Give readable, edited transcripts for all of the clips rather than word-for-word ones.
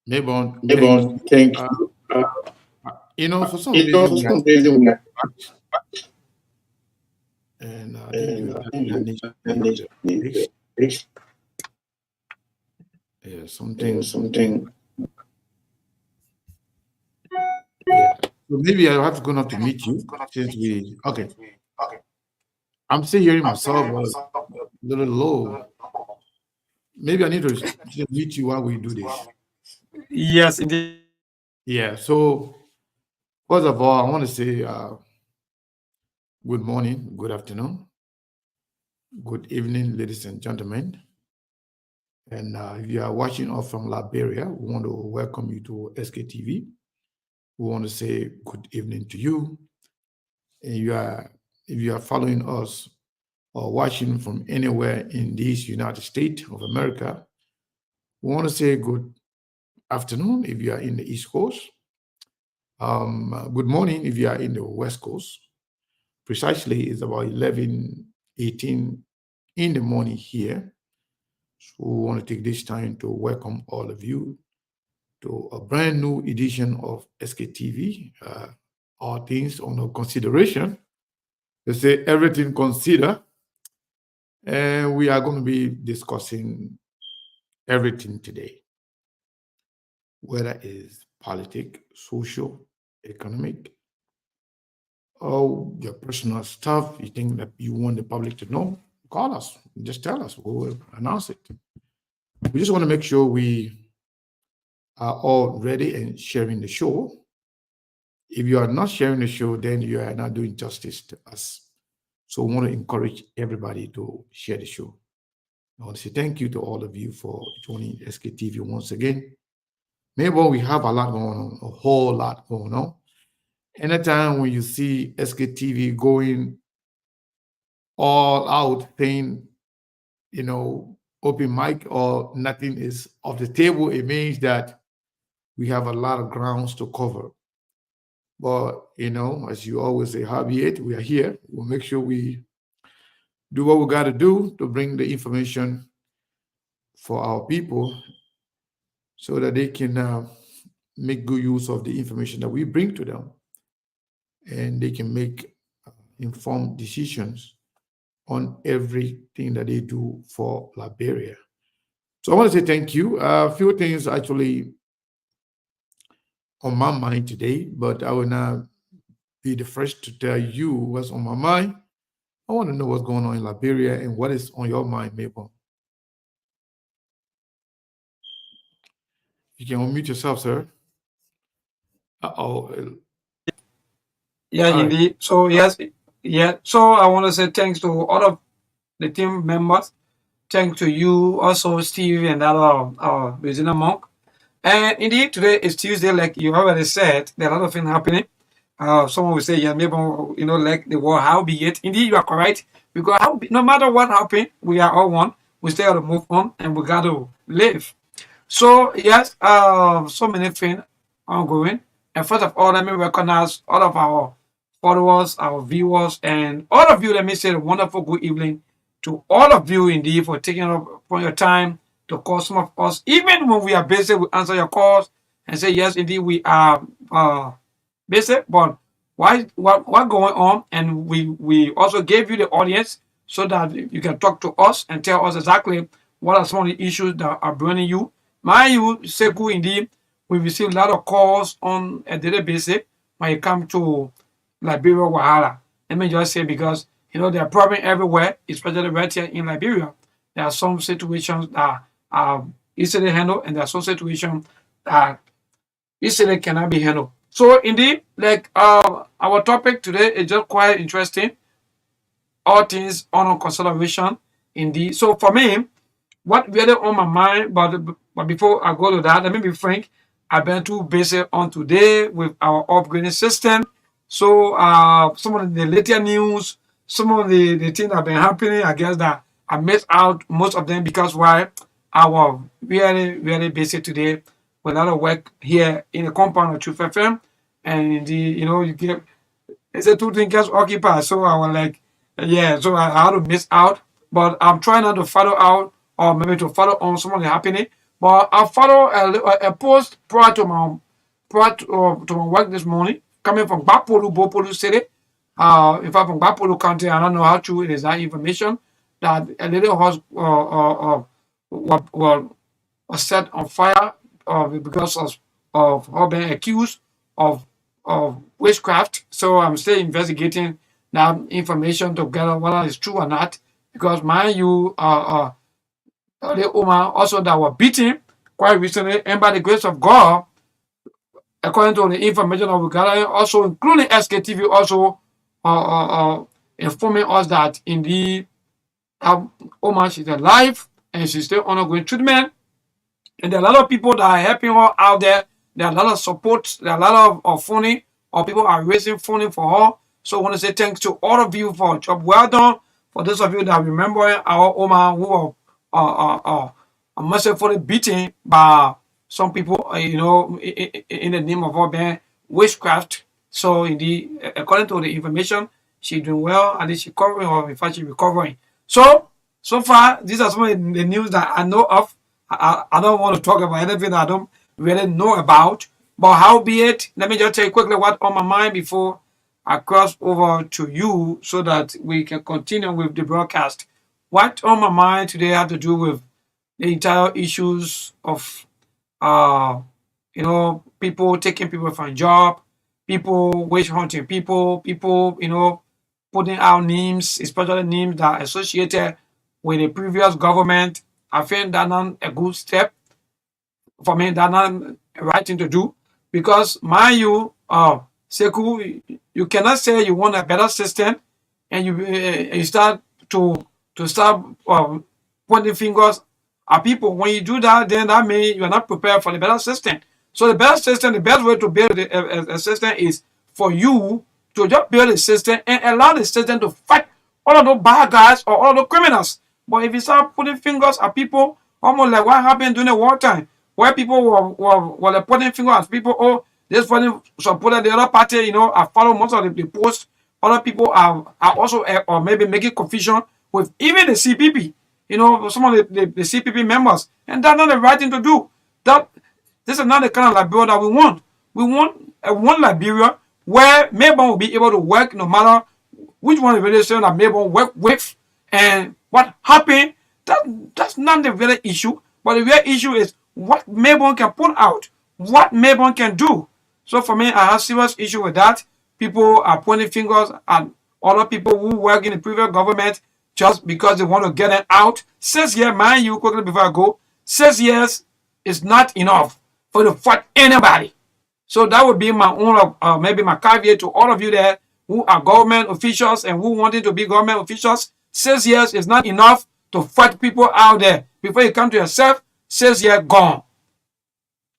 Maybe thank Neighbor, you. thank Uh, you. for some reason For we are some reason, we are and I think and you I have think you managed managed the the fix. fix. Yeah, something. Something. Yeah. So maybe I have to go now to meet you since we. Okay. I'm still hearing myself, but a little low. Maybe I need to just meet you while we do this. Yes, indeed. Yeah. So first of all, I want to say good morning, good afternoon, good evening, ladies and gentlemen. And if you are watching us from Liberia, we want to welcome you to SKTV. We want to say good evening to you. And if you are following us or watching from anywhere in this United States of America, we want to say good afternoon if you are in the East Coast. Good morning if you are in the West Coast. Precisely, it's about 11:18 in the morning here. So we want to take this time to welcome all of you to a brand new edition of SKTV. All things under consideration. They say everything consider, and we are going to be discussing everything today, whether it's politics, social, economic, or your personal stuff you think that you want the public to know. Call us, just tell us, we will announce it. We just want to make sure we are all ready and sharing the show. If you are not sharing the show, then you are not doing justice to us. So we want to encourage everybody to share the show. I want to say thank you to all of you for joining SKTV once again. Maybe we have a lot going on, a whole lot going on. Anytime when you see SKTV going all out, saying, open mic or nothing is off the table, it means that we have a lot of grounds to cover. But, as you always say, howbeit, we are here. We'll make sure we do what we got to do to bring the information for our people so that they can make good use of the information that we bring to them and they can make informed decisions on everything that they do for Liberia. So I want to say thank you. A few things actually on my mind today, but I will not be the first to tell you what's on my mind. I want to know what's going on in Liberia and what is on your mind, Mabel. You can unmute yourself, sir. Uh-oh. Yeah, All right. indeed. So yes, yeah. So I want to say thanks to all of the team members. Thanks to you, also Steve and other Regina Monk. And indeed, today is Tuesday, like you already said. There are a lot of things happening. Someone will say, yeah, maybe like the war. How be it? Indeed, you are correct. Because no matter what happened, we are all one. We still got to move on, and we got to live. So yes, so many things ongoing. And first of all, let me recognize all of our followers, our viewers, and all of you. Let me say a wonderful good evening to all of you indeed for taking up for your time to call some of us. Even when we are busy, we answer your calls and say yes, indeed we are busy. But what going on? And we also gave you the audience so that you can talk to us and tell us exactly what are some of the issues that are burning you. Mind you, Seku, indeed, we receive a lot of calls on a daily basis when it comes to Liberia Wahala. Let me just say because there are problems everywhere, especially right here in Liberia. There are some situations that are easily handled, and there are some situations that easily cannot be handled. So indeed, like our topic today is just quite interesting. All things on consideration, indeed. So for me, what really on my mind, but before I go to that, let me be frank. I've been too busy on today with our upgrading system. So some of the later news, some of the things that have been happening, I guess that I missed out most of them because why I was really, really busy today with a lot of work here in the compound of Truth FM. And you get it's a two things occupied. So I was like, yeah, so I had to miss out. But I'm trying not to follow out or maybe to follow on some of the happening. But I follow a post prior to my work this morning, coming from Bapolu, Bopolu City. In fact, from Bapolu County, I don't know how true it is, that information that a little horse was set on fire because of her being accused of witchcraft. So I'm still investigating that information to gather whether it's true or not. Because mind you, the woman also that were beaten quite recently, and by the grace of God, according to the information that we gather, also including SKTV, also informing us that indeed woman, she's alive and she's still undergoing treatment. And there are a lot of people that are helping her out there. There are a lot of support. There are a lot of funding, or people are raising funding for her. So I want to say thanks to all of you for a job well done. For those of you that remember our woman who were mercifully beaten by some people, in the name of our being witchcraft. So indeed, according to the information, she's doing well, at least she's recovering, or in fact she's recovering. So far, these are some of the news that I know of. I don't want to talk about anything that I don't really know about. But howbeit, let me just tell you quickly what's on my mind before I cross over to you so that we can continue with the broadcast. What on my mind today had to do with the entire issues of people taking people from job, people witch hunting people, putting out names, especially names that are associated with the previous government. I think that's not a good step for me. That's not the right thing to do, because mind you, Seku, you cannot say you want a better system and you start to pointing fingers at people. When you do that, then that means you are not prepared for the better system. So the best system, the best way to build a system is for you to just build a system and allow the system to fight all of those bad guys or all of those criminals. But if you start putting fingers at people, almost like what happened during the wartime, where people were pointing fingers at people, oh, this person supported the other party, I follow most of the posts. Other people are also or maybe making confusion with even the CPP, some of the CPP members. And that's not the right thing to do. This is not the kind of Liberia that we want. We want one Liberia where Mayborn will be able to work no matter which one of the saying that Mayborn work with. And what happened, that's not the real issue. But the real issue is what Mayborn can put out, what Mayborn can do. So for me, I have serious issue with that. People are pointing fingers at other people who work in the previous government just because they want to get them out. 6 years, mind you, quickly before I go, 6 years is not enough for to fight anybody. So that would be my own, maybe my caveat to all of you there who are government officials and who wanting to be government officials. 6 years is not enough to fight people out there. Before you come to yourself, 6 years gone.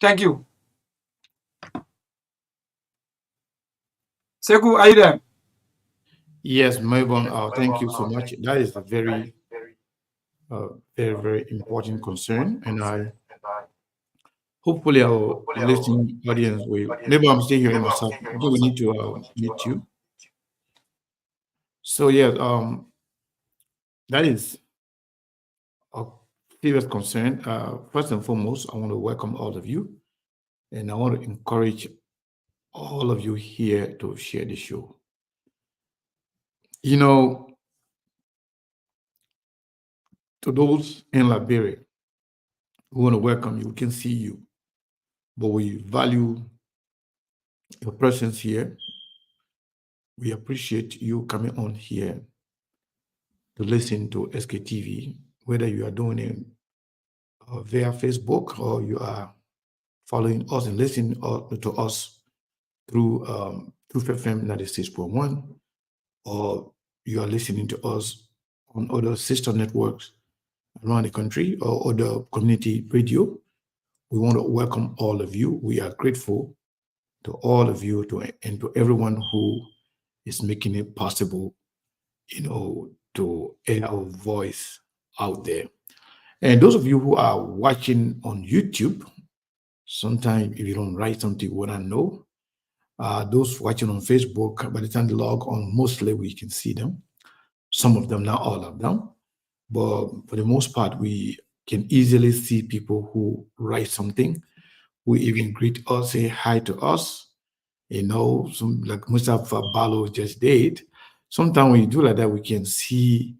Thank you. Seku, are you there? Yes, Mayborn, thank you so much. That is a very, very, very important concern. And hopefully our listening audience will, maybe I'm still hearing myself. Maybe we need to meet you. So yeah, that is a serious concern. First and foremost, I want to welcome all of you, and I want to encourage all of you here to share the show. To those in Liberia, we want to welcome you. We can see you, but we value your presence here. We appreciate you coming on here to listen to SKTV, whether you are doing it via Facebook or you are following us and listening to us through Truth FM 96.1, or you are listening to us on other sister networks around the country or other community radio. We want to welcome all of you. We are grateful to all of you and to everyone who is making it possible, to air our voice out there. And those of you who are watching on YouTube, sometimes if you don't write something, you want to know. Those watching on Facebook, by the time they log on, mostly we can see them. Some of them, not all of them. But for the most part, we can easily see people who write something, who even greet us, say hi to us. Some like Mustafa Balo just did. Sometimes when you do like that, we can see,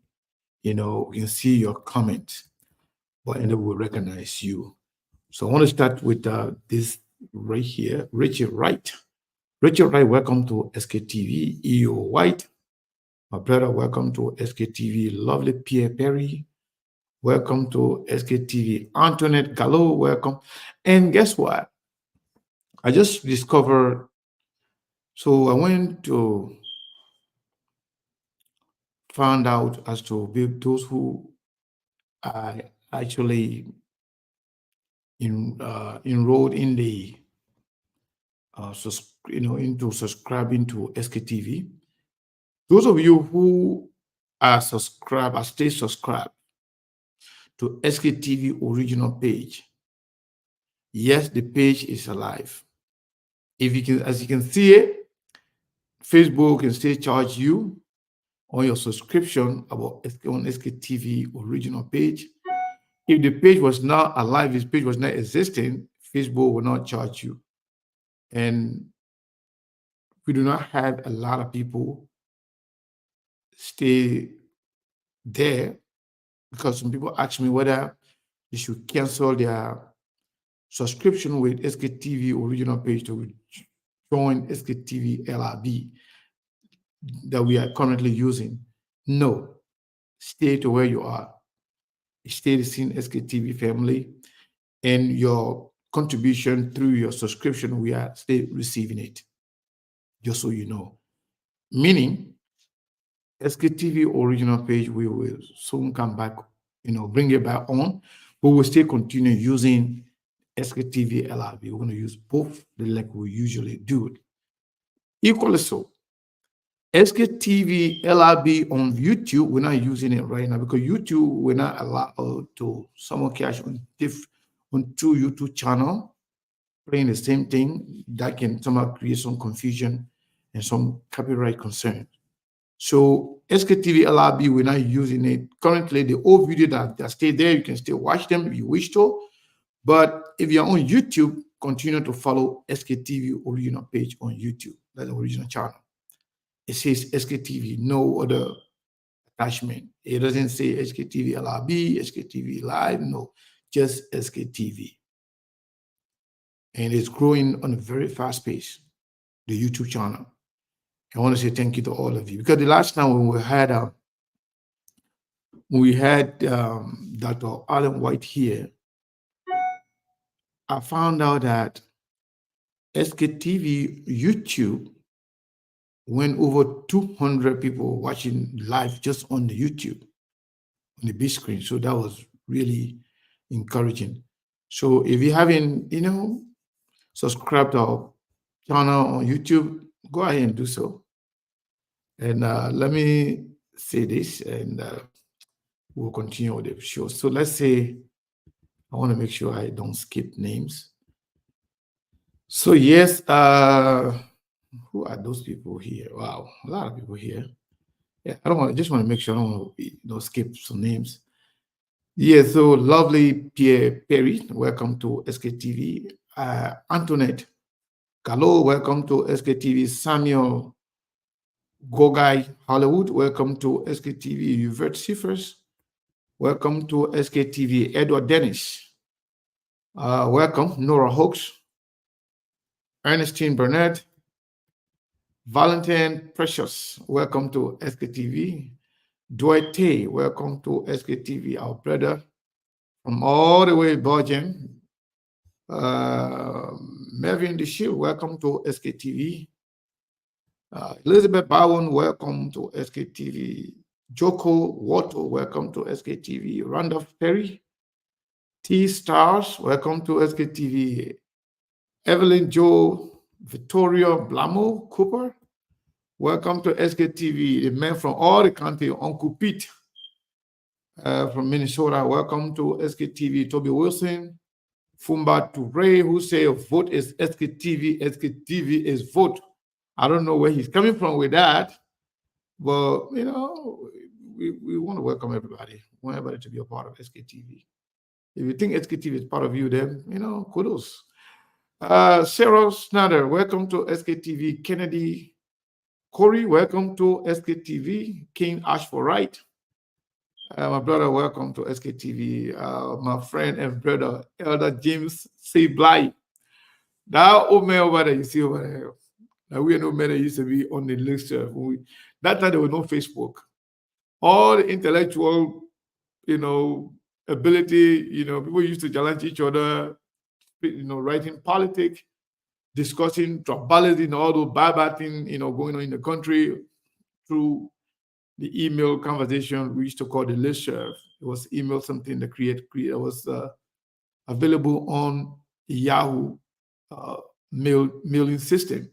we can see your comment, but and then we'll recognize you. So I want to start with this right here, Richard Wright. Richard Wright, welcome to SKTV. EO White, my brother, welcome to SKTV. Lovely Pierre Perry, welcome to SKTV. Antoinette Gallo, welcome. And guess what? I just discovered. So I went to find out as to those who are actually enrolled in the into subscribing to SKTV. Those of you who are subscribed, are stay subscribed to SKTV original page. Yes, the page is alive. If you can, as you can see it, Facebook can still charge you on your subscription about on SKTV original page. If the page was not alive, this page was not existing, Facebook will not charge you. And we do not have a lot of people stay there because some people ask me whether they should cancel their subscription with SKTV original page to join SKTV LRB that we are currently using. No, stay to where you are. Stay the same SKTV family, and your contribution through your subscription, we are still receiving it. Just so you know. Meaning, SKTV original page, we will soon come back, bring it back on, but we'll still continue using SKTV LRB. We're going to use both like we usually do it. Equally so, SKTV LRB on YouTube, we're not using it right now because YouTube, we're not allowed to summon cash on two YouTube channel playing the same thing. That can somehow create some confusion and some copyright concern. So SKTV LRB, we're not using it. Currently, the old video that stay there, you can still watch them if you wish to. But if you're on YouTube, continue to follow SKTV original page on YouTube. That's the original channel. It says SKTV, no other attachment. It doesn't say SKTV LRB, SKTV Live, no, just SKTV. And it's growing on a very fast pace, the YouTube channel. I want to say thank you to all of you because the last time when we had Dr. Alan White here, I found out that SKTV YouTube went over 200 people watching live just on the YouTube, on the big screen. So that was really encouraging. So if you haven't, subscribed to our channel on YouTube, go ahead and do so. And let me say this, and we'll continue with the show. So let's say, I want to make sure I don't skip names. So yes, who are those people here? Wow, a lot of people here. Yeah, I just want to make sure I don't want to skip some names. Yeah, so lovely Pierre Perry, welcome to SKTV. Antoinette Gallo, welcome to SKTV. Samuel Gogai Hollywood, welcome to SKTV. Yvette Siffers, welcome to SKTV. Edward Dennis, welcome. Nora Hawks, Ernestine Burnett, Valentin Precious, welcome to SKTV. Dwight Tay, welcome to SKTV, our brother from all the way Belgium. Melvin Deshiel, welcome to SKTV. Elizabeth Bowen, welcome to SKTV. Joko Watto, welcome to SKTV. Randolph Perry, T Stars, welcome to SKTV. Evelyn Joe Victoria Blamo Cooper, welcome to SKTV. The man from all the country, Uncle Pete from Minnesota, welcome to SKTV. Toby Wilson, Fumba Toure, who say vote is SKTV, SKTV is vote. I don't know where he's coming from with that, but we want to welcome everybody. We want everybody to be a part of SKTV. If you think SKTV is part of you, then kudos. Sarah Snyder, welcome to SKTV. Kennedy Corey, welcome to SKTV. King Ash for Right. My brother, welcome to SKTV. My friend and brother, Elder James C. Bly. That old man over there, you see over there. Now we know men that used to be on the list. That time there was no Facebook. All the intellectual, ability, people used to challenge each other, writing politics, discussing tribalism, all those bad things, going on in the country through the email conversation we used to call the listserv. It was email something that it was available on the Yahoo mailing system.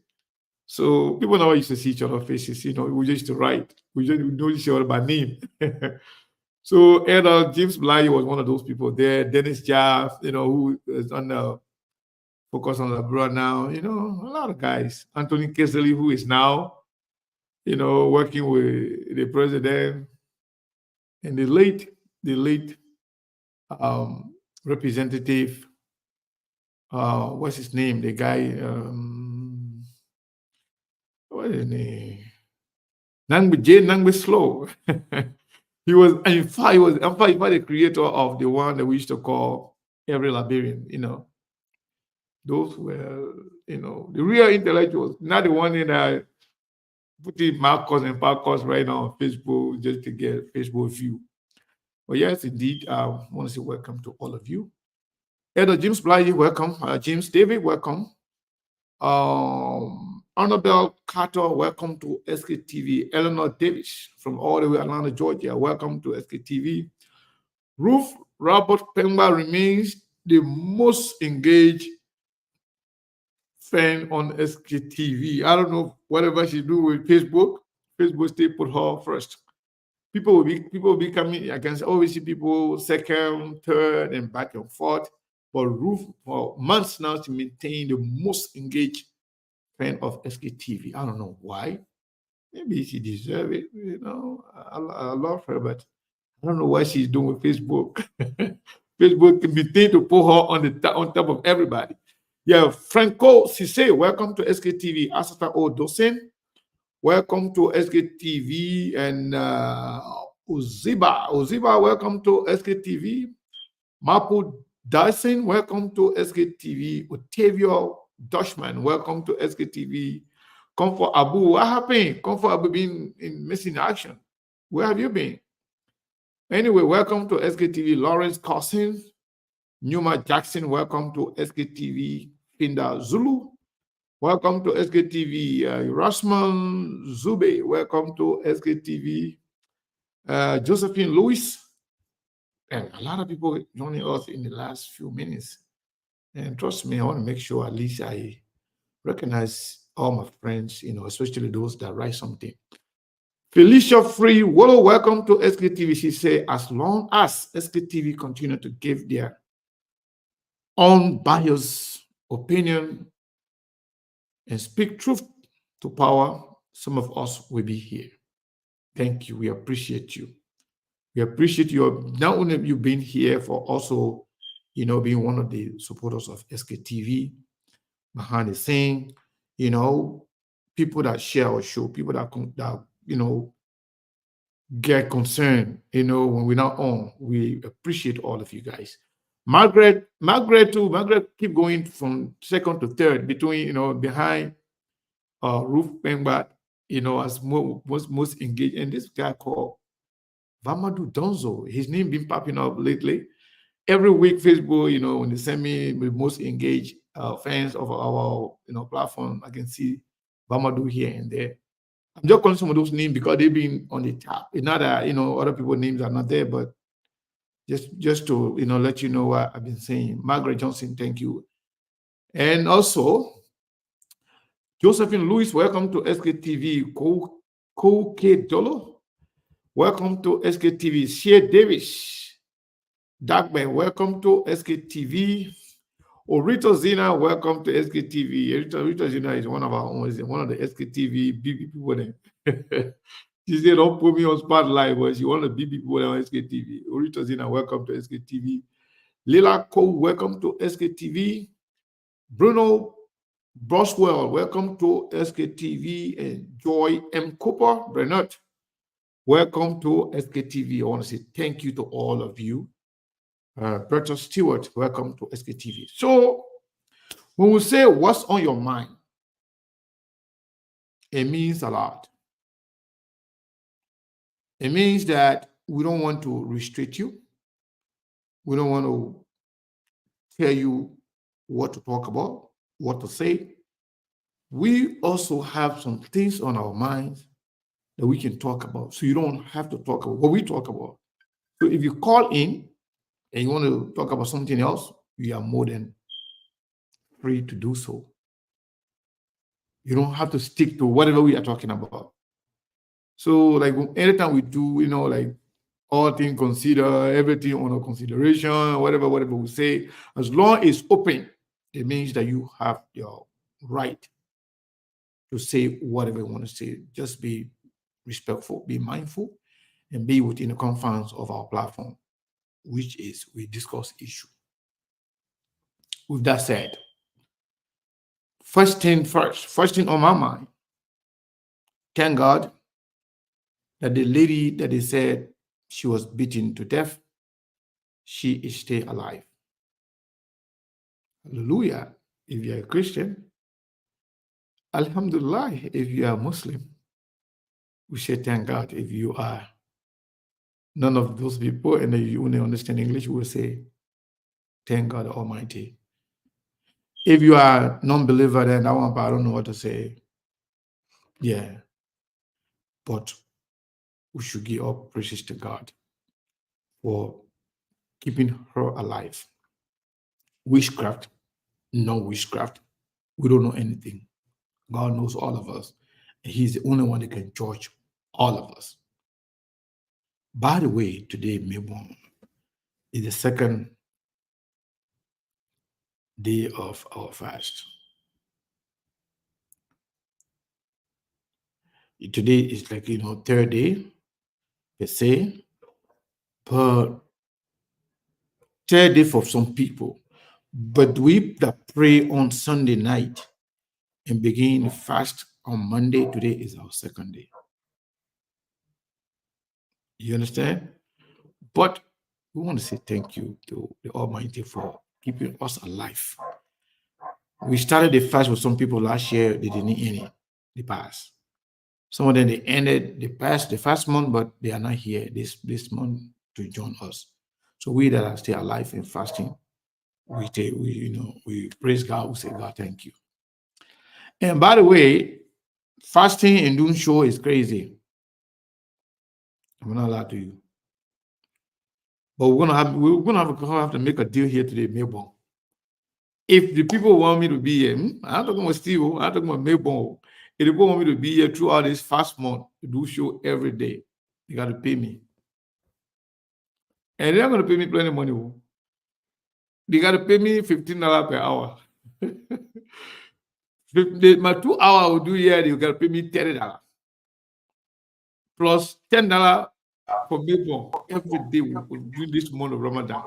So people now used to see each other faces. We used to write. We know each other by name. So Elder James Bly was one of those people there. Dennis Jaff, who is on the Focus on the Broad now. A lot of guys. Anthony Kesley, who is now working with the president, and the late representative, what's his name? The guy, what is his name? Nangbe Slow. He was, in fact, the creator of the one that we used to call Every Liberian. Those were, the real intellectuals, not the one that I put in Marcos and Parcos right now on Facebook just to get Facebook view. But yes, indeed, I want to say welcome to all of you. Elder James Bly, welcome. James David, welcome. Annabelle Carter, welcome to SKTV. Eleanor Davis from all the way Atlanta, Georgia, welcome to SKTV. Ruth Robert Pemba remains the most engaged fan on SKTV. I don't know whatever she do with Facebook. Facebook still put her first. People will be coming. I can always see people second, third, and back and forth. But Ruth, for months now, to maintain the most engaged fan of SKTV. I don't know why. Maybe she deserves it. I love her, but I don't know what she's doing with Facebook. Facebook can maintain to put her on top of everybody. Yeah, Franco Cisse, welcome to SKTV. Asata O Dosen, welcome to SKTV. And Uziba, welcome to SKTV. Mapu Dyson, welcome to SKTV. Otavio Dutchman, welcome to SKTV. Comfort Abu, what happened? Comfort Abu been in missing action. Where have you been? Anyway, welcome to SKTV. Lawrence Cousin, Numa Jackson, welcome to SKTV. Finda Zulu, welcome to SKTV. Rasman Zube, welcome to SKTV. Josephine Lewis, and a lot of people joining us in the last few minutes. And trust me, I want to make sure at least I recognize all my friends, especially those that write something. Felicia Free Wallow, welcome to SKTV. She said, as long as SKTV continue to give their unbiased opinion and speak truth to power, some of us will be here. Thank you. We appreciate you. We appreciate you, not only you being here, for also, being one of the supporters of SKTV behind the scene, people that share our show, people that get concerned, when we're not on. We appreciate all of you guys. Margaret too. Margaret keep going from second to third between, behind Ruth Pemba, as most engaged. And this guy called Vamadou Donzo, his name been popping up lately. Every week, Facebook, when they send me the most engaged fans of our, platform, I can see Vamadou here and there. I'm just calling some of those names because they've been on the top. It's not that, other people's names are not there, but just to, let you know what I've been saying. Margaret Johnson, thank you. And also, Josephine Lewis, welcome to SKTV. Koke Dolo, welcome to SKTV. Shea Davis, Darkman, welcome to SKTV. Orito Zina, welcome to SKTV. Orito Zina is one of our own, one of the SKTV big people there. She said, don't put me on spotlight, but she one of the big people on SKTV. Orito Zina, welcome to SKTV. Lila Cole, welcome to SKTV. Bruno Boswell, welcome to SKTV. And Joy M. Cooper, Bernard, welcome to SKTV. I want to say thank you to all of you. Bertha Stewart, welcome to SKTV. So, when we say what's on your mind, it means a lot. It means that we don't want to restrict you. We don't want to tell you what to talk about, what to say. We also have some things on our minds that we can talk about. So you don't have to talk about what we talk about. So if you call in and you want to talk about something else, you are more than free to do so. You don't have to stick to whatever we are talking about. So like anytime we do, like all things consider, everything under consideration, whatever we say, as long as it's open, it means that you have your right to say whatever you want to say. Just be respectful, be mindful, and be within the confines of our platform, which is we discuss issue. With that said, first thing on my mind, thank God that the lady that they said she was beaten to death, she is still alive. Hallelujah. If you're a Christian, Alhamdulillah. If you are Muslim, we say thank God. If you are none of those people and you only understand English, we will say thank God Almighty. If you are non-believer, then I don't know what to say. Yeah. But we should give up praises to God for keeping her alive. Witchcraft, no witchcraft. We don't know anything. God knows all of us. And He's the only one that can judge all of us. By the way, today, Melbourne, is the second day of our fast. Today is like, third day, they say, but third day for some people. But we that pray on Sunday night and begin the fast on Monday, today is our second day. You understand? But we want to say thank you to the Almighty for keeping us alive. We started the fast with some people last year, they didn't end it, they passed. Some of them, they ended the fast month, but they are not here this month to join us. So we that are still alive and fasting, we praise God, we say, God, thank you. And by the way, fasting and doing show is crazy. I'm not allowed to you. But we're gonna have to make a deal here today, Melbourne. If the people want me to be here, I'm not talking about Steve, I'm not talking about Melbourne. If the people want me to be here throughout this fast month, to do show every day, you got to pay me. And they're not going to pay me plenty of money. They got to pay me $15 per hour. My 2 hours I will do here, you got to pay me $30. Plus $10 for Melbourne every day we will do this month of Ramadan.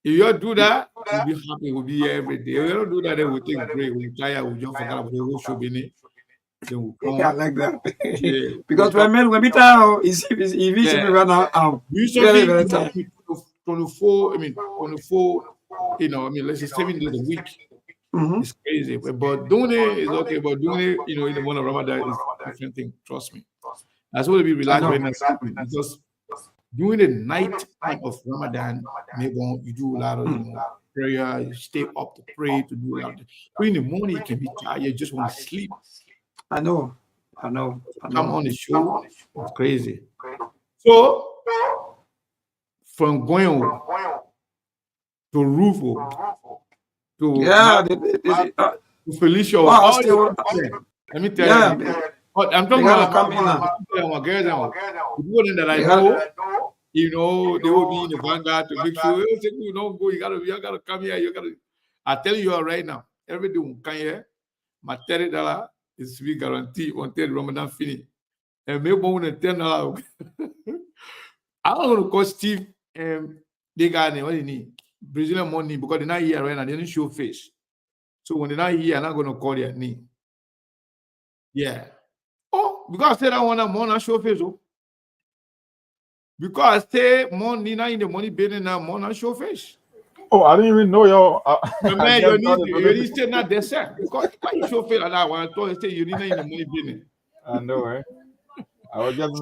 If you do that, you'll be happy. We'll be here every day. If you don't do that, then we'll take a break. We'll tire. We'll just forget about the whole show. Then we'll come. Yeah, like that. Yeah. Because when we tell if we run out, usually 24, let's say 7 days a week. It's crazy. But doing it is okay. But doing it, in the month of Ramadan is a different thing. Trust me. That's what we relax right now. Because during the night of Ramadan, maybe you do a lot of prayer, you stay up to pray, to do a lot of but in the morning you can be tired, you just want to sleep. I know. Come on the show, it's crazy. So from going to Rufo to Felicia, let me tell you. But I'm talking about my girls and people that I know. They will be in the vanguard to make sure you don't go. You gotta come here. I tell you right now, every day we come here, my $30 is to be guaranteed until Ramadan finish. And maybe $10. I'm gonna call Steve and they got what they need. Brazilian money because they're not here right now. They didn't show face. So when they're not here, I'm not gonna call their name. Yeah. Oh, because I said I want more not show face. Oh. Because I say money now in the money building now more not show face. Oh, I didn't even know y'all. But man, you need still not there, sir. Because why you show face like that? When I told you say you need in the money building. I know, right? I was just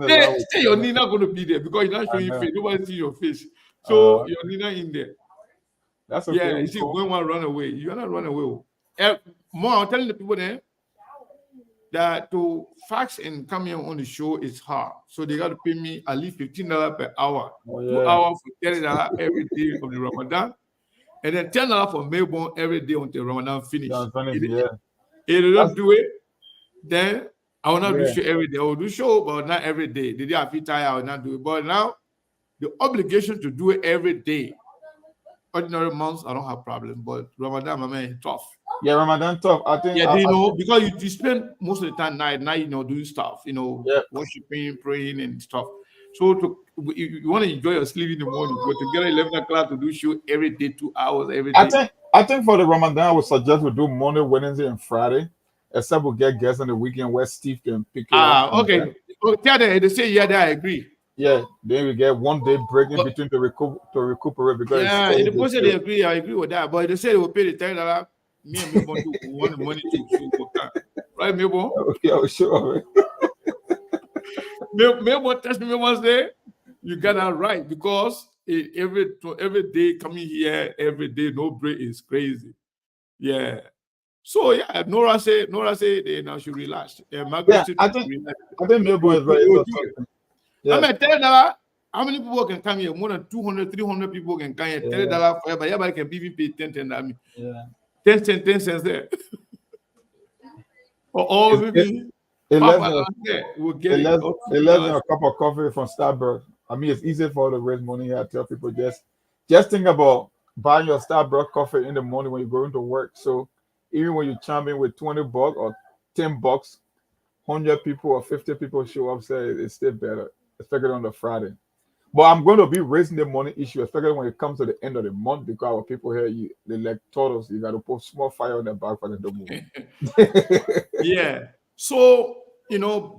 Say your need not gonna be there because you're not showing face. Nobody see your face. So your need not in there. That's okay. Yeah, you see, when one run away, you're not run away. More, I'm telling the people there that to fax and come here on the show is hard. So they got to pay me at least $15 per hour. Oh, 2 hours for $30 every day of the Ramadan. And then $10 for Melbourne every day until Ramadan finish. If they don't do it, then I will not do show every day. I will do show, but not every day. The day I feel tired, I will not do it. But now, the obligation to do it every day. Ordinary months, I don't have problem. But Ramadan, my man, tough. Yeah, Ramadan tough. I think. Yeah, because you spend most of the time night, doing stuff. Worshiping, praying, and stuff. So you want to enjoy your sleep in the morning, but to get 11 o'clock to do show every day, 2 hours every day. I think for the Ramadan, I would suggest we do Monday, Wednesday, and Friday. Except we'll get guests on the weekend where Steve can pick it up. Okay. They say yeah, I agree. Yeah, then we get 1 day break in between to recuperate because in the process they agree. I agree with that. But they say they will pay the $10. Me and Mabon want the money to right, Mabon? Okay, I'm sure. Mabon test me once day. You got that right because every day coming here every day no break is crazy. Yeah. So yeah, Nora say they now should relax. I think Mabon is very. I mean, $10. How many people can come here? More than 200, 300 people can come here. $10 forever. Everybody can even pay 10. I mean, 10 cents there. Or maybe 11 we'll get 11 a cup of coffee from Starbucks. I mean, it's easy for to raise money here. I tell people just think about buying your Starbucks coffee in the morning when you're going to work. So even when you chime in with $20 or $10, 100 people or 50 people show up, say it's still better, especially on the Friday. But I'm going to be raising the money issue, especially when it comes to the end of the month, because our people here, they like turtles. You got to put small fire on their back for them to move. Yeah. So,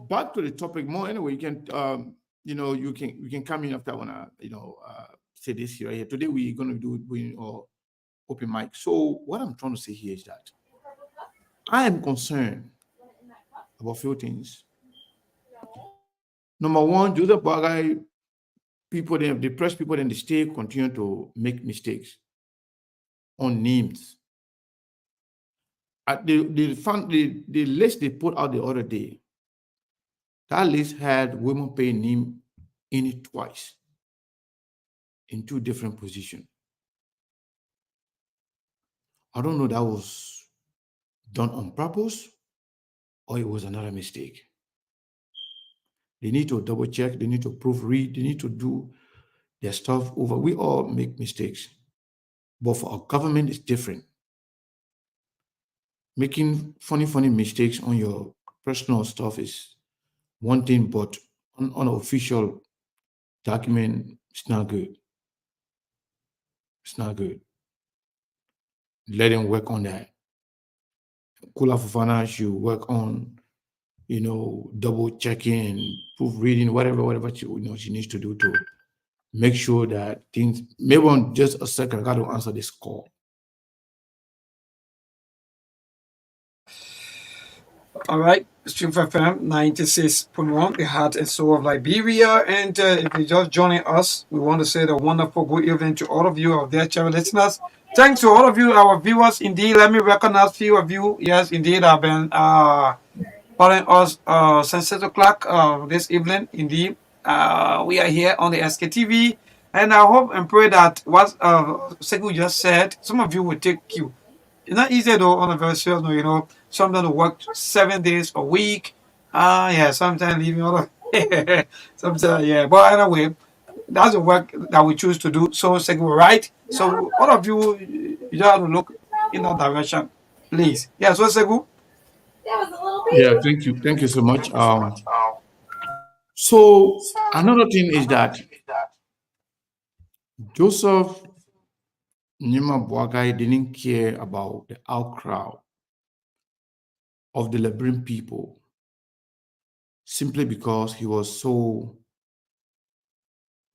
back to the topic more. Anyway, you can, you can come in after I want to, say this here. Today we're going to do open mic. So what I'm trying to say here is that I am concerned about a few things. Number one, Joseph Boagai, people, they have depressed people in the state continue to make mistakes on names. The list they put out the other day, that list had women paying name in it twice in 2 different positions. I don't know that was done on purpose or it was another mistake. They need to double check, they need to proofread, they need to do their stuff over. We all make mistakes. But for our government, it's different. Making funny mistakes on your personal stuff is one thing, but on an official document, it's not good. It's not good. Let them work on that. Kula Fofana should work on, double checking and proofreading, whatever she needs to do to make sure that things. Maybe on just a second, I got to answer this call. All right, Stream FM 96.1, the heart and soul of Liberia. And if you're just joining us, we want to say a wonderful good evening to all of you, our dear channel listeners. Thanks to all of you, our viewers. Indeed, let me recognize a few of you. Yes, indeed, I've been following us since 6 o'clock this evening. Indeed, we are here on the SKTV. And I hope and pray that what Segu just said, some of you will take cue. It's not easy though on a very serious note, sometimes to work 7 days a week. Sometimes leaving other sometimes, yeah. But anyway, that's the work that we choose to do. So Segu, right? So all of you, you just have to look in that direction, please. Yeah, so Segu. Yeah, thank you so much. So another thing is that Joseph Nyuma Boakai didn't care about the outcry of the Liberian people simply because he was so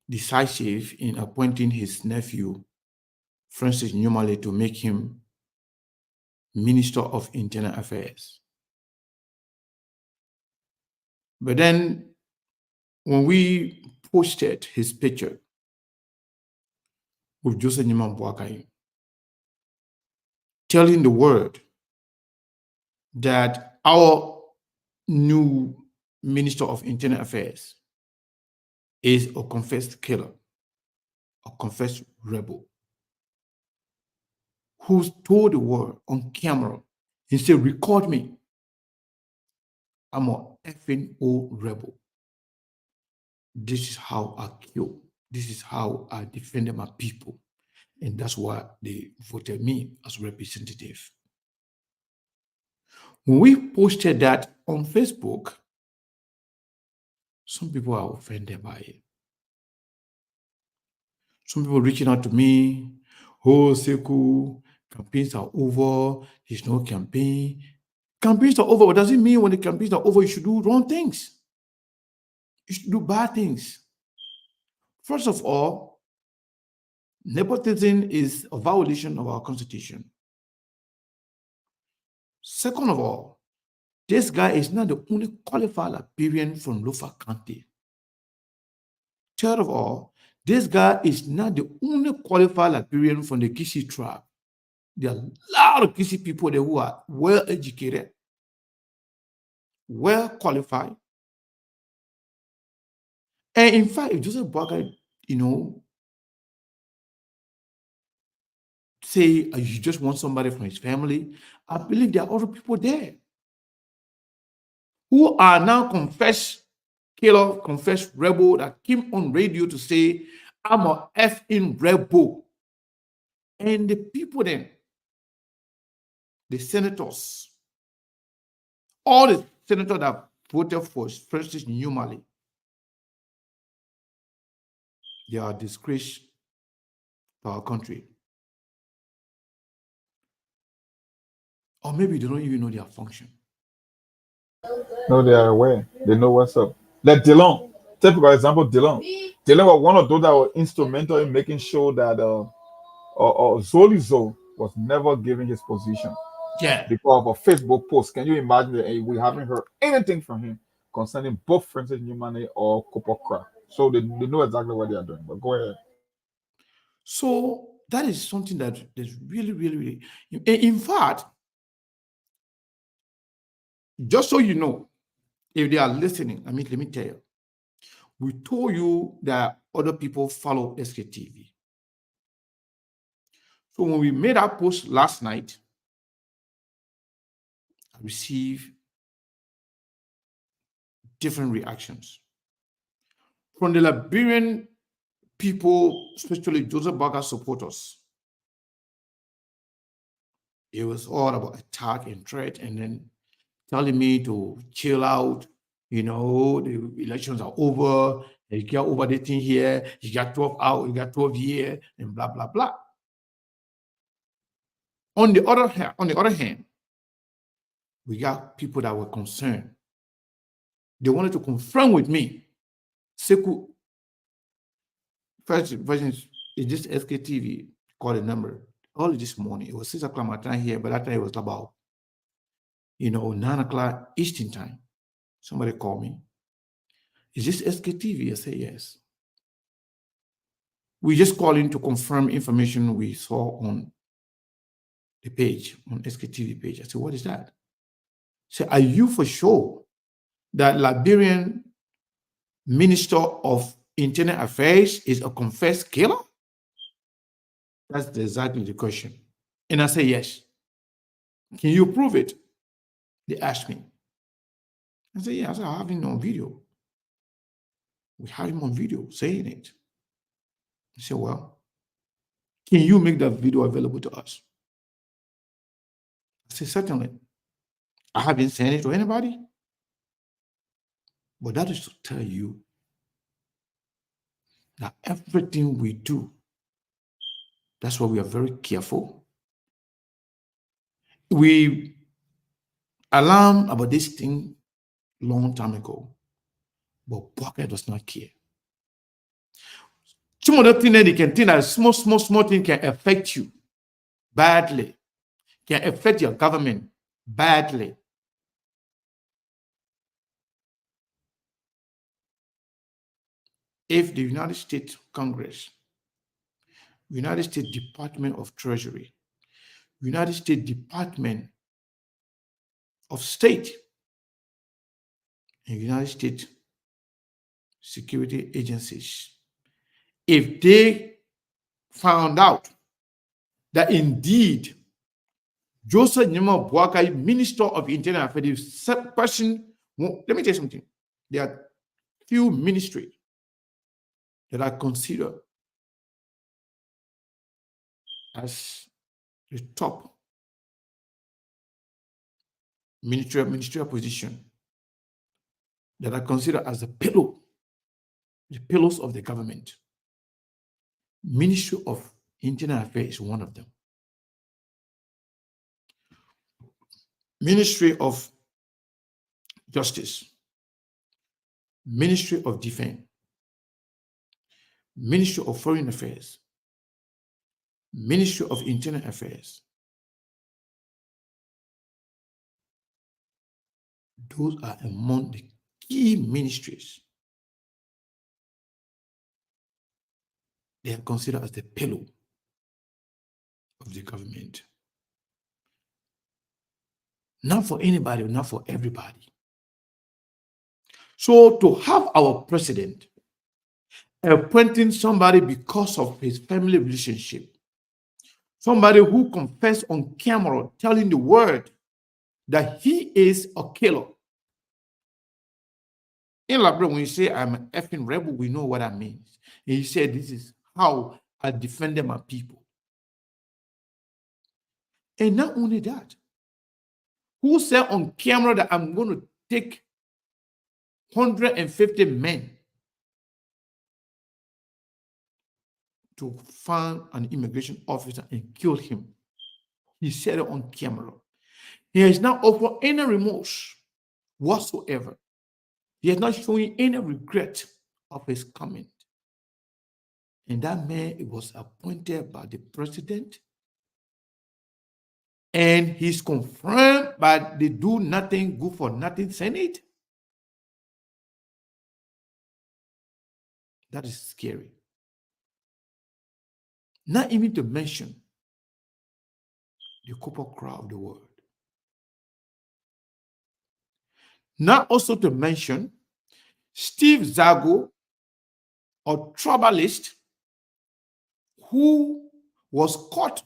decisive in appointing his nephew, Francis Nyumale, to make him Minister of Internal Affairs. But then when we posted his picture with Joseph Nyuma Boakai, telling the world that our new Minister of Internal Affairs is a confessed killer, a confessed rebel, who told the world on camera, he said, record me. I'm a effing old rebel. This is how I kill. This is how I defended my people. And that's why they voted me as representative. When we posted that on Facebook, some people are offended by it. Some people reaching out to me, oh, Seku, campaigns are over. There's no campaign. Campaigns are over. What does it mean when the campaigns are over? You should do wrong things. You should do bad things. First of all, nepotism is a violation of our constitution. Second of all, this guy is not the only qualified Liberian from Lofa County. Third of all, this guy is not the only qualified Liberian from the Kishi tribe. There are a lot of Kishi people there who are well educated, well qualified. And in fact, if Joseph Boakai, say you just want somebody from his family, I believe there are other people there who are now confessed killer, confessed rebel that came on radio to say, I'm a effing rebel. And the people then, the senators, all the senators that voted for Francis Nyumale, they are a disgrace to our country. Or maybe they don't even know their function. No, they are aware. They know what's up. Like Dillon. Take for example, Dillon. Dillon was one of those that were instrumental in making sure that Zolizo was never given his position. Yeah. Because of a Facebook post. Can you imagine that we haven't heard anything from him concerning both Francis Nyumane or Kopokra? So they know exactly what they are doing. But go ahead. So that is something that is really, really, really. In fact, just so you know, if they are listening, let me tell you, we told you that other people follow SKTV. So when we made our post last night, I received different reactions from the Liberian people, especially Joseph Boakai supporters. It was all about attack and threat, and then telling me to chill out. The elections are over. You get over the thing here. You got 12 out. You got 12 here, and blah blah blah. On the other hand, we got people that were concerned. They wanted to confirm with me. Seku, first version is this SKTV, call the number. Early this morning, it was 6 o'clock my time here, but that time it was about 9 o'clock Eastern time. Somebody called me. Is this SKTV? I say yes. We just call in to confirm information we saw on the page, on SKTV page. I said, what is that? Say, are you for sure that Liberian Minister of Internal Affairs is a confessed killer? That's exactly the question. And I say, yes. Can you prove it? They asked me. I said, yeah. I said, I have him on video. We have him on video saying it. He said, well, can you make that video available to us? I said, certainly. I haven't sent it to anybody. But that is to tell you that everything we do That's why we are very careful. We alarmed about this thing long time ago, but Bwaka does not care. Some of the things that they can think that small thing can affect you badly, can affect your government badly. If the United States Congress, United States Department of Treasury, United States Department of State, and United States security agencies, if they found out that indeed Joseph Nyema Boakai, Minister of Internal Affairs, person, let me tell you something. There are few ministries that are considered as the top ministerial position, that are considered as the pillars of the government. Ministry of Internal Affairs is one of them. Ministry of Justice, Ministry of Defense, Ministry of Foreign Affairs, Ministry of Internal Affairs. Those are among the key ministries. They are considered as the pillar of the government. Not for anybody, not for everybody. So to have our president appointing somebody because of his family relationship, somebody who confessed on camera telling the world that he is a killer. In Labrador, when you say I'm an effing rebel, we know what that means. And he said, this is how I defended my people. And not only that, who said on camera that I'm going to take 150 men to find an immigration officer and kill him? He said it on camera. He has not offered any remorse whatsoever. He has not shown any regret of his coming. And that man was appointed by the president. And he's confirmed by the do nothing, good for nothing Senate. That is scary. Not even to mention the corporate crowd of the world. Not also to mention Steve Zago, a tribalist who was caught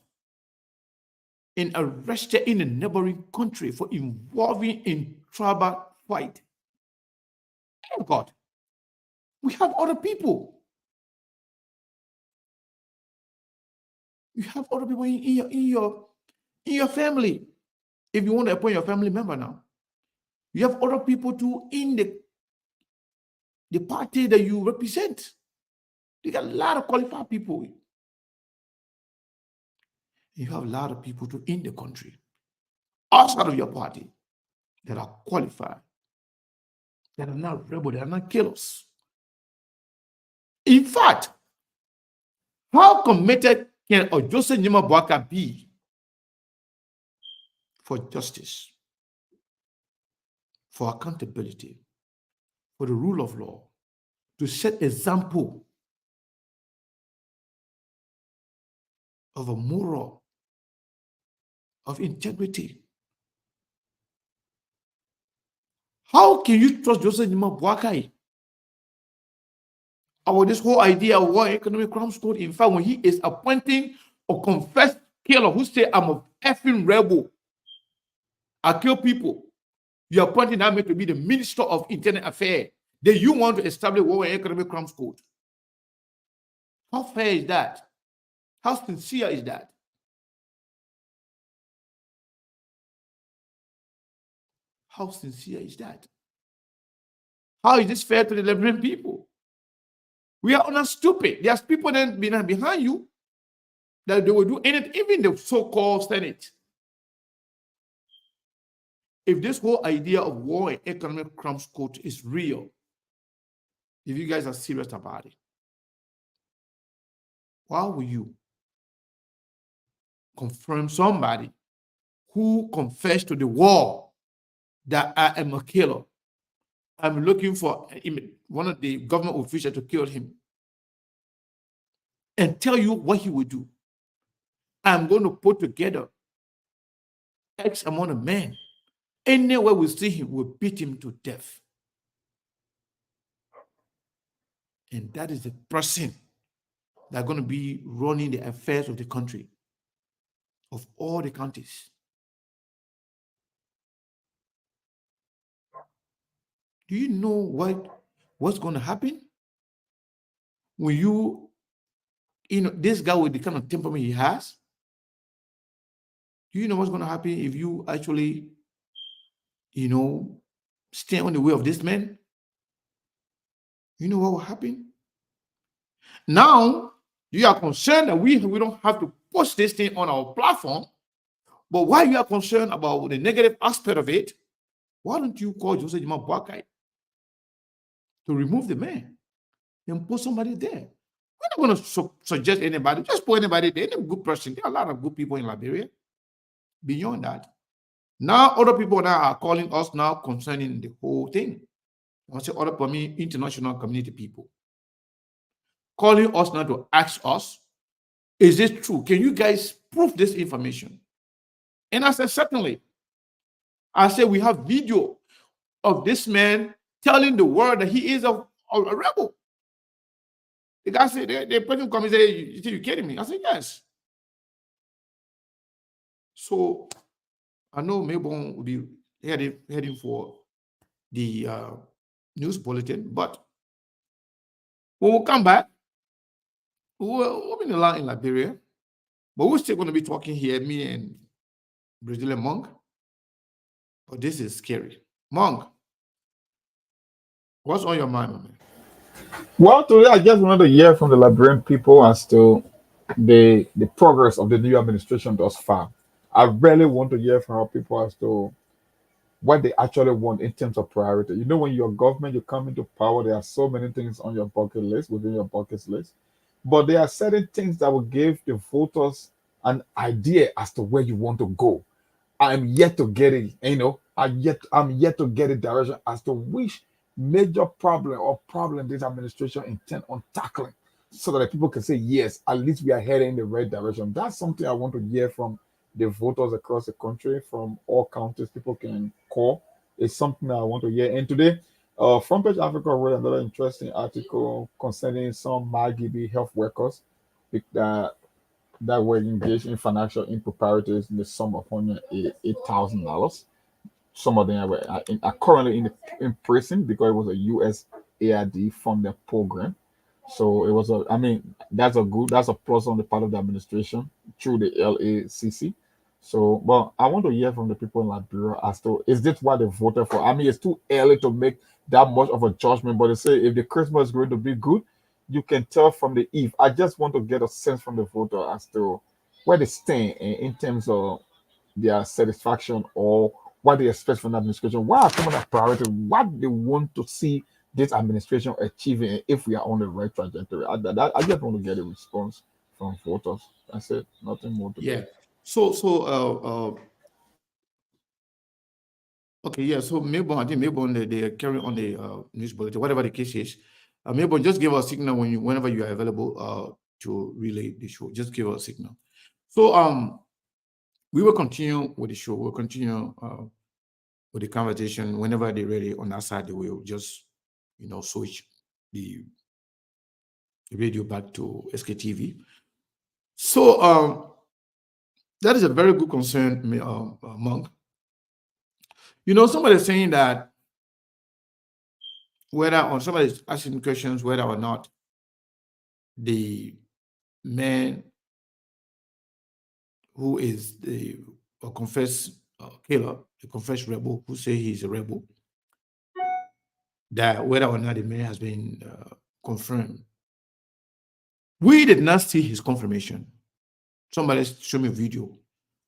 and arrested in a neighboring country for involving in tribal fight. Oh God, we have other people. You have other people in your family. If you want to appoint your family member now, you have other people too in the party that you represent. You got a lot of qualified people. You have a lot of people too in the country, outside of your party, that are qualified, that are not rebels, that are not killers. In fact, how committed can Joseph Nyema Boakai be for justice, for accountability, for the rule of law, to set example of a moral, of integrity? How can you trust Joseph Nyema Boakai about this whole idea of War Economic Crimes Code? In fact, when he is appointing a confessed killer who say, I'm a effing rebel, I kill people, you are appointing that man to be the Minister of Internal Affairs, then you want to establish War Economic Crimes Code. How fair is that? How sincere is that? How sincere is that? How is this fair to the Liberian people? We are not stupid. There's people then behind you that they will do anything, even the so-called Senate. If this whole idea of war and economic crumbs quote is real, if you guys are serious about it, why will you confirm somebody who confessed to the war that I am a killer? I'm looking for one of the government officials to kill him and tell you what he will do. I'm going to put together X amount of men. Anywhere we see him, we'll beat him to death. And that is the person that's going to be running the affairs of the country, of all the counties. Do you know what's going to happen when you know, this guy with the kind of temperament he has? Do you know what's going to happen if you actually, you know, stand on the way of this man? You know what will happen? Now, you are concerned that we don't have to post this thing on our platform, but why you are concerned about the negative aspect of it, why don't you call Joseph Jima Boakai to remove the man and put somebody there? We're not going to suggest anybody, just put anybody there, any good person. There are a lot of good people in Liberia. Beyond that, now other people now are calling us now concerning the whole thing. I say other for me, international community people calling us now to ask us, is this true? Can you guys prove this information? And I said, certainly. I said, we have video of this man telling the world that he is a rebel. The guy said, the person come and say, you kidding me? I said, yes. So I know Melbourne will be heading for the news bulletin, but when we come back, we'll be in the line in Liberia, but we're still going to be talking here, me and Brazilian Monk. But this is scary. Monk, what's on your mind, man? Well, today I just wanted to hear from the Liberian people as to the progress of the new administration thus far. I really want to hear from our people as to what they actually want in terms of priority. You know, when you're government, you come into power, there are so many things on your bucket list, within your bucket list. But there are certain things that will give the voters an idea as to where you want to go. I'm yet to get it, I'm yet to get a direction as to which major problem this administration intend on tackling, so that the people can say, yes, at least we are heading in the right direction. That's something I want to hear from the voters across the country, from all counties. People can call. It's something that I want to hear. And today, Front Page Africa wrote another interesting article concerning some Margibi health workers that were engaged in financial improprieties in the sum of $108,000. Some of them are currently in prison because it was a USAID funded program. So it was that's a plus on the part of the administration through the LACC. So, but I want to hear from the people in Liberia as to, is this what they voted for? I mean, it's too early to make that much of a judgment, but they say if the Christmas is going to be good, you can tell from the eve. I just want to get a sense from the voter as to where they stand in terms of their satisfaction or what they expect from the administration. What are some of the priorities? What they want to see this administration achieving if we are on the right trajectory? I just want to get a response from voters. That's it. Nothing more to Yeah. So okay, yeah. So Melbourne, I think Melbourne, they carry on the news bulletin, whatever the case is. Melbourne, just give us a signal whenever you are available to relay the show. Just give us a signal. So we will continue with the show. We'll continue with the conversation whenever they're ready on that side. They will just switch the radio back to SKTV. So that is a very good concern, Monk. Somebody saying that somebody's asking questions whether or not the man who is the confessed killer, the confessed rebel, who say he's a rebel, that whether or not the man has been confirmed. We did not see his confirmation. Somebody showed me a video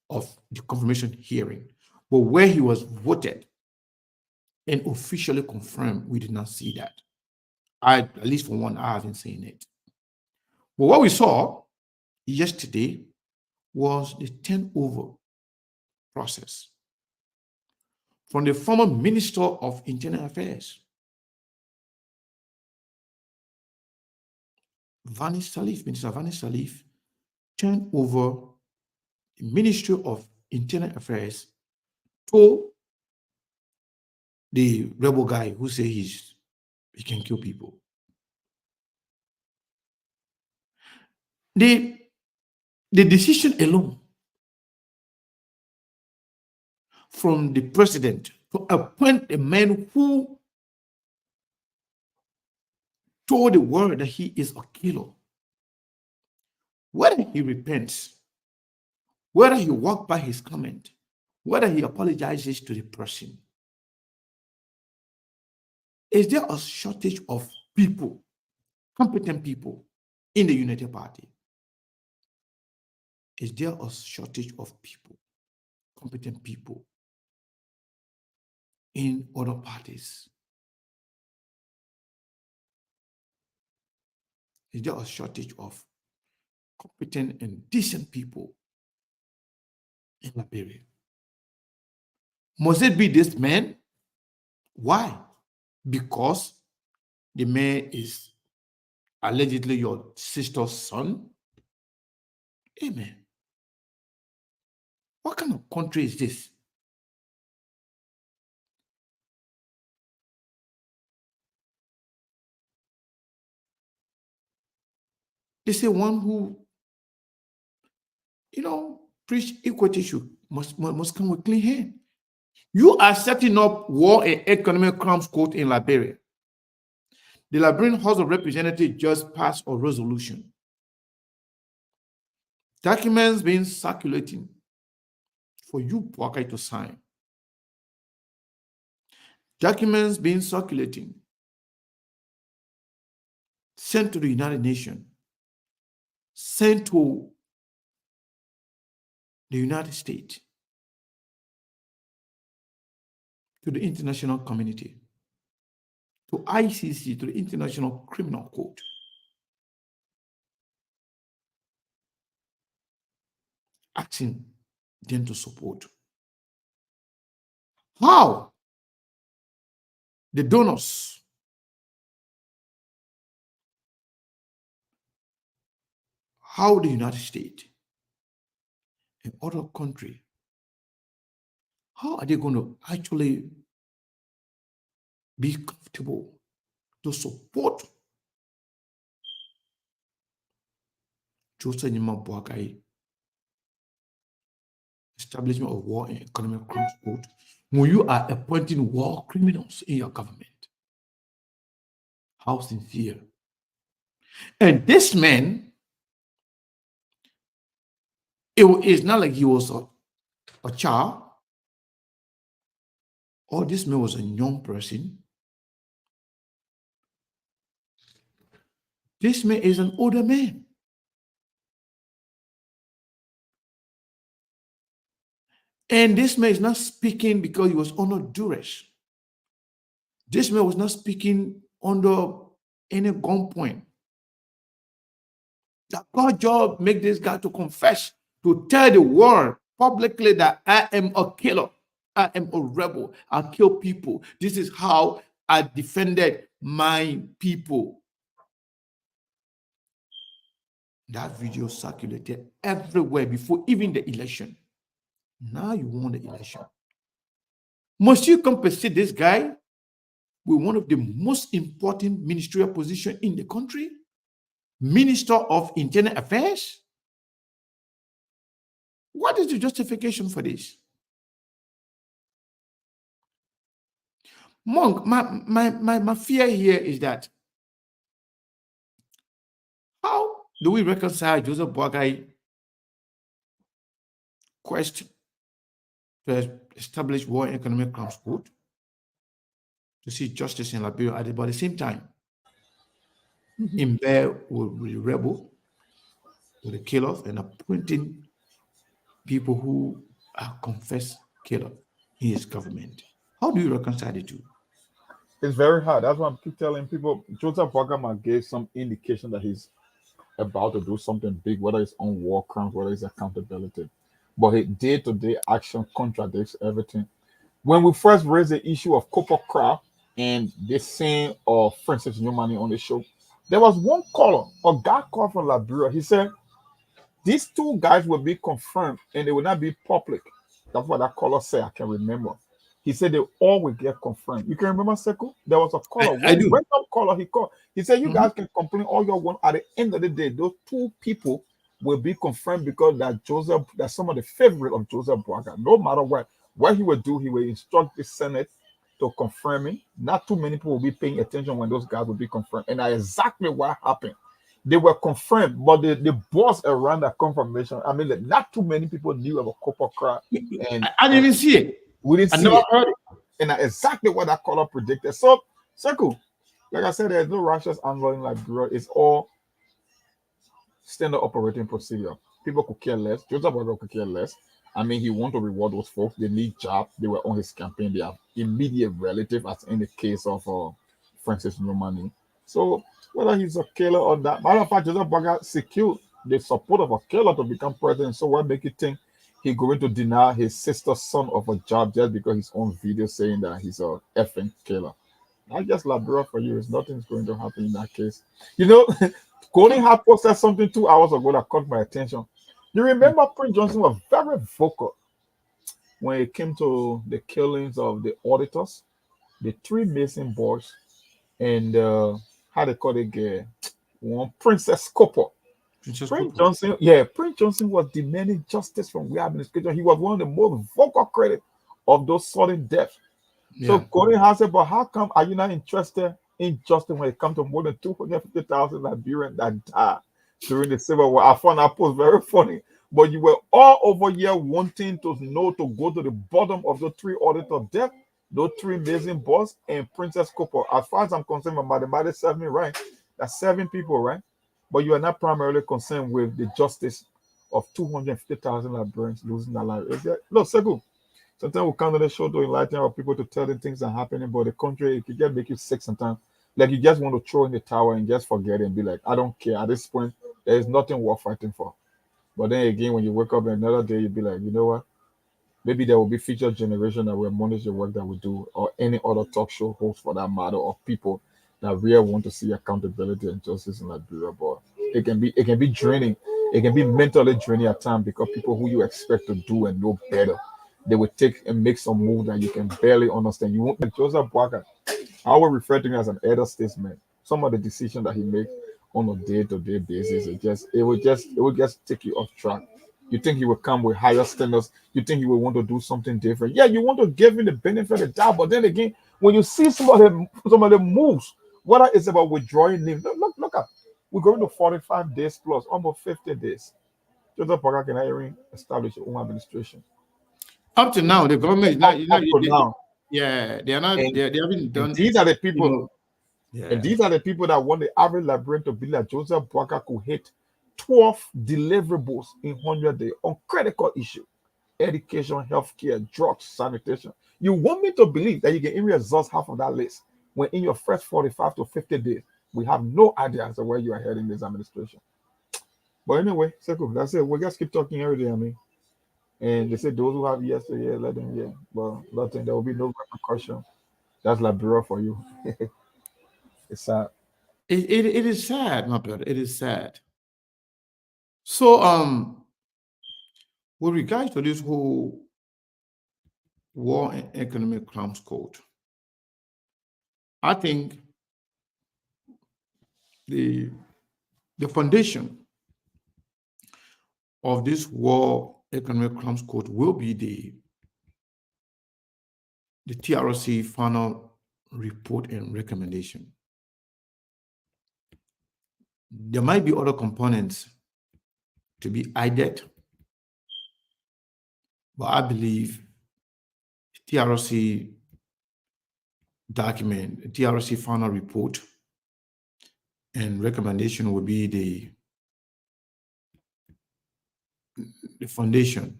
of the confirmation hearing, but where he was voted and officially confirmed, we did not see that. At least for one, I haven't seen it. But what we saw yesterday was the turnover process from the former Minister of Internal Affairs, Minister Vanis Salif, turned over the Ministry of Internal Affairs to the rebel guy who says he can kill people. The decision alone from the president to appoint a man who told the world that he is a killer, whether he repents, whether he walks by his comment, whether he apologizes to the person, is there a shortage of people, competent people in the United Party? Is there a shortage of people, competent people in other parties? Is there a shortage of competent and decent people in Liberia? Must it be this man? Why? Because the man is allegedly your sister's son? Amen. What kind of country is this? They say one who, preach equity must come with clean hand. You are setting up war and economic crimes court in Liberia. The Liberian House of Representatives just passed a resolution. Documents being circulating for you, Boakai, to sign. Documents being circulating, sent to the United Nations, sent to the United States, to the international community, to ICC, to the International Criminal Court. Asking them to support. How the donors, how the United States and other countries, how are they going to actually be comfortable to support Joseph Nima Boakai establishment of war and economic crimes court when you are appointing war criminals in your government? How sincere? And this man, it's not like he was a child, or this man was a young person. This man is an older man. And this man is not speaking because he was under duress. This man was not speaking under any gunpoint. That God's job make this guy to confess, to tell the world publicly that I am a killer, I am a rebel, I kill people. This is how I defended my people. That video circulated everywhere before even the election. Now you won the election. Must you compensate this guy with one of the most important ministerial positions in the country? Minister of Internal Affairs? What is the justification for this? Monk, my fear here is that how do we reconcile Joseph Boakai quest to establish war and economic crimes court to see justice in Liberia, but at the same time, in bed with the rebel, with the killers and appointing people who are confessed killer in his government. How do you reconcile the two? It's very hard. That's why I keep telling people Joseph Boakai gave some indication that he's about to do something big, whether it's on war crimes, whether it's accountability. But his day-to-day action contradicts everything. When we first raised the issue of Copper Crab and the saying of Francis Newman on the show, there was one caller, a guy called from Liberia. He said, these two guys will be confirmed and they will not be public. That's what that caller said. I can remember. He said they all will get confirmed. You can remember, Sekou? There was a caller, I do. one random caller he called. He said, you Mhm. guys can complain all you want. At the end of the day, those two people will be confirmed because that's some of the favorite of Joseph Boakai. No matter what he will do, he will instruct the Senate to confirm it. Not too many people will be paying attention when those guys will be confirmed. And that's exactly what happened. They were confirmed, but the boss around that confirmation, I mean, like, not too many people knew about Copper Crab. And I didn't see it. we didn't I see never it. heard it. And that's exactly what that caller predicted. So, Sekou, like I said, there's no righteous anger in Liberia. It's all standard operating procedure. People could care less. Joseph Boakai could care less. I mean, he want to reward those folks. They need jobs. They were on his campaign. They have immediate relative, as in the case of Francis Newman. So whether he's a killer or that, matter of fact, Joseph Boakai secured the support of a killer to become president. So what make you think he's going to deny his sister's son of a job just because his own video saying that he's a effing killer? I guess Liberia for you is nothing's going to happen in that case. You know, Golden Heart posted something 2 hours ago that caught my attention. You remember Prince Johnson was very vocal when it came to the killings of the auditors, the three missing boys, and how they call it, one Princess Copper. Princess Prince Cooper. Johnson, Prince Johnson was demanding justice from the administration. He was one of the most vocal critics of those sudden deaths. So Yeah. Golden Heart said, but how come are you not interested in justice when it comes to more than 250,000 Liberians that died during the Civil War? I found that post very funny. But you were all over here wanting to know to go to the bottom of the three auditor death, those three amazing boss, and Princess Cooper. As far as I'm concerned, my mathematics serve me right. That's 7 people, right? But you are not primarily concerned with the justice of 250,000 Liberians losing their lives. Look, Sekou, sometimes we come to the show to enlighten our people to tell them things are happening, but the country, it can just make you sick sometimes. Like you just want to throw in the tower and just forget it and be like, I don't care. At this point, there is nothing worth fighting for. But then again, when you wake up another day, you'll be like, you know what? Maybe there will be future generation that will monitor the work that we do, or any other talk show host for that matter, of people that really want to see accountability and justice in Liberia. But it can be draining. It can be mentally draining at times because people who you expect to do and know better, they will take and make some move that you can barely understand. You won't like Joseph Boakai. I will refer to him as an elder statesman. Some of the decisions that he makes on a day-to-day basis, it will just take you off track. You think he will come with higher standards. You think he will want to do something different. Yeah, you want to give him the benefit of the doubt, but then again, when you see some of the moves, whether it's about withdrawing names, look at, we're going to 45 days plus, almost 50 daes. Joseph Boakai can even establish his own administration. Up to now, the government is not. Up to now, Yeah, they are not. and, They haven't and done. these are the You people. know. Yeah. And these are the people that want the average Liberian to be like Joseph Boakai could hit 12 deliverables in 100 days on critical issues: education, healthcare, drugs, sanitation. You want me to believe that you can even exhaust half of that list when in your first 45 to 50 days, we have no idea as to where you are heading this administration. But anyway, Sekou, that's it. We just keep talking every day, I mean. And they say those who have ears to hear, let them hear. But nothing, there will be no repercussion. That's Liberia for you. It's sad. It is sad, my brother. It is sad. So with regards to this whole war and economic crimes code, I think the foundation of this war economic crimes code will be the TRC final report and recommendation. There might be other components to be added, but I believe TRC document, TRC final report and recommendation will be the foundation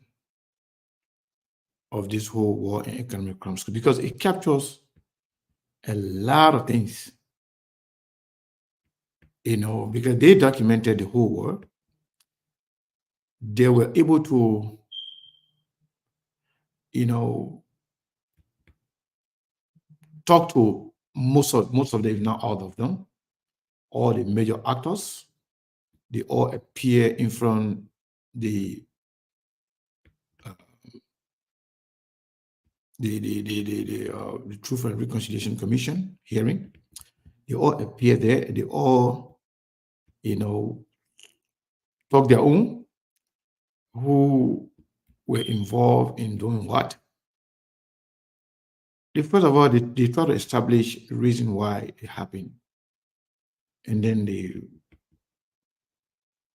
of this whole war and economic crimes because it captures a lot of things, because they documented the whole war. They were able to, talk to most of them, if not all of them, all the major actors. They all appear in front the Truth and Reconciliation Commission hearing. They all appear there. They all, talk their own, who were involved in doing what. First of all, they try to establish the reason why it happened. And then they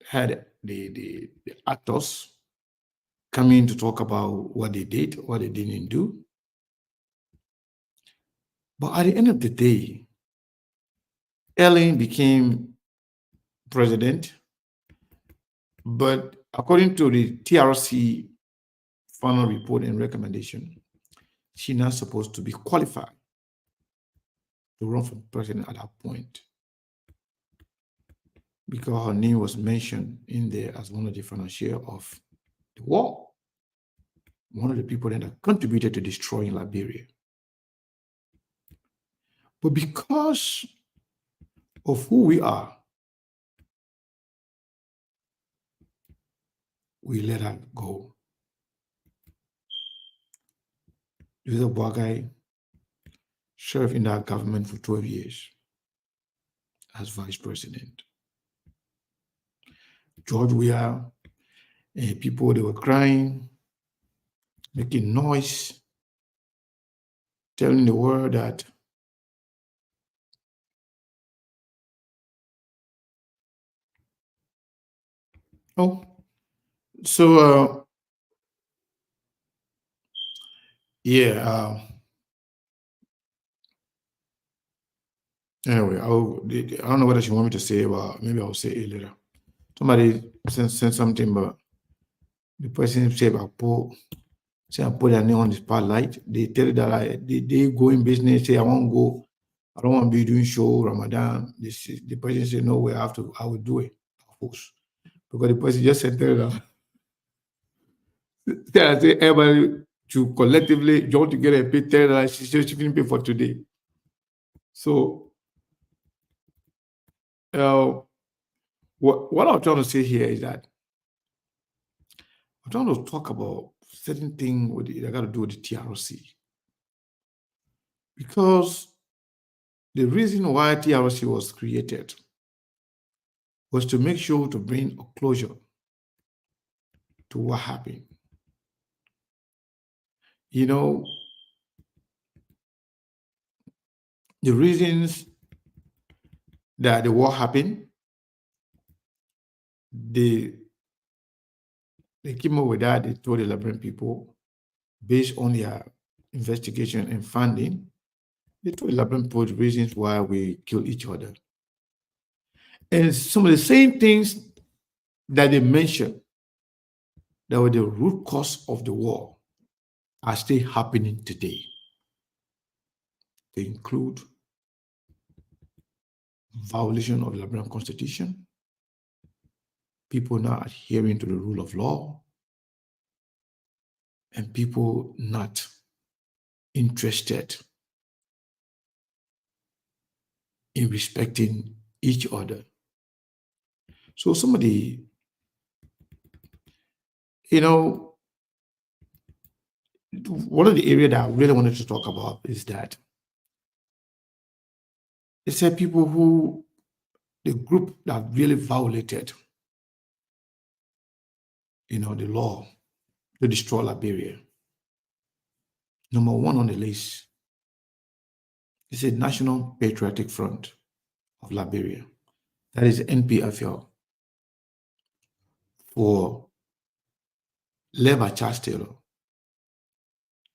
had the actors come in to talk about what they did, what they didn't do. But at the end of the day, Ellen became president. But according to the TRC final report and recommendation, she's not supposed to be qualified to run for president at that point, because her name was mentioned in there as one of the financiers of the war, one of the people that contributed to destroying Liberia. But because of who we are, we let her go. Joseph Boakai served in that government for 12 years as vice president. George Weah, people, they were crying, making noise, telling the world that anyway, I don't know what you want me to say, but maybe I'll say it later. Somebody sent something, but the person said I put their name on the spotlight. They tell you that they go in business, say I won't go, I don't want to be doing show Ramadan. The person said no way, I will do it, of course. Because the person just said that I say everybody to collectively join together and pay $10. She said she couldn't pay for today. So what I'm trying to say here is that I'm trying to talk about certain things that got to do with the TRC. Because the reason why TRC was created was to make sure to bring a closure to what happened. The reasons that the war happened, they came up with that. They told the Liberian people, based on their investigation and funding, they told the Liberian people the reasons why we kill each other. And some of the same things that they mentioned that were the root cause of the war are still happening today. They include violation of the Liberian Constitution, people not adhering to the rule of law, and people not interested in respecting each other. So some of the, one of the areas that I really wanted to talk about is that it said people who, the group that really violated, the law to destroy Liberia. Number one on the list is the National Patriotic Front of Liberia. That is NPFL, for led by Charles Taylor.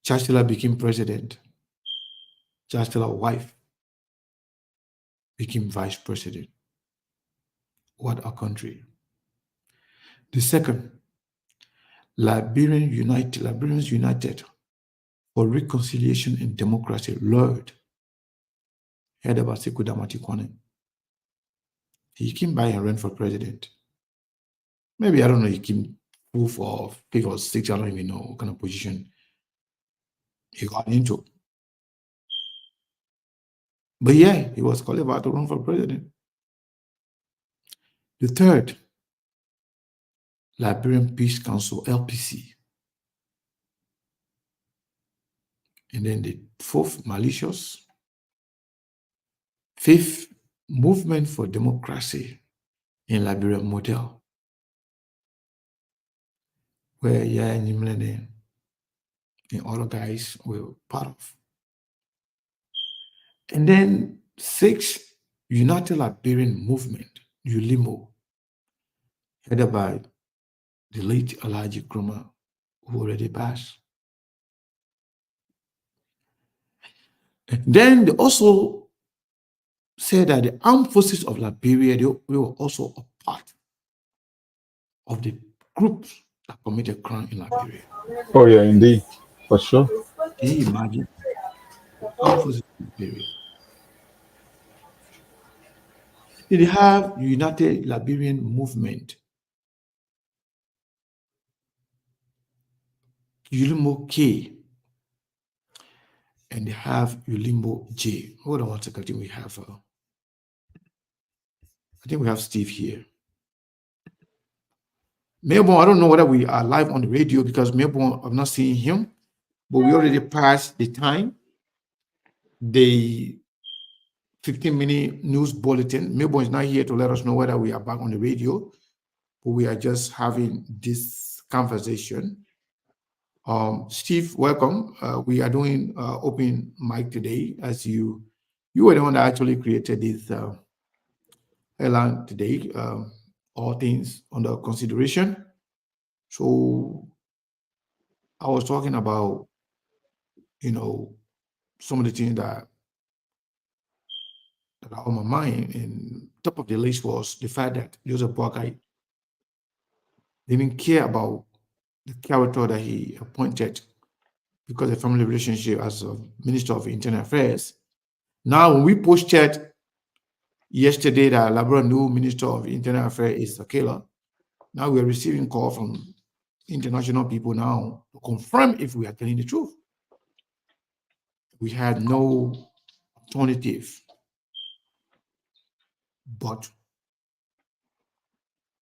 Charles Taylor became president. Charles Taylor's wife became vice president. What a country. The second Liberians United for Reconciliation and Democracy, LURD, headed by Sekou Damati Kone. He came by and ran for president. Maybe, I don't know, he came proof of 5 or 6, I don't even know what kind of position he got into. But yeah, he was qualified to run for president. The third, Liberian Peace Council, LPC. And then the fourth, Malicious. Fifth, Movement for Democracy in Liberian Model, where Yaya Nimlene and other guys were part of. And then sixth, United Liberian Movement, ULIMO, headed by the late Alhaji Nkrumah, who already passed. And then they also said that the armed forces of Liberia, they were also a part of the groups that committed crime in Liberia. Oh yeah, indeed, for sure. Can you imagine? Armed forces of Liberia. They have United Liberian Movement, ULIMO K, and they have ULIMO J. Hold on one second. I think we have Steve here. Melbourne, I don't know whether we are live on the radio because Melbourne, I'm not seeing him, but we already passed the time. The 15-minute news bulletin. Melbourne is not here to let us know whether we are back on the radio, but we are just having this conversation. Steve, welcome. We are doing open mic today, as you were the one that actually created this headline today. All things under consideration. So I was talking about, some of the things that are on my mind, and top of the list was the fact that Joseph Boakai didn't care about the character that he appointed because of family relationship as a Minister of Internal Affairs. Now, when we posted yesterday that Liberia new Minister of Internal Affairs is a killer, now we're receiving call from international people now to confirm if we are telling the truth. We had no alternative but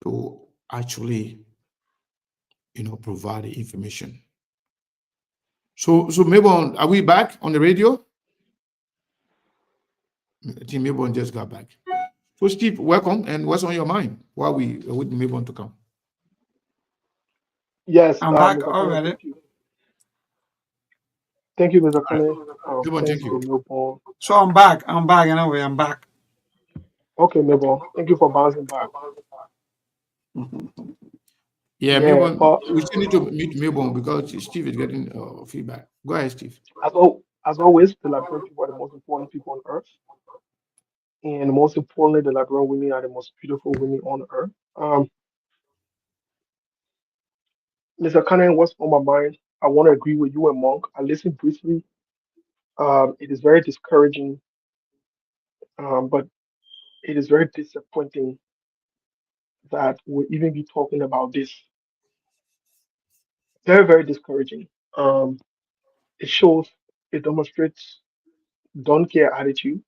to actually, provide the information. So Melbourne, are we back on the radio? I think Melbourne just got back. So Steve, welcome, and what's on your mind while we are waiting Melbourne to come? Yes, I'm back Mr. Kane, already. thank you. Thank you, Mr. Kane. Melbourne, Thanks thank to you. Melbourne. So I'm back anyway. I'm back. Okay, Melbourne. Thank you for bouncing back. Yeah, Yeah, Melbourne, but we still need to meet Melbourne because Steve is getting feedback. Go ahead, Steve. as always, the Liberian people are the most important people on earth. And most importantly, the Liberian women are the most beautiful women on earth. Mr. Kane, what's on my mind? I want to agree with you and Monk. I listened briefly. It is very discouraging, but it is very disappointing that we'll even be talking about this. Very, very discouraging. It shows, it demonstrates don't care attitude.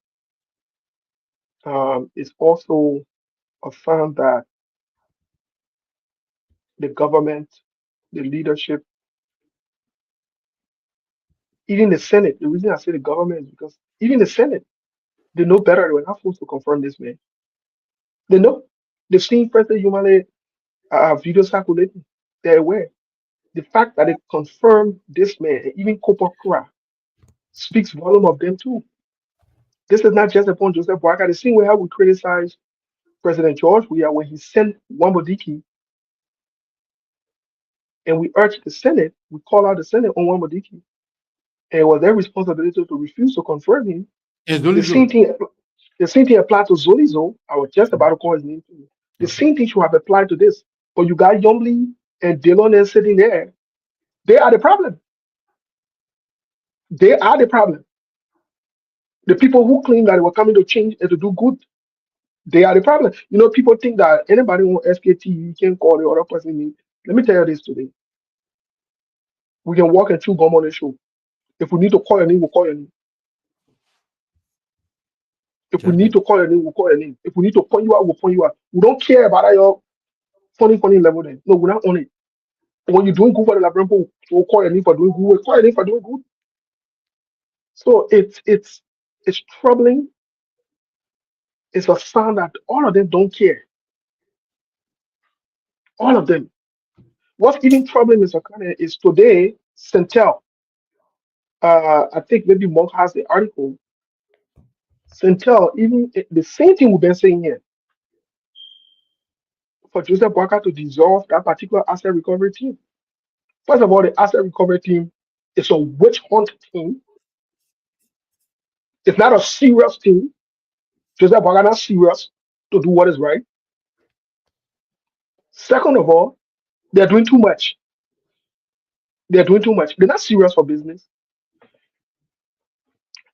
It's also a sign that the government, the leadership, even the Senate, the reason I say the government is because even the Senate, they know better. We're not supposed to confront this man. They know. They've seen President Yumale video circulating. They're aware. The fact that they confirmed this man, and even Kopa Kura, speaks volume of them too. This is not just upon Joseph Boakai. The same way how we criticize President George Weah when he sent Wambodiki, and we urged the Senate, we call out the Senate on Wambodiki, and it was their responsibility to refuse to confirm him. Yes, The same thing applied to Zolizo. I was just about to call his name too. The Okay. same thing should have applied to this. But you got Yomli and Dillon is sitting there. They are the problem. They are the problem. The people who claim that they were coming to change and to do good, they are the problem. You know, people think that anybody on SKT, you can call the other person name. Let me tell you this today. We can walk and chew gum on the show. If we need to call your name, we'll call your name. If we need to call your name, we'll call your name. If we need to point you out, we'll point you out. We don't care about your funny level then. No, we're not on it. When you're doing good for the Labrampo, we'll call your name for doing good. We'll call your name for doing good. So it's troubling. It's a sign that all of them don't care. All of them. What's even troubling, Mr. Kanye, is today, Centel, I think maybe Monk has the article. Centel, even the same thing we've been saying here, for Joseph Boakai to dissolve that particular asset recovery team. First of all, the asset recovery team is a witch hunt team. It's not a serious team. Joseph Boakai not serious to do what is right. Second of all, they're doing too much. They're doing too much. They're not serious for business.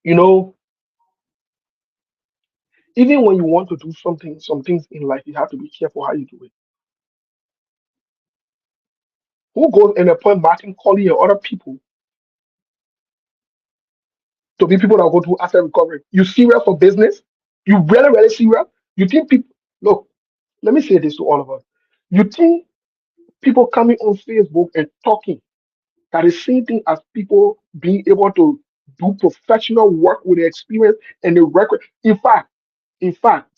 You know, even when you want to do something, some things in life, you have to be careful how you do it. Who goes and appoint Martin Colley and other people to be people that go to asset recovery? You serious for business? You really, really serious? You think people look, let me say this to all of us. You think people coming on Facebook and talking that is the same thing as people being able to do professional work with the experience and the record? In fact,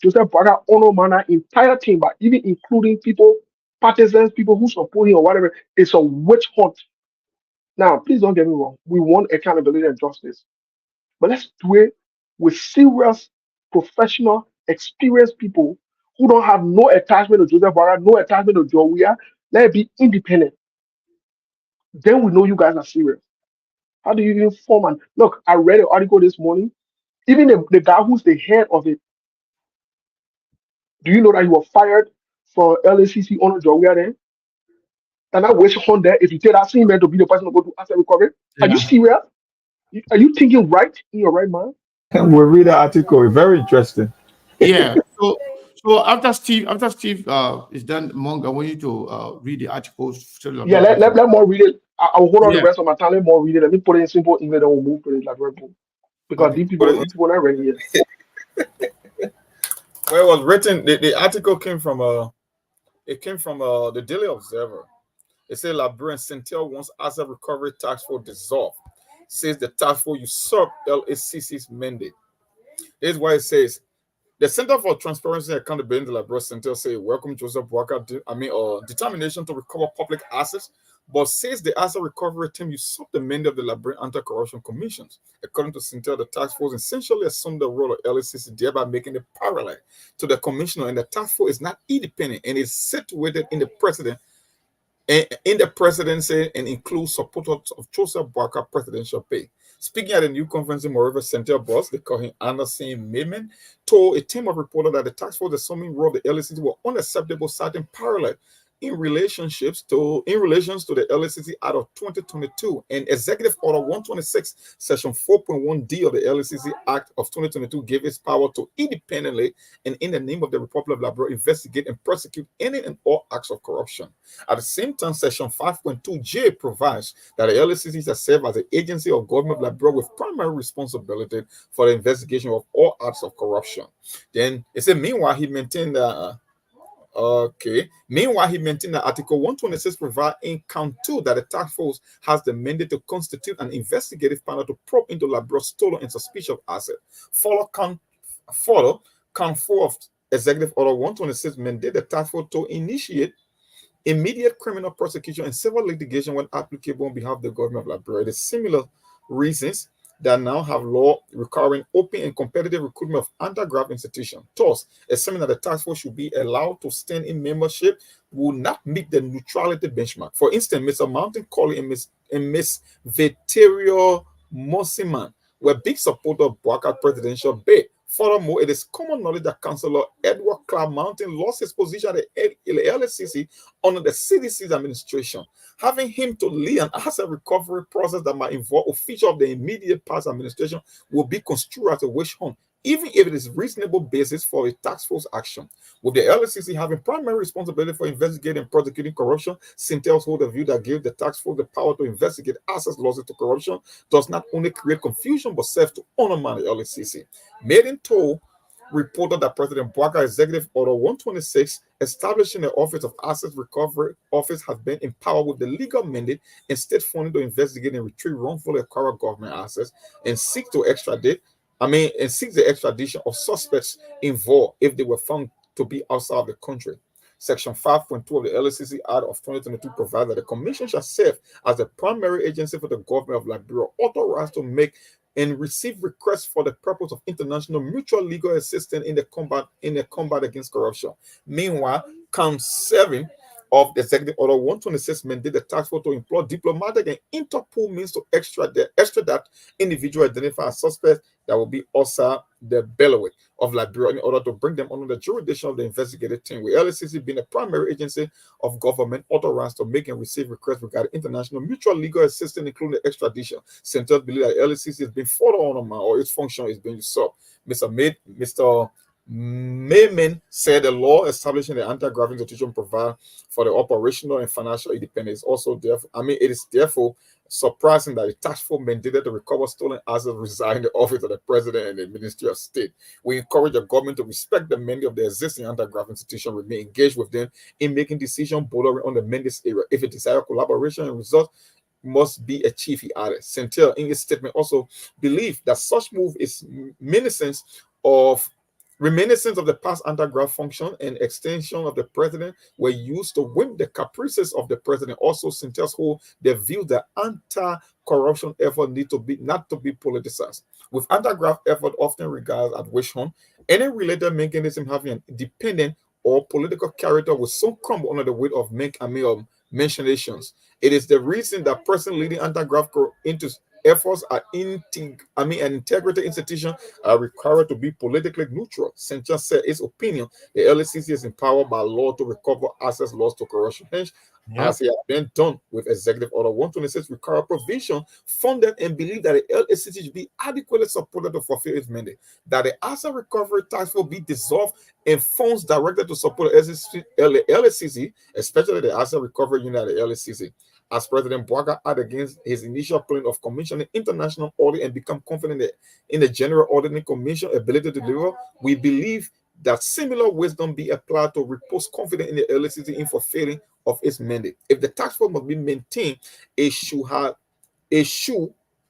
Joseph Boakai honor man entire team, but even including people, partisans, people who support him or whatever, it's a witch hunt. Now, please don't get me wrong. We want accountability and justice, but let's do it with serious, professional, experienced people who don't have no attachment to Joseph Boakai, no attachment to Joe Weah. Let it be independent. Then we know you guys are serious. How do you even form? And look, I read an article this morning. Even the guy who's the head of it, do you know that he was fired from LACC owner Joe Weah then? And I wish on there if you tell that same man to be the person to go to asset recovery. Are you serious? Are you thinking right in your right mind? We'll read the article. It's very interesting. Yeah. So after Steve is done, Monk, I want you to read the articles. Yeah, let more read it. I'll hold on the rest of my time. Let more read it. Let me put it in simple English and we'll move to the library book. Because Okay. these people are not ready yet. Where it was written, the article came from the Daily Observer. It said Liberian Centel wants asset recovery task force dissolved. Says the task force usurped LACC's mandate. This is why it says the Center for Transparency and Accountability in the Liberian Centel say welcome Joseph Boakai determination to recover public assets, but says the asset recovery team usurped the mandate of the Liberian Anti-Corruption Commissions. According to Centel, the task force essentially assumed the role of LACC, thereby making it parallel to the commissioner, and the task force is not independent and is situated in the presidency and includes supporters of Joseph Boakai presidential pay. Speaking at a new conference in Moreover, Centel boss, they call him Anderson Midman, told a team of reporters that the task force assuming role of the LACC were unacceptable, citing parallel in relation to the LACC Act of 2022 and Executive Order 126, Section 4.1D of the LACC Act of 2022 gave its power to independently and in the name of the Republic of Liberia investigate and prosecute any and all acts of corruption. At the same time, Section 5.2J provides that the LACC shall serve as an agency of government of Liberia with primary responsibility for the investigation of all acts of corruption. Then it said, meanwhile, he maintained that Meanwhile, he maintained that Article 126 provides in count 2 that the task force has the mandate to constitute an investigative panel to probe into Liberia's stolen and suspicious assets. Count 4 of Executive Order 126 mandate the task force to initiate immediate criminal prosecution and civil litigation when applicable on behalf of the government of Liberia. The similar reasons that now have law requiring open and competitive recruitment of undergraduate institutions. Thus, assuming that the task force should be allowed to stand in membership will not meet the neutrality benchmark. For instance, Mr. Mountain Colley and Ms. Veterio Mosiman were big supporters of Boakai presidential bid, Furthermore, it is common knowledge that Councillor Edward Clark Mountain lost his position at the LSCC under the CDC's administration, having him to lead an asset recovery process that might involve officials of the immediate past administration will be construed as a witch hunt, even if it is reasonable basis for a task force action. With the LSCC having primary responsibility for investigating and prosecuting corruption, Syntel hold a view that gives the task force the power to investigate access losses to corruption does not only create confusion but serves to undermine the LSCC. Maiden Toll reported that President Bouaga Executive Order 126 establishing the Office of Asset Recovery Office has been empowered with the legal mandate and state funding to investigate and retrieve wrongfully acquired government assets and seek the extradition of suspects involved if they were found to be outside of the country. Section 5.2 of the LSCC Act of 2022 provides that the Commission shall serve as the primary agency for the government of Liberia, authorized to make and receive requests for the purpose of international mutual legal assistance in the combat against corruption. Meanwhile, Count 7 of the Executive Order 126 mandated the task force to employ diplomatic and Interpol means to extradite individual identified as suspects that will be outside the bailiwick of Liberia in order to bring them under the jurisdiction of the investigative team, with LSCC being the primary agency of government authorized to make and receive requests regarding international mutual legal assistance, including extradition. Centers believe that LSCC has been further undermined or its function is being usurped. Mr. Mayman said the law establishing the anti-graft institution provide for the operational and financial independence. Also, it is therefore surprising that the task force mandated to recover stolen assets reside in the office of the president and the Ministry of State. We encourage the government to respect the mandate of the existing anti-graft institution, remain engaged with them in making decisions bordering on the mandate's area. If it desires collaboration and results must be achieved, he added. Centel, in his statement, also believed that such move is reminiscence of the past anti-graft function and extension of the president were used to win the caprices of the president. Also, Syntel hold the view that anti-corruption effort need to be not to be politicized. With anti-graft effort often regarded as witch hunt, any related mechanism having an independent or political character will soon crumble under the weight of machinations. It is the reason that person leading anti-graft efforts are an integrity institution are required to be politically neutral. Central said its opinion, the LSCC is empowered by law to recover assets lost to corruption. Hence, as it has been done with Executive Order 126, require provision funded and believe that the LSCC should be adequately supported to fulfill its mandate. That the asset recovery task will be dissolved and funds directed to support the LSCC, especially the asset recovery unit at the LSCC. As President Bouaga had against his initial plan of commissioning international audit and become confident in the General Auditing Commission ability to deliver, we believe that similar wisdom be applied to repose confidence in the LSCC in fulfilling of its mandate. If the task force must be maintained, it should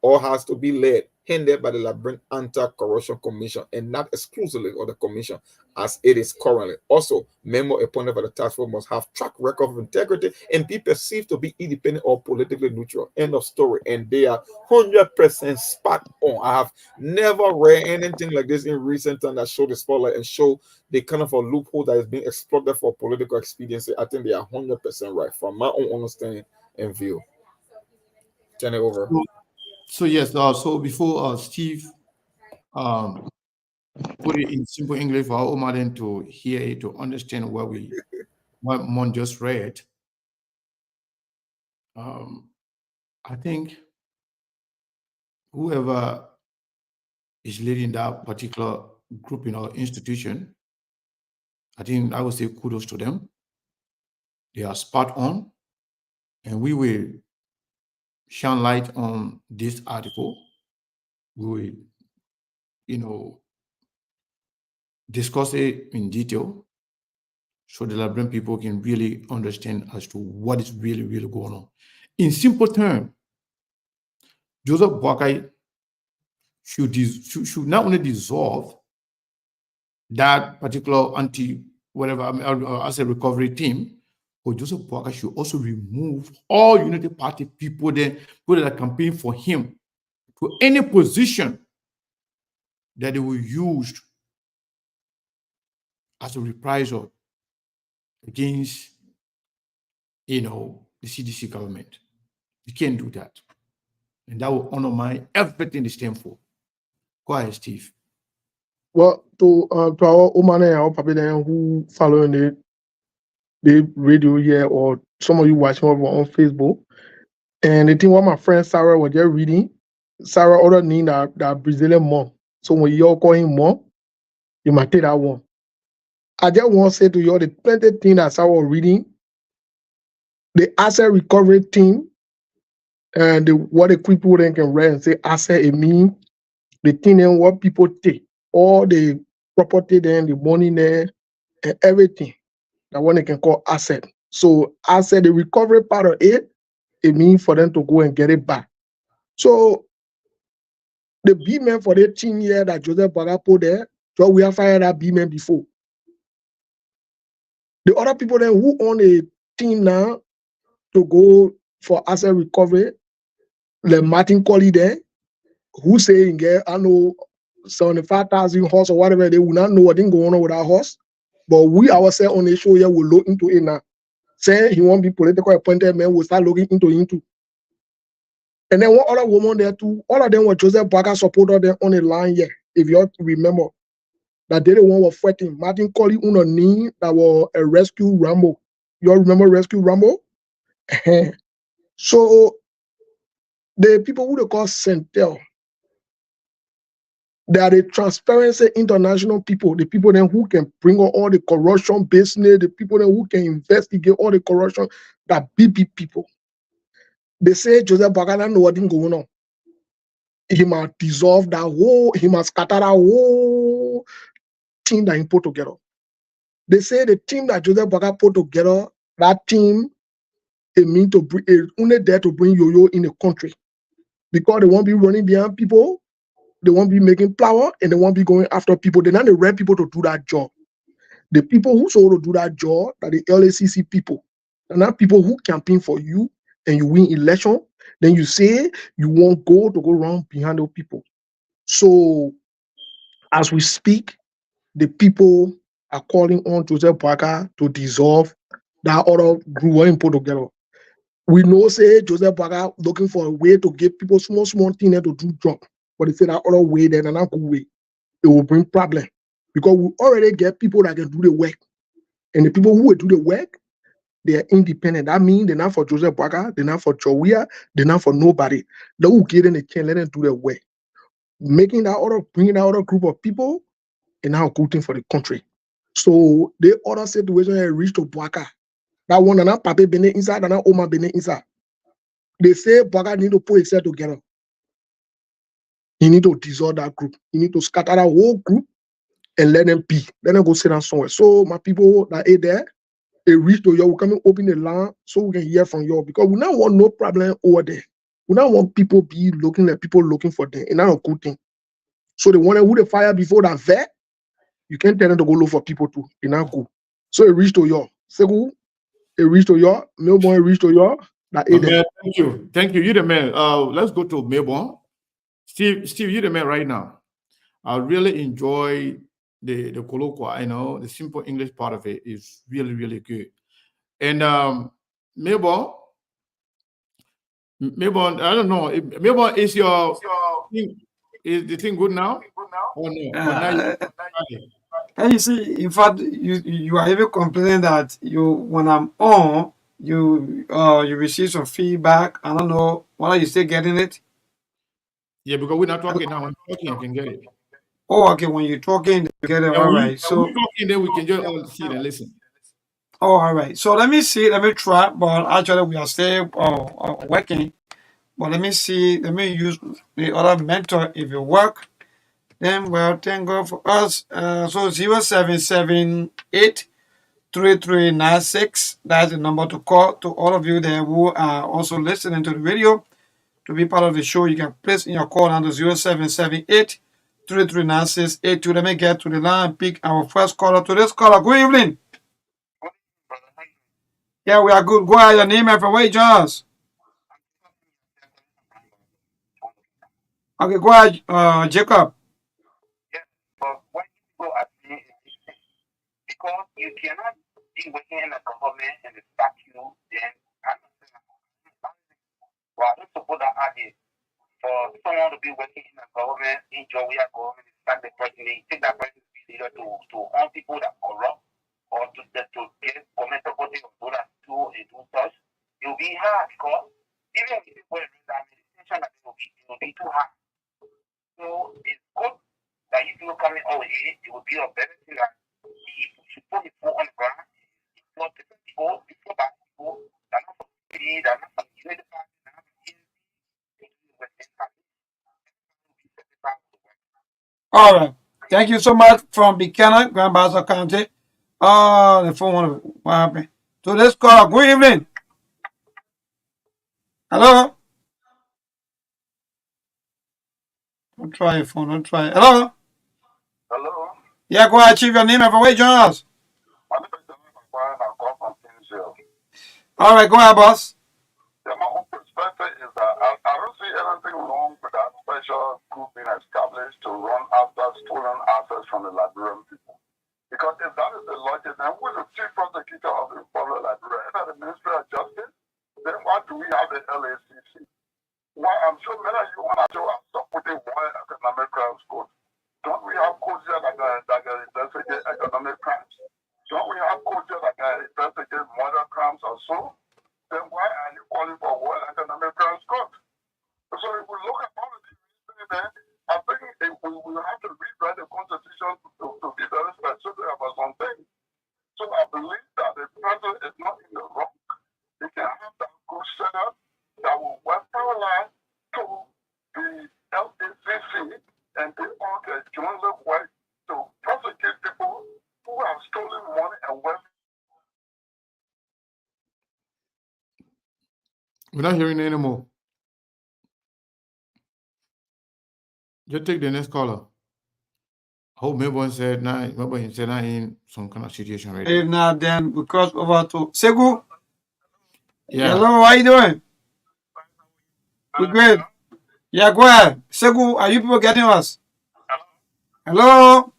or has to be led, hindered by the Liberian Anti-Corruption Commission and not exclusively of the commission as it is currently. Also, members appointed by the task force must have track record of integrity and be perceived to be independent or politically neutral. End of story. And they are 100% spot on. I have never read anything like this in recent time that show the spotlight and show the kind of a loophole that is being exploited for political expediency. I think they are 100% right from my own understanding and view. Turn it over. So yes, so before Steve put it in simple English for our Omaden to hear it, to understand what Mon just read, I think whoever is leading that particular group in our institution, I think I would say kudos to them. They are spot on, and we will shine light on this article. We will, discuss it in detail so the Liberian people can really understand as to what is really, really going on. In simple terms, Joseph Boakai should not only dissolve that particular asset recovery team, but Joseph Boakai should also remove all Unity Party people that are campaigning for him to any position that they will use as a reprisal against, the CDC government. You can't do that. And that will undermine everything they stand for. Go ahead, Steve. Well, to our woman and our papa then who following the radio here, or some of you watching over on Facebook, and the thing what my friend Sarah was just reading, Sarah ordered name that Brazilian mom. So when you all call him mom, you might take that one. I just want to say to you all the plenty thing that Sarah was reading, the asset recovery team, and what the people then can read and say asset it mean the thing then what people take, all the property then, the money there, and everything that one they can call asset. So asset, the recovery part of it, it means for them to go and get it back. So the B-man for the team here that Joseph Baga put there, so we have fired that B-man before. The other people then who own a team now to go for asset recovery, like Martin Colley there, who saying I know 75,000 horse or whatever, they will not know what is going on with our horse. But we ourselves on the show here will look into it now. Say he won't be political appointed man, will start looking into. And then one other woman there too, all of them were Joseph Baga supporter there on the line here. If you all remember that they the one was fighting Martin Colley on a knee that was a rescue Rambo. You all remember rescue Rambo? So the people who they call Centel, they are the Transparency International people, the people then who can bring on all the corruption business, the people then who can investigate all the corruption that BB people. They say Joseph Baga know what is going on. He must dissolve that whole, he must scatter that whole team that he put together. They say the team that Joseph Baga put together, that team, it means to bring, only there to bring yo-yo in the country. Because they won't be running behind people, they won't be making flour, and they won't be going after people. They're not the right people to do that job. The people who supposed to do that job are the LACC people. They're not people who campaign for you and you win election. Then you say you won't go around behind those people. So as we speak, the people are calling on Joseph Baga to dissolve that other group and put together. We know say Joseph Baga looking for a way to give people small things to do job. But they say that other way, then another good way. It will bring problem. Because we already get people that can do the work. And the people who will do the work, they are independent. That means they're not for Joseph Baga, they're not for Jowia, they're not for nobody. They will give them a chance, let them do the work. Bringing that other group of people is now a good thing for the country. So the other situation has reached to Baga. That one and that Pape Bene inside and that Oma Bene inside. They say Baga need to put himself together. He need to dissolve that group. He need to scatter that whole group and let them be. Let them go sit down somewhere. So my people that are there, they reach to you, we come and open the line so we can hear from you. Because we don't want no problem over there. We don't want people be looking at people looking for them. It's not a good thing. So the one who they fire before that vet, you can't tell them to go look for people too. It's not good. So it reach to you. Segu, it reach to you. Melbourne reach to you. That is there. Thank you. Thank you. You the man. Let's go to Melbourne. Steve, you the man right now. I really enjoy the colloquy. I know the simple English part of it is really, really good. And Melbourne, I don't know. Melbourne, is the thing good now? Or no? But now And you see, in fact, you are even complaining that when I'm on, you receive some feedback. I don't know. What are you still getting it? yeah, because we're not talking now. When we're talking, you can get it. Oh, okay. When you're talking, you get it. And All when right. So, we're talking, then we can just all see it and listen. oh, all right. So let me see. Let me try. But actually, we are still working. But let me see. Let me use the other mentor. If it work, then well, thank God for us. So 0778 3396. That's the number to call to all of you there who are also listening to the video. To be part of the show, you can place in your call under 0778 339682. Let me get to the line and pick our first caller. To this caller, good evening. Yeah, we are good. Go ahead, your name and from where you join us. Okay, go ahead, Jacob. that the person, they take that person to be leader to harm people that corrupt or to get comment supporting of those that do such, it will be hard because even if people in that meditation, that it will be too hard. So it's good that if you come in over here, it will be a better thing that if you should put it on the ground, it's not different people, before that people, that are not from the city, that are not from the United Party, that are not from the All right. Thank you so much from Buchanan, Grand Bassa County. The phone, what happened? So let's call. Good evening. Hello? Don't try your phone. Don't try. Hello? Hello? Yeah, go ahead, achieve your name and from where you join us. My name is Daniel McQuarrie, and I call from Kingsville. All right, go ahead, boss. Yeah, my own perspective is that I don't see anything wrong with that special group being established to run after stolen assets from the Liberian people. Because if that is the logic, then who is the chief prosecutor of the Republic of Liberia? Is that the Ministry of Justice? Then why do we have the LACC? Why I'm sure many of you want to show are supporting World Economic Crimes Code. Don't we have codes here that can investigate economic crimes? Don't we have codes here that can investigate murder crimes or so? Then why are you calling for World Economic Crimes Code? So if we look at all of these things, then I think we will have to rewrite the Constitution to be very specific about something. So I believe that the president is not in the wrong. They can have that good setup that will work parallel to the LACC, and they all can jointly work to prosecute people who have stolen money and wealth. We're not hearing anymore. Just take the next caller. Hope Melbourne said now in some kind of situation right If now. not, then we cross over to Segu. Yeah. Hello, how you doing? We're great. Yeah, go ahead. Segu, are you people getting us? Hello?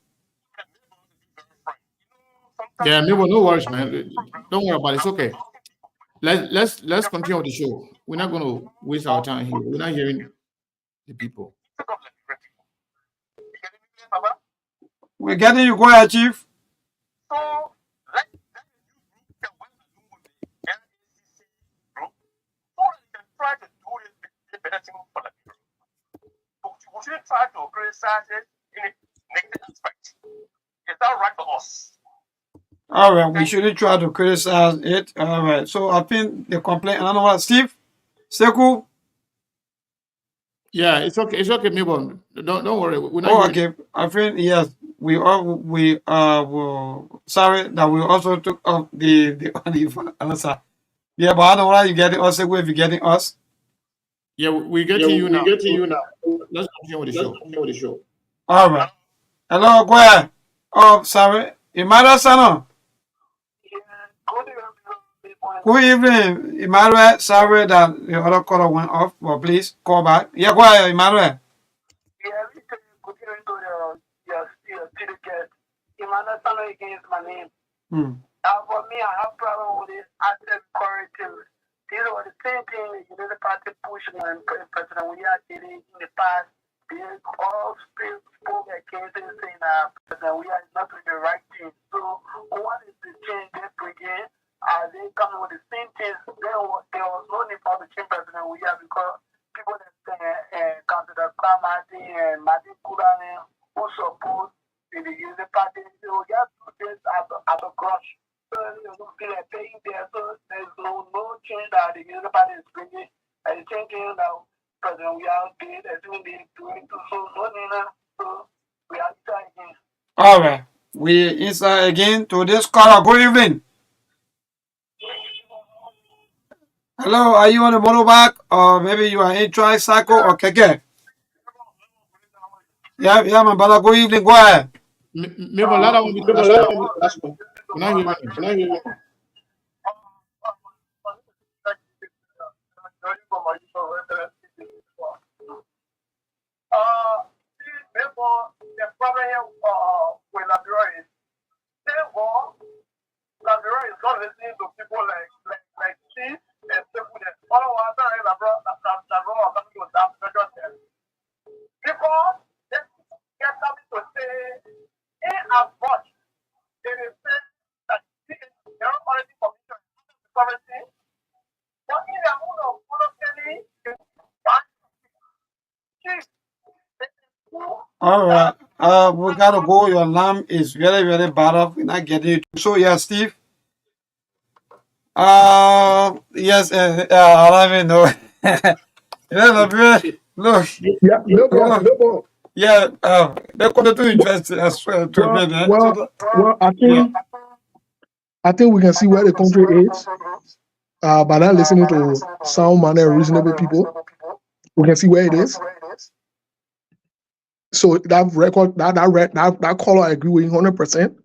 Yeah, Melbourne, no worries, man. Don't worry about it. It's okay. Let's continue with the show. We're not going to waste our time here. We're not hearing the people. We're getting you. Go ahead, Chief. So let the try to do the better thing for the people. We should try to criticize it in a negative aspect. Is that right for us? All right, we shouldn't try to criticize it. All right, so I think the complaint. I don't know what, Steve, Seku. Yeah, it's okay. It's okay, Melbourne. Don't worry. We're not hearing. Okay. I think yes. We were sorry that we also took off the answer. Yeah, but I don't know why you getting us. Seku, if you're getting us. Yeah, we're getting you now. Let's continue with the show. All right. Hello, go ahead. Oh, sorry. Emmanuel Sano. Good evening, Emmanuel. Sorry that the other caller went off, but please call back. Yeah, go ahead, Emmanuel. Yeah, we can continue to your ticket. Emmanuel Sano again is my name. For me, I have problem with this asset corrective. These are the same thing the party pushing and President we are getting in the past. They all spoke against it, saying that we are not doing the right thing. So what is the change they bring in? Are they coming with the same things? There was no need for the change President we are because people that consider Kamati and Madi Kurani who support the Unity Party, they will just do this as a crush. So paying there, so there's no change that the Unity Party is bringing. And the same thing now, President we are did, I think they doing to so no need, so we are inside again. All right. We inside again to this caller. Good evening. Hello, are you on the motorbike or maybe you are in tricycle or keke? Yeah, my brother. Good evening. Go ahead. Melbourne, let me last one. We're not hearing. Therefore, the problem here with Liberia is, therefore, Liberia is not listening to people like Chief and people that all of us are in Liberia or something with that because they get something to as much. It is said that they are already commissioned the sovereignty, but in the mood of voluntarily, All right. We gotta go. Your alarm is very, very bad off. We're not getting it. So yeah, Steve. Yes. Allow me know. Look. Yeah, no problem, no problem. Yeah. They're going to invest as well to Well, me. Eh? well, So well, I think we can see where the country is by not listening to sound manner and reasonable people. We can see where it is. So that record, that caller, I agree with 100%.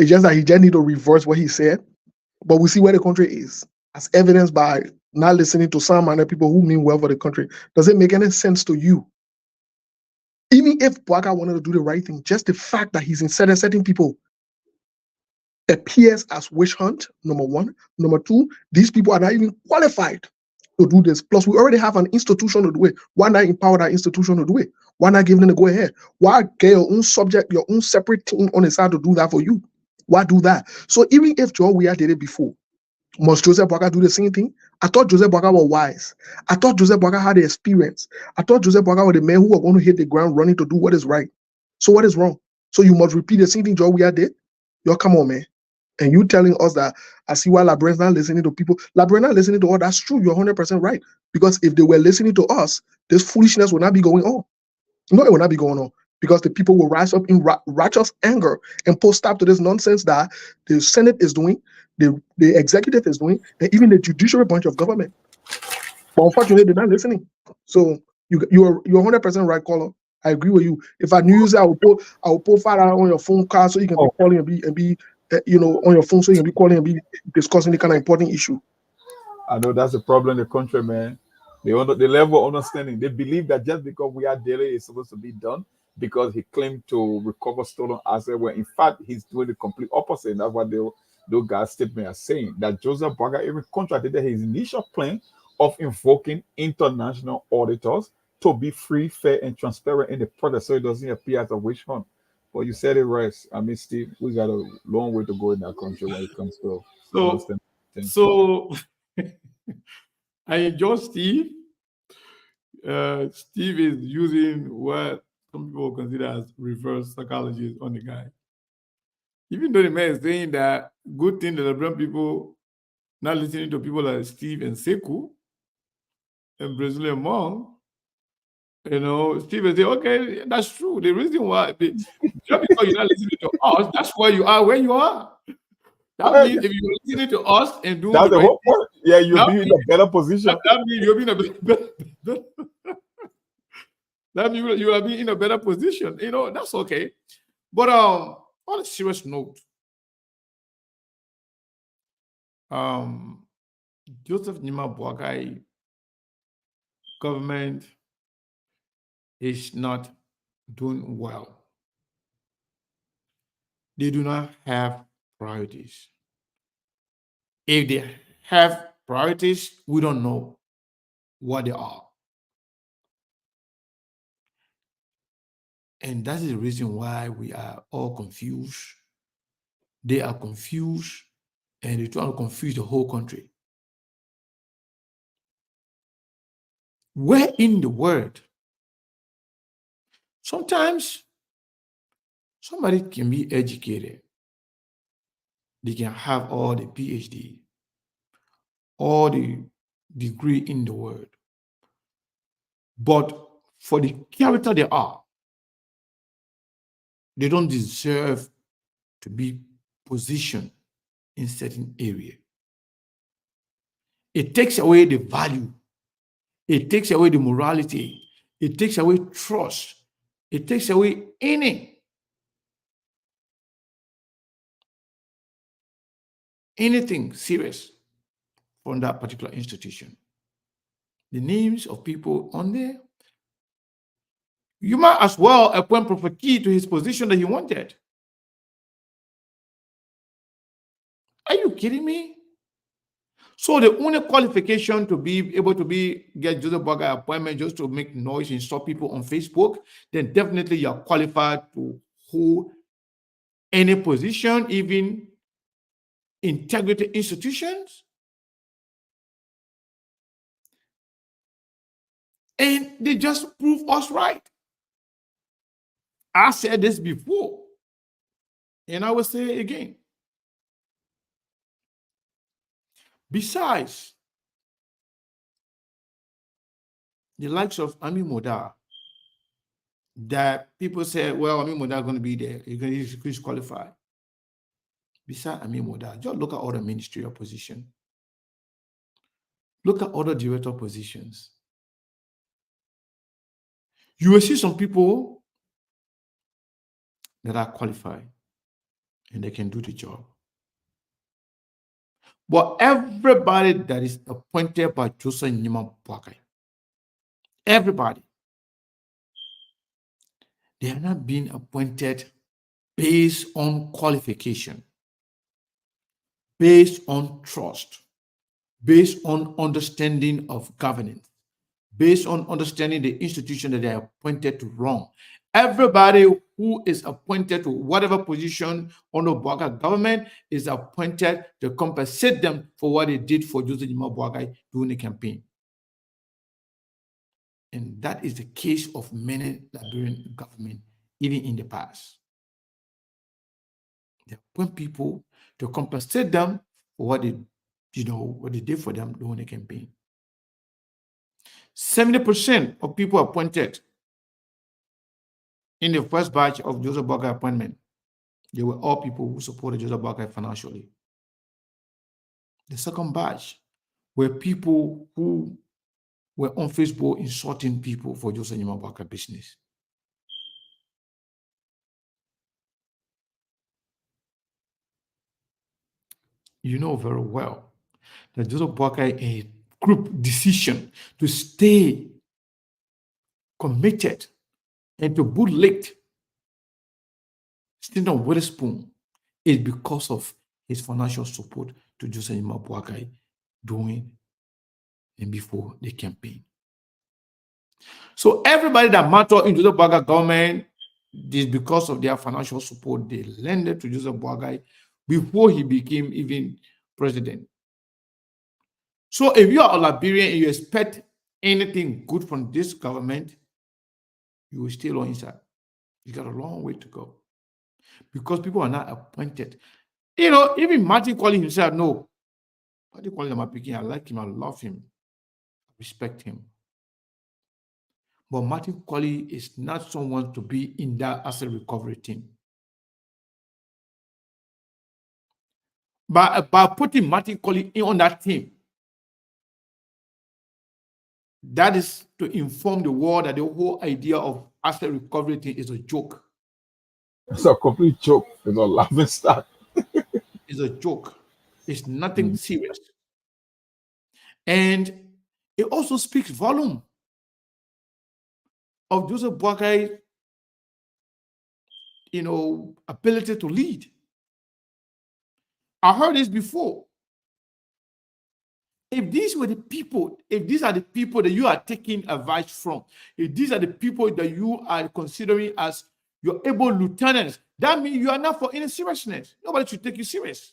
It's just that he just need to reverse what he said. But we see where the country is, as evidenced by not listening to some other people who mean well for the country. Does it make any sense to you? Even if Bouaka wanted to do the right thing, just the fact that he's inserted certain people appears as witch hunt, number one. Number two, these people are not even qualified to do this. Plus, we already have an institution to do it. Why not empower that institution to do it? Why not give them the go ahead? Why get your own subject, your own separate team on the side to do that for you? Why do that? So even if John Weah did it before, must Joseph Bouaka do the same thing? I thought Joseph Bouaka was wise. I thought Joseph Bouaka had the experience. I thought Joseph Bouaka was the man who was going to hit the ground running to do what is right. So what is wrong? So you must repeat the same thing John Weah did? Yo, come on, man. And you telling us that I see why Labren's not listening to people. Labren's not listening to all that's true. You're 100% right. Because if they were listening to us, this foolishness would not be going on. No, it will not be going on. Because the people will rise up in righteous anger and put stop to this nonsense that the Senate is doing, the executive is doing, and even the judiciary branch of government. But unfortunately, they're not listening. So you're 100% right, caller. I agree with you. If I knew you, I will put fire on your phone card so you can be calling and be on your phone so you can be calling and be discussing the kind of important issue. I know that's the problem in the country, man. The level of understanding. They believe that just because we are daily is supposed to be done because he claimed to recover stolen assets, when in fact he's doing the complete opposite. And that's what those guys' statement are saying. That Joseph Bouaka even contradicted his initial plan of invoking international auditors to be free, fair, and transparent in the process so it doesn't appear as a witch hunt. But you said it right. I mean, Steve, we got a long way to go in that country when it comes to understanding things. So I enjoy Steve. Steve is using what some people consider as reverse psychology on the guy. Even though the man is saying that good thing that the brown people not listening to people like Steve and Sekou and Brazilian Monk, Steve is saying, okay, that's true. The reason why, just because you're not listening to us, that's why you are where you are. That means if you're listening to us and doing that's the whole point. Yeah, you'll be in a better position. That means you'll be in a better that means you will be in a better position. That's okay. But on a serious note, Joseph Nima Boakai government is not doing well. They do not have priorities. If they have priorities, we don't know what they are. And that is the reason why we are all confused. They are confused, and they try to confuse the whole country. Where in the world? Sometimes somebody can be educated. They can have all the PhD, all the degree in the world. But for the character they are, they don't deserve to be positioned in certain area. It takes away the value. It takes away the morality. It takes away trust. It takes away anything serious from that particular institution. The names of people on there, you might as well appoint Prophet Key to his position that he wanted. Are you kidding me? So the only qualification to be able to get Joseph Bouaka appointment just to make noise and stop people on Facebook, then definitely you're qualified to hold any position, even integrity institutions. And they just prove us right. I said this before, and I will say it again. Besides, the likes of Ami Moda, that people say, well, Ami Moda is going to be there. He's qualified. Besides Ami Moda, just look at other ministerial positions. Look at other director positions. You will see some people that are qualified and they can do the job. But everybody that is appointed by Joseph Nima Boakai, everybody, they are not being appointed based on qualification, based on trust, based on understanding of governance, based on understanding the institution that they are appointed to run. Everybody who is appointed to whatever position under Boakai government is appointed to compensate them for what they did for Joseph Nima Boakai during the campaign. And that is the case of many Liberian government, even in the past. They appoint people to compensate them for what they, what they did for them during the campaign. 70% of people appointed in the first batch of Joseph Boakai appointment, they were all people who supported Joseph Boakai financially. The second batch were people who were on Facebook insulting people for Joseph Nima Boakai business. You know very well that Joseph Boakai a group decision to stay committed and to bootlick Stephen Witherspoon is because of his financial support to Joseph Nima Boakai during and before the campaign. So everybody that mattered in Joseph Boakai government is because of their financial support they lended to Joseph Boakai before he became even president. So if you are a Liberian and you expect anything good from this government, you will stay on inside. You got a long way to go because people are not appointed. Even Martin Colley himself, no. Martin Colley, I'm picking. I like him. I love him. I respect him. But Martin Colley is not someone to be in that asset recovery team. By putting Martin Colley on that team, that is to inform the world that the whole idea of asset recovery thing is a joke. It's a complete joke. It's a laughing stock. It's a joke. It's nothing serious. And it also speaks volume of Joseph Boakai, ability to lead. I heard this before. If these are the people that you are taking advice from, if these are the people that you are considering as your able lieutenants, that means you are not for any seriousness. Nobody should take you serious.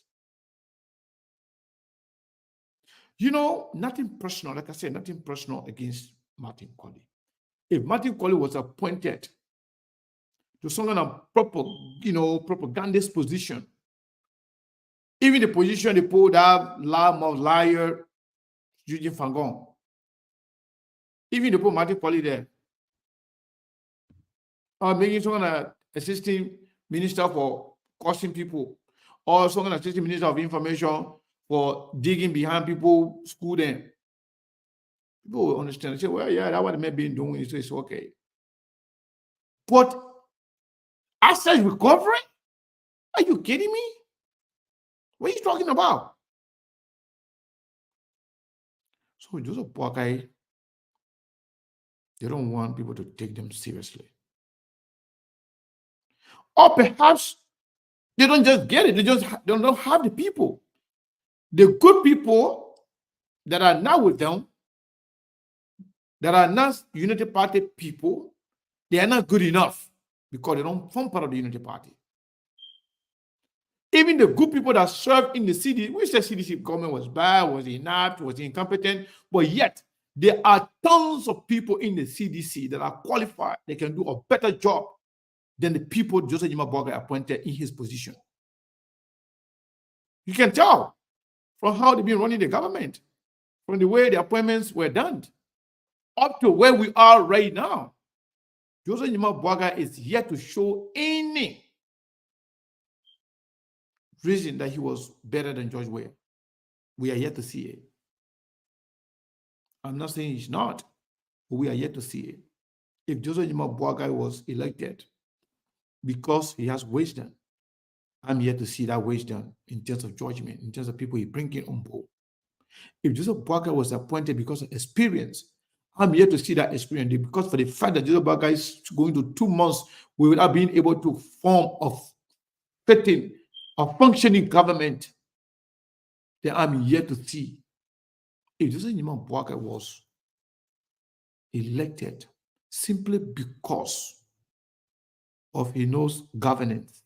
Nothing personal, like I said, nothing personal against Martin Colley. If Martin Colley was appointed to some kind of propagandist position, even the position they put out, liar, Eugene Fangon, even they put Martin Colley there, or making some kind of assistant minister for causing people, or some kind of assistant minister of information for digging behind people, school them. People will understand. They say, well, yeah, that's what they may be doing. So it's okay. But asset recovery? Are you kidding me? What are you talking about? So Joseph Boakai, they don't want people to take them seriously. Or perhaps they don't just get it. They don't have the people. The good people that are now with them, that are not Unity Party people, they are not good enough because they don't form part of the Unity Party. Even the good people that served in the city, which the CDC government was bad, was inept, was incompetent, but yet there are tons of people in the CDC that are qualified. They can do a better job than the people Joseph Njuma Bwaga appointed in his position. You can tell from how they've been running the government, from the way the appointments were done, up to where we are right now. Joseph Njuma Bwaga is yet to show any reason that he was better than George Weah. We are yet to see it. I'm not saying he's not, but we are yet to see it. If Joseph Njuma Bwaga was elected because he has wisdom, I'm yet to see that wisdom in terms of judgment, in terms of people he bringing on board. If Joseph Bwaga was appointed because of experience, I'm yet to see that experience. Because for the fact that Joseph Bwaga is going to 2 months without being able to form a functioning government, then I'm yet to see if Joseph Njuma Bwaga was elected simply because of he knows governance,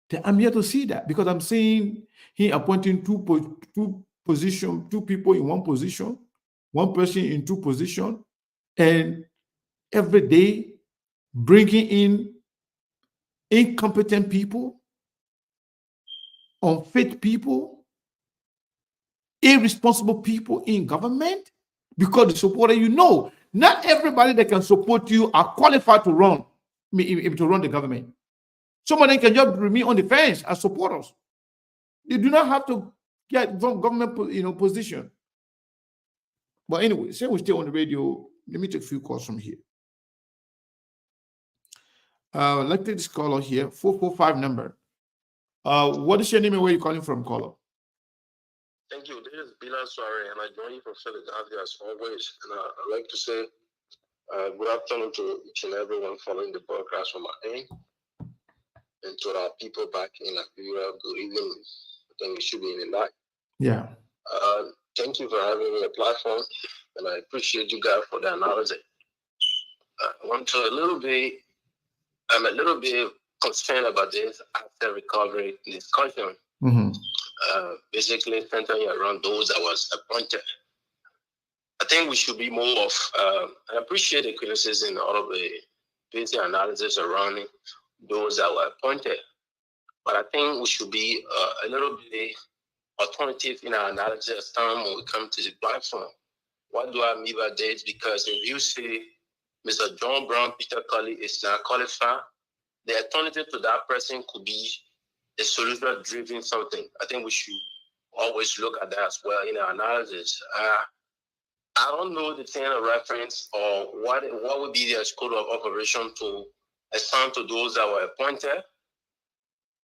then I'm yet to see that, because I'm seeing he appointing two people in one position, one person in two positions, and every day bringing in incompetent people, unfit people, irresponsible people in government, because the supporter, not everybody that can support you are qualified to run the government. Some of them can just remain on the fence as supporters. They do not have to get from government position. But anyway, since we stay on the radio, let me take a few calls from here. Let's take this caller here, 445 number. What is your name and where are you calling from, caller? Thank you. This is Bilal Soare, and I join you from Philadelphia as always. And I'd like to say good afternoon to each and everyone following the broadcast from my end. And to our people back in Liberia, good evening. I think we should be in the night. Yeah. Thank you for having me on the platform, and I appreciate you guys for the analysis. I'm a little bit concerned about this after recovery discussion. Mm-hmm. Basically centering around those that was appointed. I think we should be more of, I appreciate the criticism, all of the basic analysis around those that were appointed, but I think we should be a little bit alternative in our analysis time when we come to the platform. What do I mean by this? Because if you say Mr. John Brown Peter Colley is not qualified, the alternative to that person could be a solution-driven something. I think we should always look at that as well in our analysis. I don't know the thing of reference or what would be their scope of operation to assign to those that were appointed.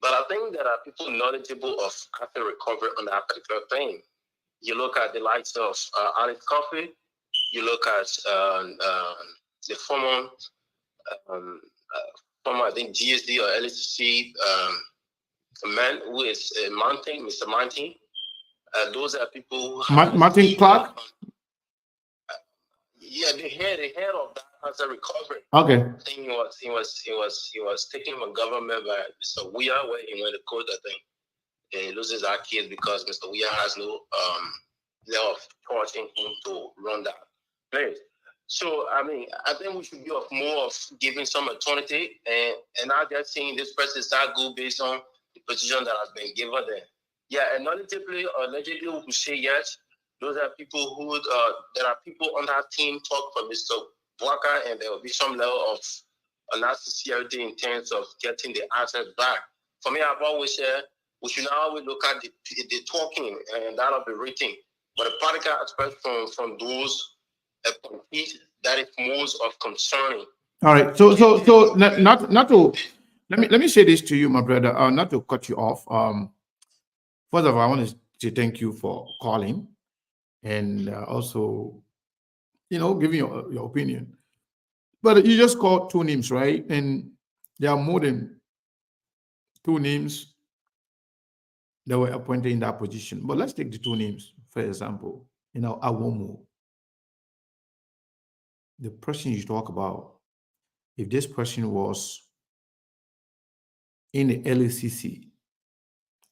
But I think there are people knowledgeable of after recovery on that particular thing. You look at the likes of Alex Coffey, you look at the former, I think GSD or LHC man who is Mr. Martin. Those are people who Martin Clark? Yeah, the head of that as a recovery. Okay. I think he was taken from government by Mr. Weah, where he went to court, I think. And he loses that case because Mr. Weah has no law of charging him to run that place. So I mean, I think we should be more of giving some authority and not just saying this person is not good based on the position that has been given there. Yeah, and allegedly we could say yes. Those are people who there are people on that team talk for Mr. Bwaga, and there will be some level of sincerity in terms of getting the assets back. For me, I've always said we should not always look at the talking and that of the written, but the practical aspect from those appointees that is most of concerning. All right. So not to let me say this to you, my brother. Not to cut you off. First of all, I want to thank you for calling and also, giving your opinion. But you just called two names, right? And there are more than two names that were appointed in that position. But let's take the two names, for example. Awomu, the person you talk about, if this person was in the LACC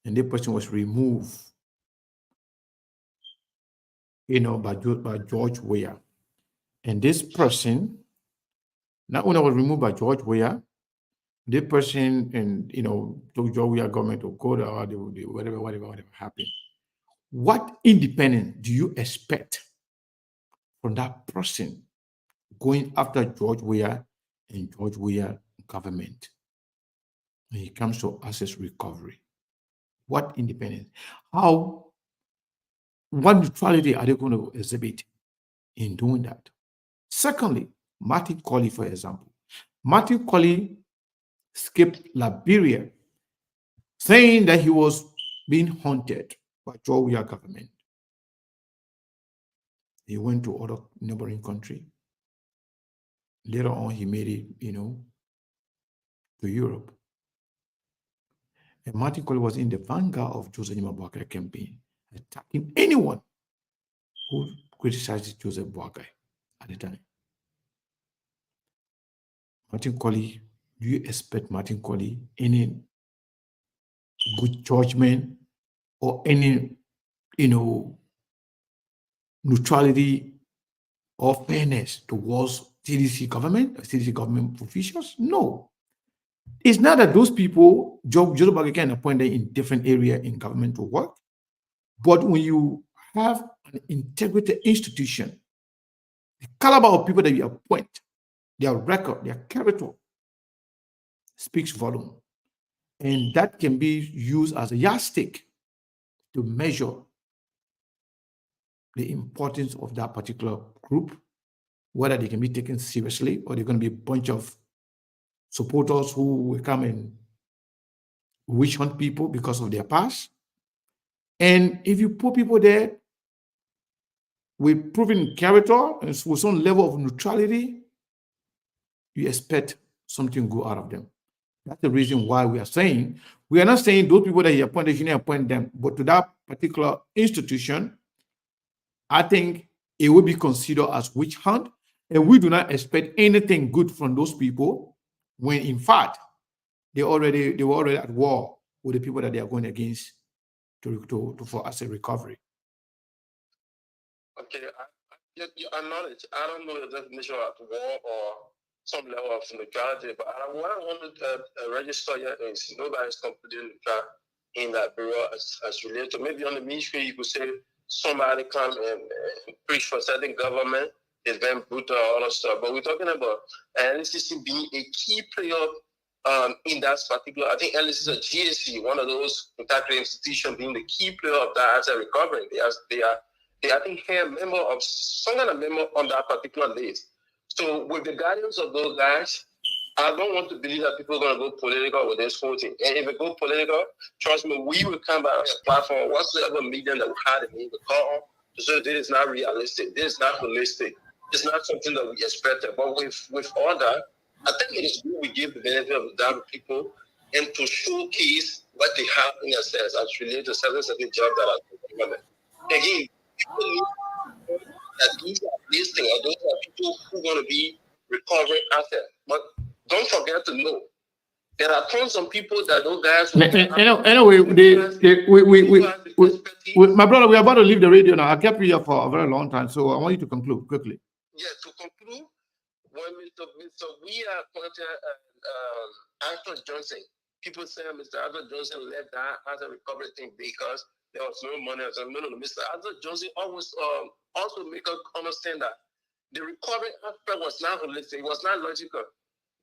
and the person was removed, by George Weah. And this person, not only was removed by George Weah, the person, and told George Weah government to go to whatever happened. What independence do you expect from that person going after George Weah and George Weah government when it comes to asset recovery? What independence? What neutrality are they going to exhibit in doing that? Secondly, Martin Colley, for example. Martin Colley escaped Liberia, saying that he was being haunted by George Weah government. He went to other neighboring country. Later on, he made it, to Europe. And Martin Colley was in the vanguard of Joseph Boakai campaign, attacking anyone who criticized Joseph Boakai at the time. Martin Colley, do you expect Martin Colley any good judgment or any, neutrality or fairness towards CDC government officials? No. It's not that those people, Joseph Boakai can appoint them in different area in government to work, but when you have an integrated institution, the caliber of people that you appoint, their record, their character speaks volume. And that can be used as a yardstick to measure the importance of that particular group, whether they can be taken seriously or they're going to be a bunch of supporters who will come and witch hunt people because of their past. And if you put people there with proven character and with some level of neutrality, you expect something good out of them. That's the reason why we are not saying those people that he appointed, you need to appoint them, but to that particular institution, I think it will be considered as witch hunt, and we do not expect anything good from those people when in fact they were already at war with the people that they are going against for asset recovery. Okay, you acknowledge. I don't know the definition of war or some level of neutrality, but what I want to register here is nobody is completely neutral in Liberia as related to, maybe on the ministry you could say somebody come and preach for certain government, it's been brutal, all that stuff. But we're talking about LCC being a key player in that particular. I think LCC is a GSC, one of those interactive institutions, being the key player of that asset recovery. They are I think here member of some kind of member on that particular list. So with the guidance of those guys, I don't want to believe that people are going to go political with this whole thing. And if it go political, trust me, we will come back on a platform, whatsoever medium that we had in the call to say this is not realistic, this is not holistic, it's not something that we expected. But with all that, I think it is good we give the benefit of the doubt to people and to showcase what they have in a sense as related to certain jobs that are government. Again, people need that these are listing or those are people who are going to be recovering assets. But don't forget to know there are tons of people that those guys. Anyway, my brother, we're about to leave the radio now. I kept you here for a very long time, so I want you to conclude quickly. Yeah, to conclude, when Mr. Weah appointed Anthony Johnson, people say Mr. Anthony Johnson left that as a recovery thing because there was no money. I said, no, Mr. Anthony Johnson always also make us understand that the recovery aspect was not holistic, it was not logical.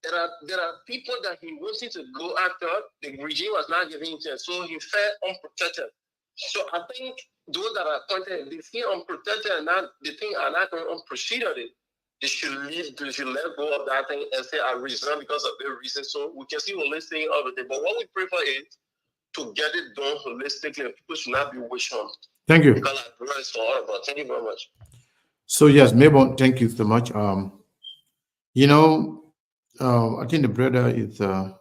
There are people that he wanted to go after, the regime was not giving him, so he felt unprotected. So I think those that are appointed, they feel unprotected and not the thing are not going on procedurally. They should let go of that thing and say I resign because of their reason. So we can see holistic of it. But what we prefer is to get it done holistically, and people should not be wish on. Thank you. Because it's for all of us. Thank you very much. So yes, Mabon, thank you so much. I think the brother is a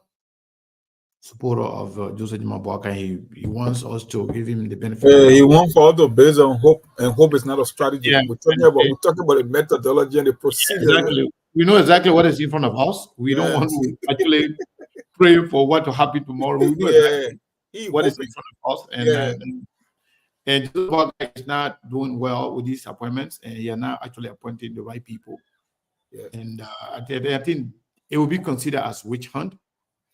supporter of Joseph Boakai. He wants us to give him the benefit. He wants for us to base on hope, and hope is not a strategy. Yeah. We're talking about the methodology and the procedure. Exactly. We know exactly what is in front of us. We don't want to actually pray for what to happen tomorrow. We know exactly what is in front of us, and Joseph Boakai is not doing well with these appointments, and he are not actually appointing the right people. Yes. And I think it will be considered as witch hunt.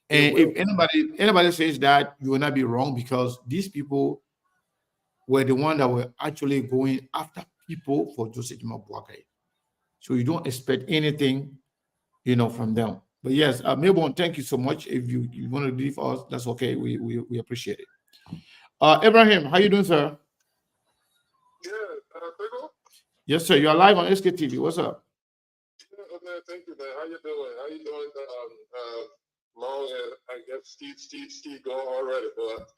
And if anybody says that, you will not be wrong, because these people were the one that were actually going after people for Joseph Boakai. So you don't expect anything, from them. But yes, Melbourne, thank you so much. If you want to leave us, that's okay. We appreciate it. Ibrahim, how you doing, sir? Yeah, Yes, sir. You are live on SKTV. What's up? yeah, man, thank you, man. How you doing? How you doing? Long and I guess Steve gone already, but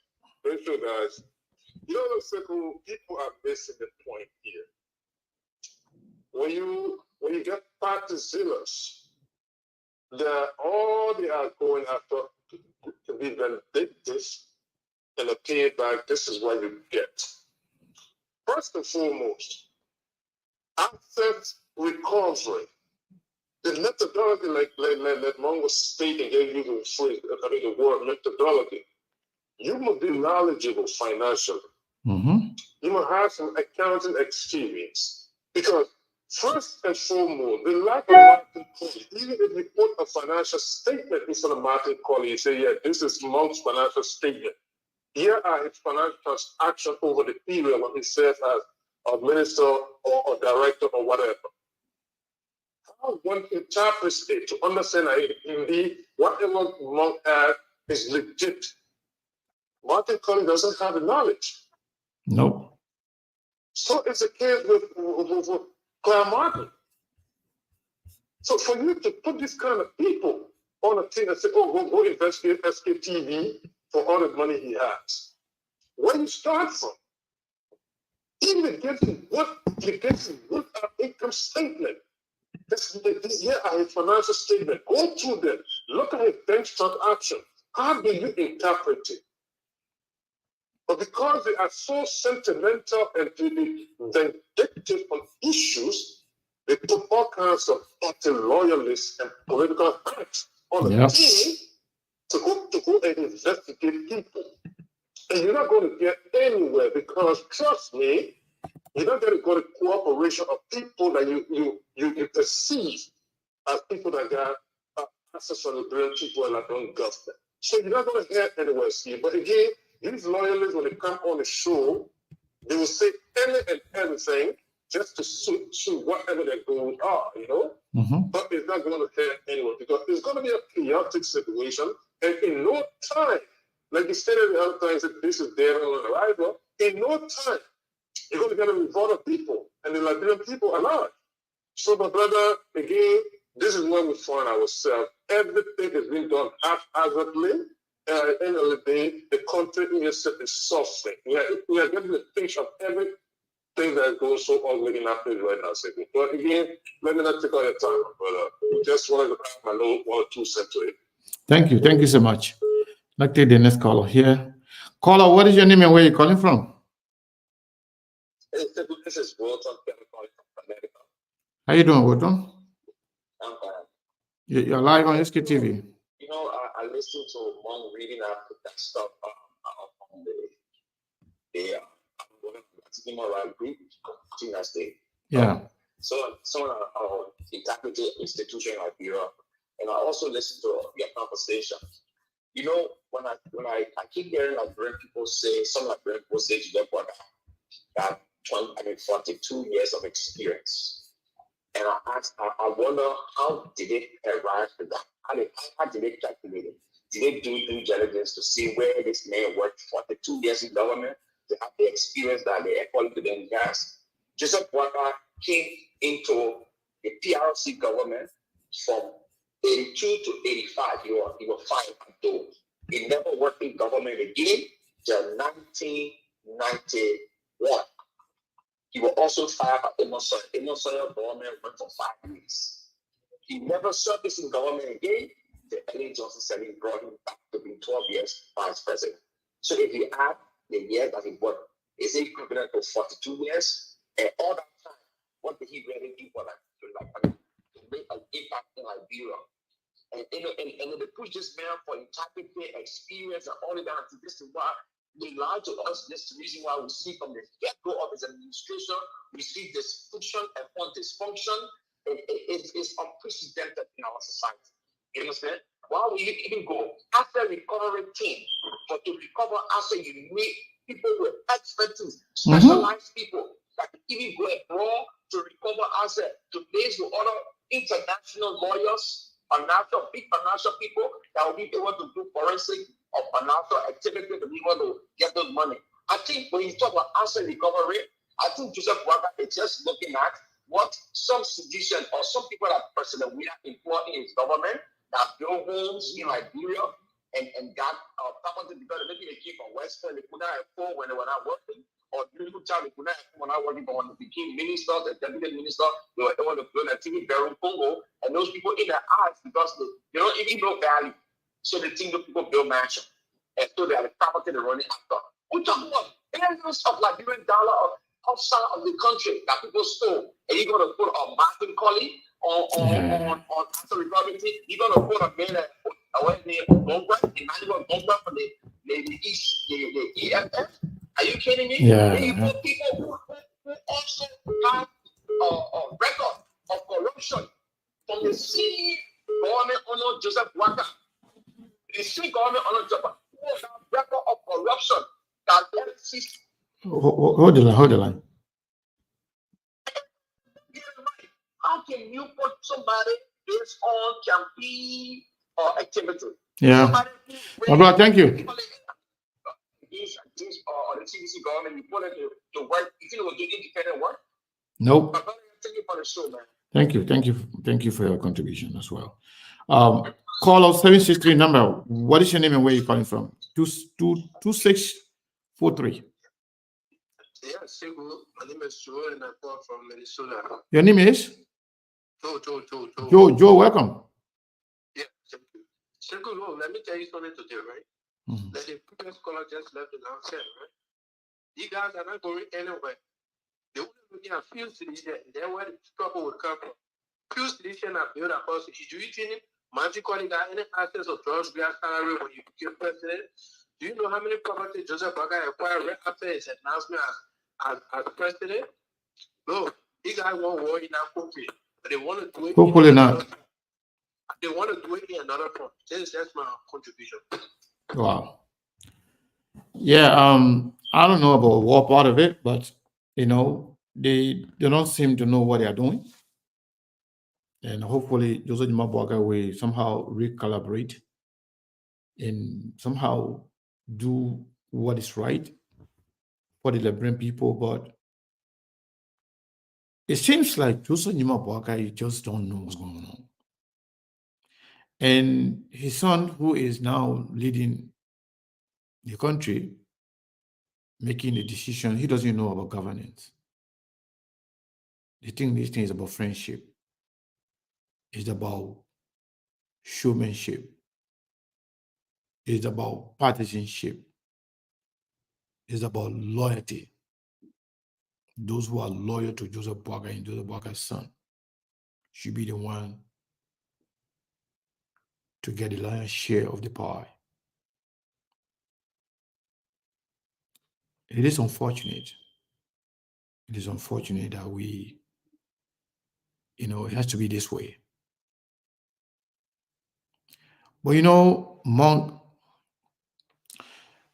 very sure, guys. You know what's so cool? People are missing the point here. When you get party zealous, all they are going after to be vindictive and a payback. This is what you get. First and foremost, asset recovery. The methodology, like Mon was stating, gave you the phrase, the word methodology. You must be knowledgeable financially. You must have some accounting experience. Because first and foremost, the lack of market quality, even if you put a financial statement in front of market quality, you say, yeah, this is Monk's financial statement. Here are his financial transactions over the period when he serves as a minister or a director or whatever. How one interprets it to understand that indeed whatever Monk has is legit. Martin Collins doesn't have the knowledge. Nope. So it's a case with Claire Martin. So for you to put this kind of people on a thing and say, oh, go investigate SKTV for all the money he has. Where you start from? Even against what income statement. Here are his financial statement. Go through them. Look at his bank transaction. How do you interpret it? But because they are so sentimental and vindictive on issues, they put all kinds of party loyalists and political acts on the team to go and investigate people. And you're not going to get anywhere because, trust me, you're not going to get a cooperation of people that you perceive as people that got access to the brilliant people and that don't government. So you're not going to get anywhere, Steve. But again, these loyalists, when they come on the show, they will say any and everything just to suit whatever their goals are, But it's not going to get anywhere because it's going to be a chaotic situation. And in no time, like you stated the other times, that this is there on arrival, in no time, you're going to get a revolt of people, and the Liberian people are not. So, my brother, again, this is where we find ourselves. Everything is being done haphazardly. And at the end of the day, the country is suffering. We are getting the pinch of everything that goes so ugly in Africa right now. But again, let me not take all your time, my brother. We just wanted to add my little 1 or 2 cents to it. Thank you. Thank you so much. Let's take the next caller here. Caller, what is your name and where are you calling from? This is Wilton calling from America. How you doing, Wilton? I'm fine. You're live on SKTV. I listened to one reading after that stuff on the human rights group, Tina State. Yeah. So integrity institution like Europe, and I also listened to your conversation. When I keep hearing Liberian people say, some Liberian people say to them, that 42 years of experience. And I wonder, how did they arrive to that? How did they calculate it? Did they do due diligence to see where this man worked 42 years in government, to have the experience that they according to them has? Joseph Boakai came into the PRC government from 82 to 85. He was fired at those. He never worked in government again till 1991. He was also fired by Amos Sawyer government went for 5 years. He never served in government again. The Ellen Johnson said he brought him back to be 12 years vice president. So if you add the years that he worked, is it equivalent to 42 years? And all that time, what did he really do for to make an impact in Liberia? And then they push this man for integrity, experience, and all of that. This is why they lied to us. This is the reason why we see from the get-go of his administration, we see dysfunction upon dysfunction. It's unprecedented in our society. You understand? Why will you even go after recovery team? But to recover after you need people with expertise, specialized people that can even go abroad to recover asset, to base with other international lawyers, big financial people that will be able to do forensic or financial activity to be able to get those money. I think when you talk about asset recovery, I think Joseph Boakai is just looking at what some sedition or some people that personally we are employed in his government that build homes in Liberia and got property development. Maybe they came from West Point, they could not afford when they were not working, or beautiful child they could not afford when they were not working, but when they became ministers, the deputy minister, they were able to build a TV Barrel Congo, and those people in their eyes, because they don't even know value. So they think the people build mansion. And so they are the property they're running after. We're talking about billions of Liberian dollar outside of the country that people stole. And you're gonna put a Martin Colley on after recovery. You're gonna put a man Emmanuel Gomba from the East, the EFF. Are you kidding me? Yeah. And you put people who also have a record of corruption from the same government owner Joseph Boakai. The same government owner Joseph Boakai who has a record of corruption that exists. Hold the line. How can you put somebody based on campaign or activity? Yeah. Brother, thank you. These or the TVC government, you put it to work. You think it will do independent work? Nope. But thank you for the show, man. Thank you for your contribution as well. Call us 763 number. What is your name and where are you calling from? 2643. Yeah, Sigu. My name is Joe and I call from Minnesota. Your name is? Joe. Joe, welcome. Yeah, thank you. Sigu, let me tell you something today, right? Mm-hmm. That the previous caller just left the downstairs, right? You guys are not going anywhere. They only looking at field sedition. Then where the trouble would come from. Field sedition are built across. Do you think magically got any access of drugs gas salary when you became president? Do you know how many properties Joseph Boakai acquired right after his announcement as president? No, you guys won't war in that country, but they want to do it. Hopefully not. They want to do it in another form. That's my contribution. Wow. Yeah, I don't know about war part of it, but they don't seem to know what they are doing. And hopefully Joseph Boakai will somehow recalibrate and somehow do what is right for the Liberian people. But it seems like Joseph Boakai just don't know what's going on. And his son, who is now leading the country, making the decision, he doesn't know about governance. They think this thing is about friendship. It's about showmanship. It's about partisanship. It's about loyalty. Those who are loyal to Joseph Boakai and Joseph Boakai's son should be the one to get the lion's share of the pie. It is unfortunate. It is unfortunate that it has to be this way. But Monk,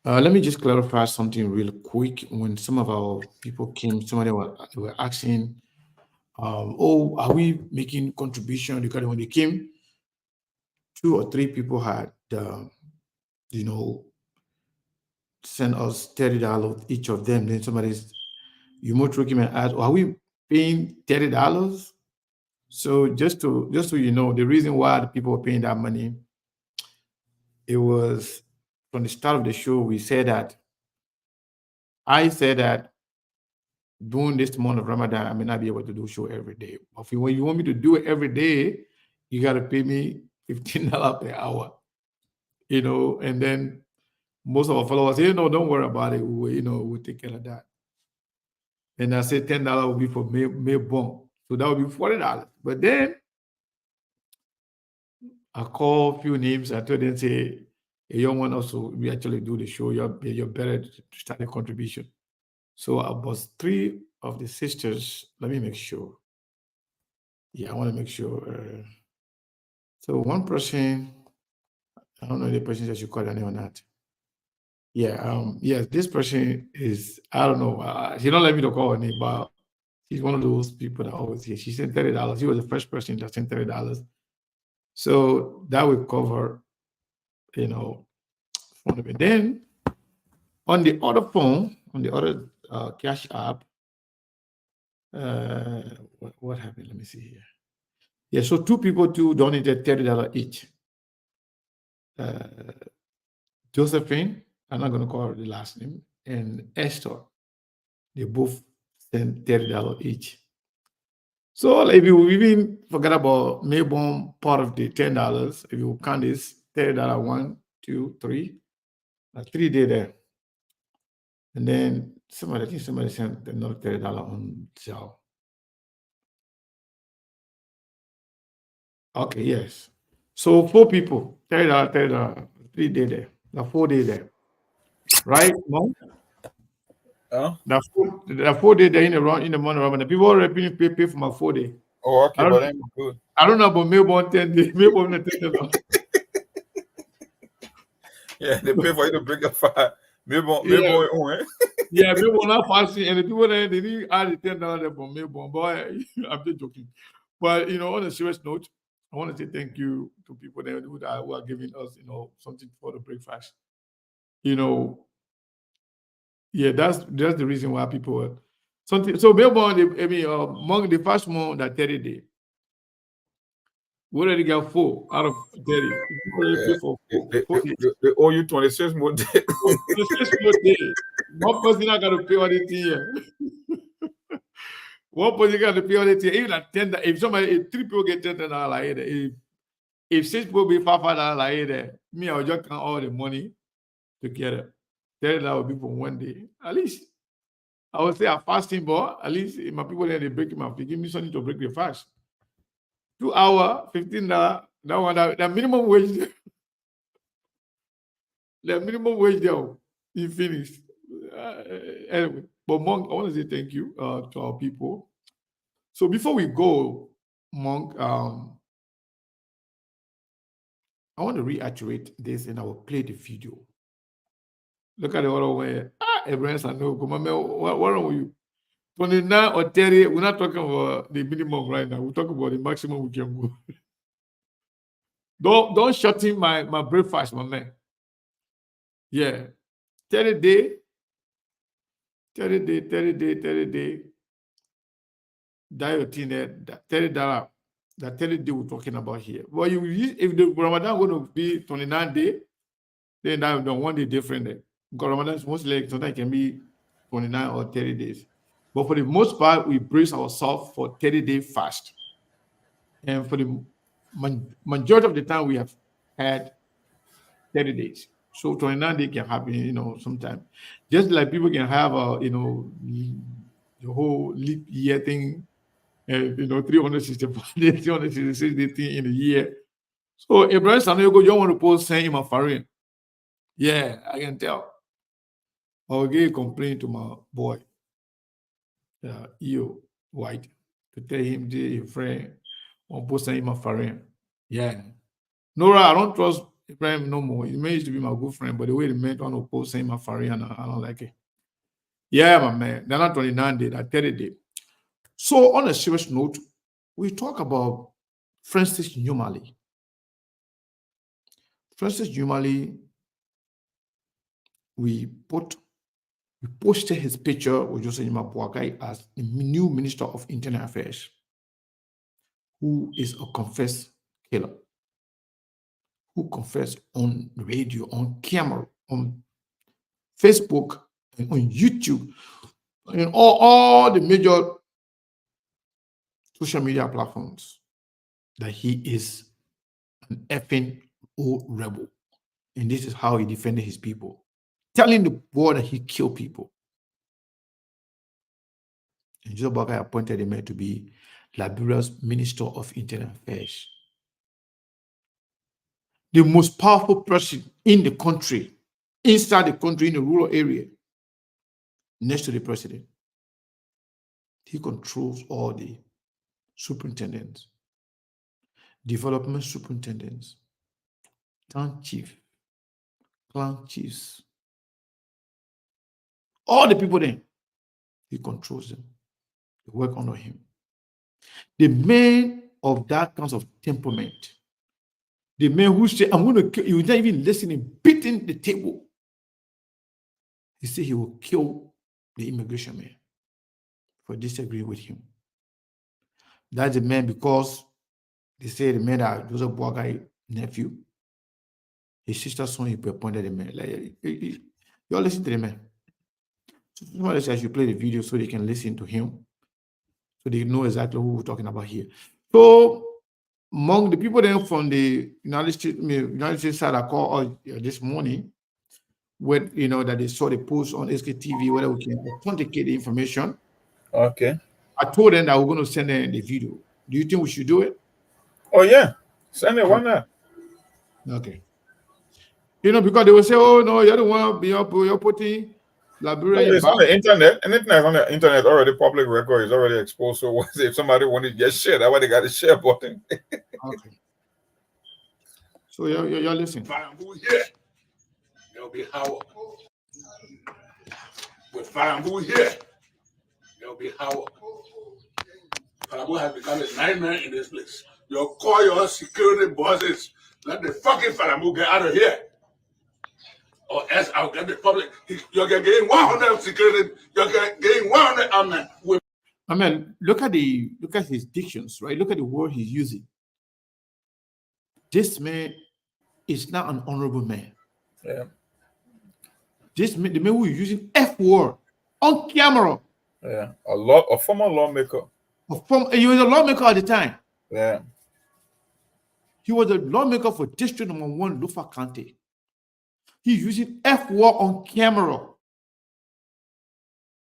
let me just clarify something real quick. When some of our people came, somebody were asking, are we making contribution? Because when they came, 2 or 3 people had, sent us $30 each of them. Then you came and asked, are we paying $30? So just so you know, the reason why the people were paying that money, it was from the start of the show. I said that during this month of Ramadan, I may not be able to do a show every day. But when you want me to do it every day, you got to pay me $15 per hour. And then most of our followers say, no, don't worry about it. We'll take care of that. And I said $10 will be for May bomb. So that would be $40. But then I call a few names. I told them, say, a young one also, we actually do the show. You're better to start a contribution. So I was 3 of the sisters. Let me make sure. Yeah, I want to make sure. So one person, I don't know the person that you call her name or not. Yeah, yes, this person is, I don't know. She don't let me to call her name, but she's one of those people that always here. She sent $30. She was the first person that sent $30. So that will cover, one of it. Then on the other phone, on the other cash app, what happened? Let me see here. Yeah, so 2 people too donated $30 each. Josephine, I'm not going to call her the last name, and Esther, they both sent $30 each. So if you even forget about Mayborn part of the $10, if you count this $30, 1, 2, 3, 3 days there. And then somebody sent another $30 on Zelle. Okay, yes. So 4 people, $30, 3 days there. The 4 days there. Right? No? The 4 days there in the month of the people already pay for my 4 day. Oh, okay, I but don't, then good. I don't know about Mayborn 10 days. Mayborn $10. Yeah, they pay for you to bring a fire. Maybe Yeah. Yeah, Mayborn not fasting, and the people there, they didn't add the $10 for Mayborn. Boy, I'm just joking. But on a serious note, I want to say thank you to people there who are giving us, something for the breakfast. Yeah, that's the reason why people something. So Mayborn, among the first month that 30 day, we already got 4 out of 30. We already pay for 4 days. they owe you 26 more days. So 26 more days. One person not gonna pay all the thing here. One person got to pay all the thing. Even at 10, if 3 people get $10 like that, if 6 people be $5 like that, me, I will just count all the money together. $30 will be for 1 day. At least I would say I'm fasting, but at least if my people there they break my fast, give me something to break the fast. 2 hours, $15. That one, the minimum wage. The minimum wage there, you finished. Anyway, but Monk, I want to say thank you to our people. So before we go, Monk, I want to reiterate this and I will play the video. Look at the other way. Abraham Sano, come on, what wrong with you? 29 or 30, we're not talking about the minimum right now. We're talking about the maximum we can go. Don't shut in my breakfast, my man. Yeah. 30 day. That $30 that 30 day we're talking about here. Well, if the Ramadan going to be 29 day, then that the 1 day different there. Because Ramadan is mostly sometimes it can be 29 or 30 days. But for the most part, we brace ourselves for 30-day fast. And for the majority of the time, we have had 30 days. So 29 days can happen, sometime. Just like people can have the whole leap year thing, 365 days, 366 days thing in a year. So Abraham Sanogo, you want to post saying my foreign. Yeah, I can tell. I'll give a complaint to my boy, EO White, to tell him the friend on post saying my foreign. Yeah. Nora, I don't trust Ibrahim no more. He used to be my good friend, but the way he meant on to post saying my foreign, I don't like it. Yeah, my man. They're not 29 days, that 30 days. So on a serious note, we talk about Francis Nyumali. Francis Nyumali, we posted his picture with Joseph Nima Boakai as the new Minister of Internal Affairs, who is a confessed killer, who confessed on radio, on camera, on Facebook, and on YouTube, and all the major social media platforms, that he is an effing old rebel. And this is how he defended his people, telling the world that he killed people. And Joseph Boakai appointed him to be Liberia's Minister of Internal Affairs. the most powerful person in the country, inside the country, in the rural area, next to the president. He controls all the superintendents, development superintendents, town chief, clan chiefs, all the people there. He controls them. They work under him. The man of that kind of temperament, the man who say, I'm going to kill you, not even listening, beating the table. He said he will kill the immigration man for disagreeing with him. That's the man, because they say the man that Joseph Boakai nephew, his sister's son, he appointed the man. Like, you all listen to the man. So somebody said I should play the video so they can listen to him, so they know exactly who we're talking about here. So among the people then from the United States side, I called this morning, when that they saw the post on SKTV, whether we can authenticate the information. Okay. I told them that we're going to send them the video. Do you think we should do it? Oh yeah, send it. Why not? Okay. Because they will say, "Oh no, you're the one. You're putting Liberia." It's on the internet. Anything that's on the internet already public record is already exposed. So if somebody wanted to get shared, that's why they got the share button. Okay. So you're listening. Farambu here, there'll be Howard. With Farambu here, there'll be Howard. Farambu has become a nightmare in this place. You call your security bosses, let the fucking Farambu get out of here. Or else I'll get the public. You're getting 100 security, you're getting 100 armed. I mean, look at his dictions, right? Look at the word he's using. This man is not an honorable man. Yeah. The man who is using F word on camera. Yeah. A former lawmaker. He was a lawmaker at the time. Yeah. He was a lawmaker for District Number 1, Lufa County. He's using F word on camera.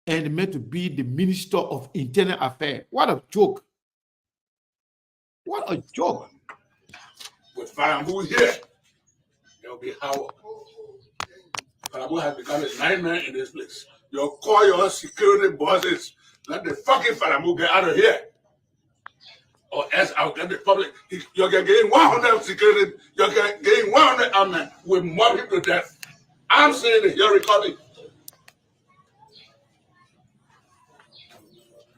And meant to be the Minister of Internal Affairs. What a joke. What a joke. With Farambu here, there'll be Howard. Farambu has become a nightmare in this place. You call your security bosses, let the fucking Farambu get out of here. Or else I'll get the public. You're getting 100 security, you're getting 100 armed. We'll mob him to death. I'm saying it, you're recording.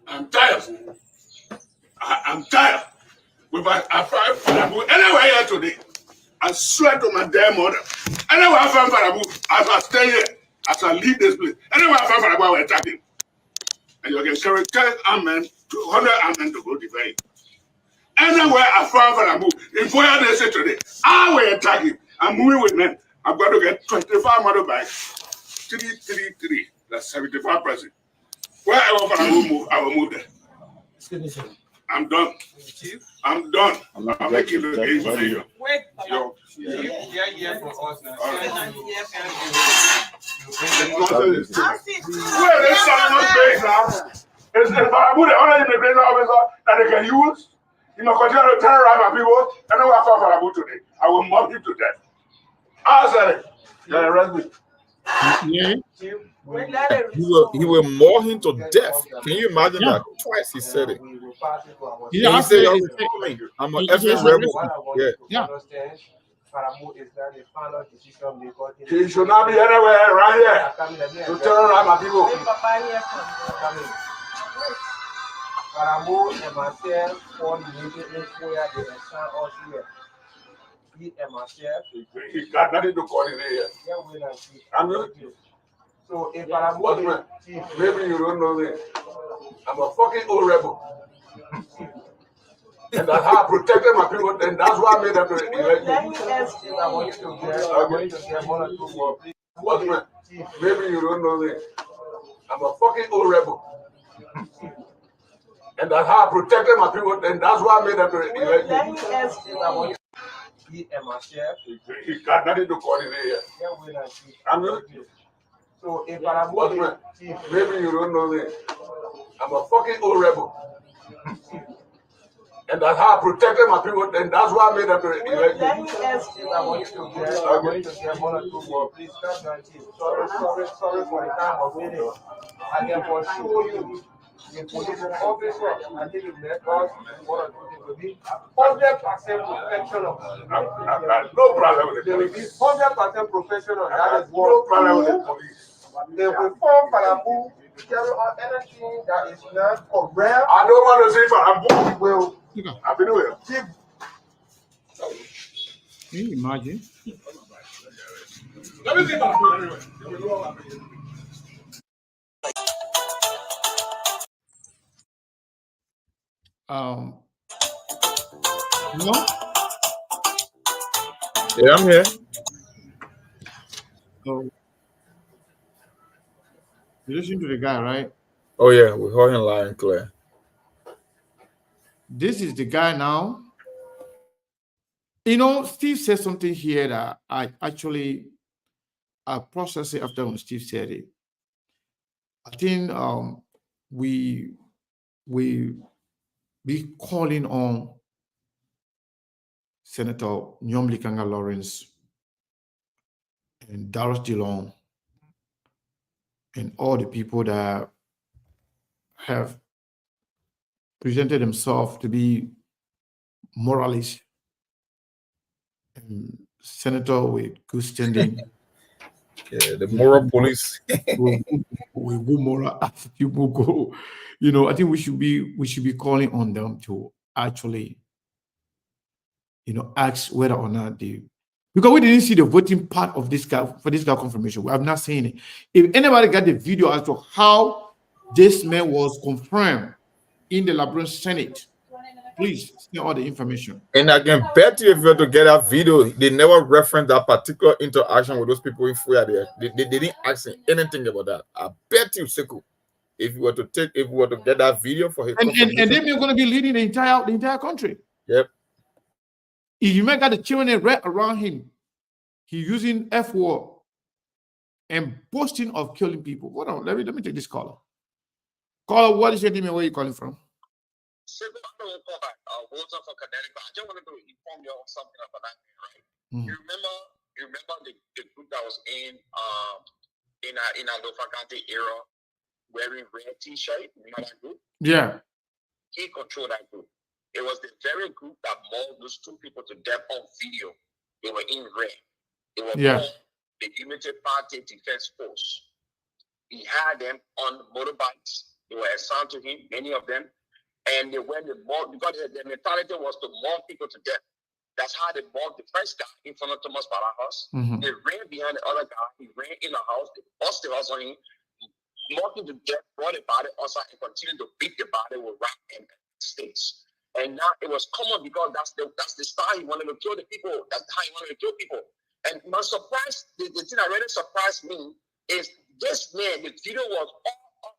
I'm tired. I'm tired. If I find Farambu anywhere here today, I swear to my damn mother, anywhere I find Farambu, as I stay here, as I leave this place, anywhere I find Farambu, I will attack him. And you can carry 10 armed, 200 armed to go defend him. Anywhere I find Farambu, in 4 days today, I will attack him. I'm moving with men. I'm going to get 25 motorbikes. 333. That's 75%. Wherever Farambu move, I will move there. I'm done. I'm done. I'm making the game for you. Wait, Yo. yeah, for us now. Where is this Solomon base now? Is Farambu the only immigration officer that they can use? You know, continue to terrorize my people. I know what Farambu today. I will mob you to death. I said it. You arrest me. Yeah. He will maul him to death. Can you imagine that? Twice he said it. Yeah, He I said, said- I'm an He effing said- rebel. Yeah. Yeah. He should not be anywhere around here to terrorize my people. Farambu and myself fall immediately where they stand us here. He and myself, He got nothing to coordinate here. yeah, we are see. I'm not- So if What man? Farambu, Maybe you don't know this. I'm a fucking old rebel. And that's how I protected my people, and that's why I made them to elect let me. me ask you, I want you to get one or two more. What man? Maybe you don't know this. I'm a fucking old rebel. And that's how I protected my people, and that's why I made them to elect Let me. me ask you, I want you. He and myself, He got nothing to coordinate here. yeah, we are see. I'm not- So if What Farambu, man? Maybe you don't know this. I'm a fucking old rebel. And that's how I protected my people, and that's why I made them elect Let me. me ask you, I want to get one or two more. Please come join me. Sorry for the time of meeting. I can for sure you, the police officer, I think you met us, one or two things will be 100% professional. No problem with They the will be police. 100% professional. That is No what problem with the police. they will form Falabu, carry on anything that is not correct. I don't want to see Farabu. Will I've been with him. keep Can you imagine? Let me see Farabu anyway. No. Yeah, I'm here. So you listen to the guy, right? Oh yeah, we heard him loud and clear. This is the guy now. You know, Steve said something here that I actually processed it after when Steve said it. I think we be calling on Senator Nyomli Kanga Lawrence and Darius Dillon and all the people that have presented themselves to be moralists and senator with good standing. Yeah, the moral police. with good moral attitude, you know, I think we should be calling on them to actually, you know, ask whether or not they, because we didn't see the voting part of this guy for this guy confirmation. We have not seen it. If anybody got the video as to how this man was confirmed in the Labrador Senate, please send all the information. And I can bet you if you were to get that video, they never referenced that particular interaction with those people in Fuya there. They didn't ask him anything about that. I bet you, Sekou, if you were to get that video for his And then you're going to be leading the entire country. Yep. If you make got the children around him, he using F word and boasting of killing people. Hold on, let me take this caller. Caller, what is your name and where are you calling from? Walter from Connecticut. I just wanted to inform you of something about that, right? Mm. You remember the group that was in a Lofakante era wearing red t-shirt? Remember that group? Yeah. He controlled that group. It was the very group that mauled those two people to death on video. They were in red. They were called the United Party Defense Force. He had them on motorbikes. They were assigned to him, many of them. And they went to maul, because the mentality was to maul people to death. That's how they mauled the first guy in front of Thomas Barajas. Mm-hmm. They ran behind the other guy. He ran in the house. They busted the house on him, mauled him to death, brought the body outside, and continued to beat the body with rock and sticks. And now it was common because that's the style he wanted to kill the people. That's how he wanted to kill people. And my surprise, the thing that really surprised me is this man, the video was all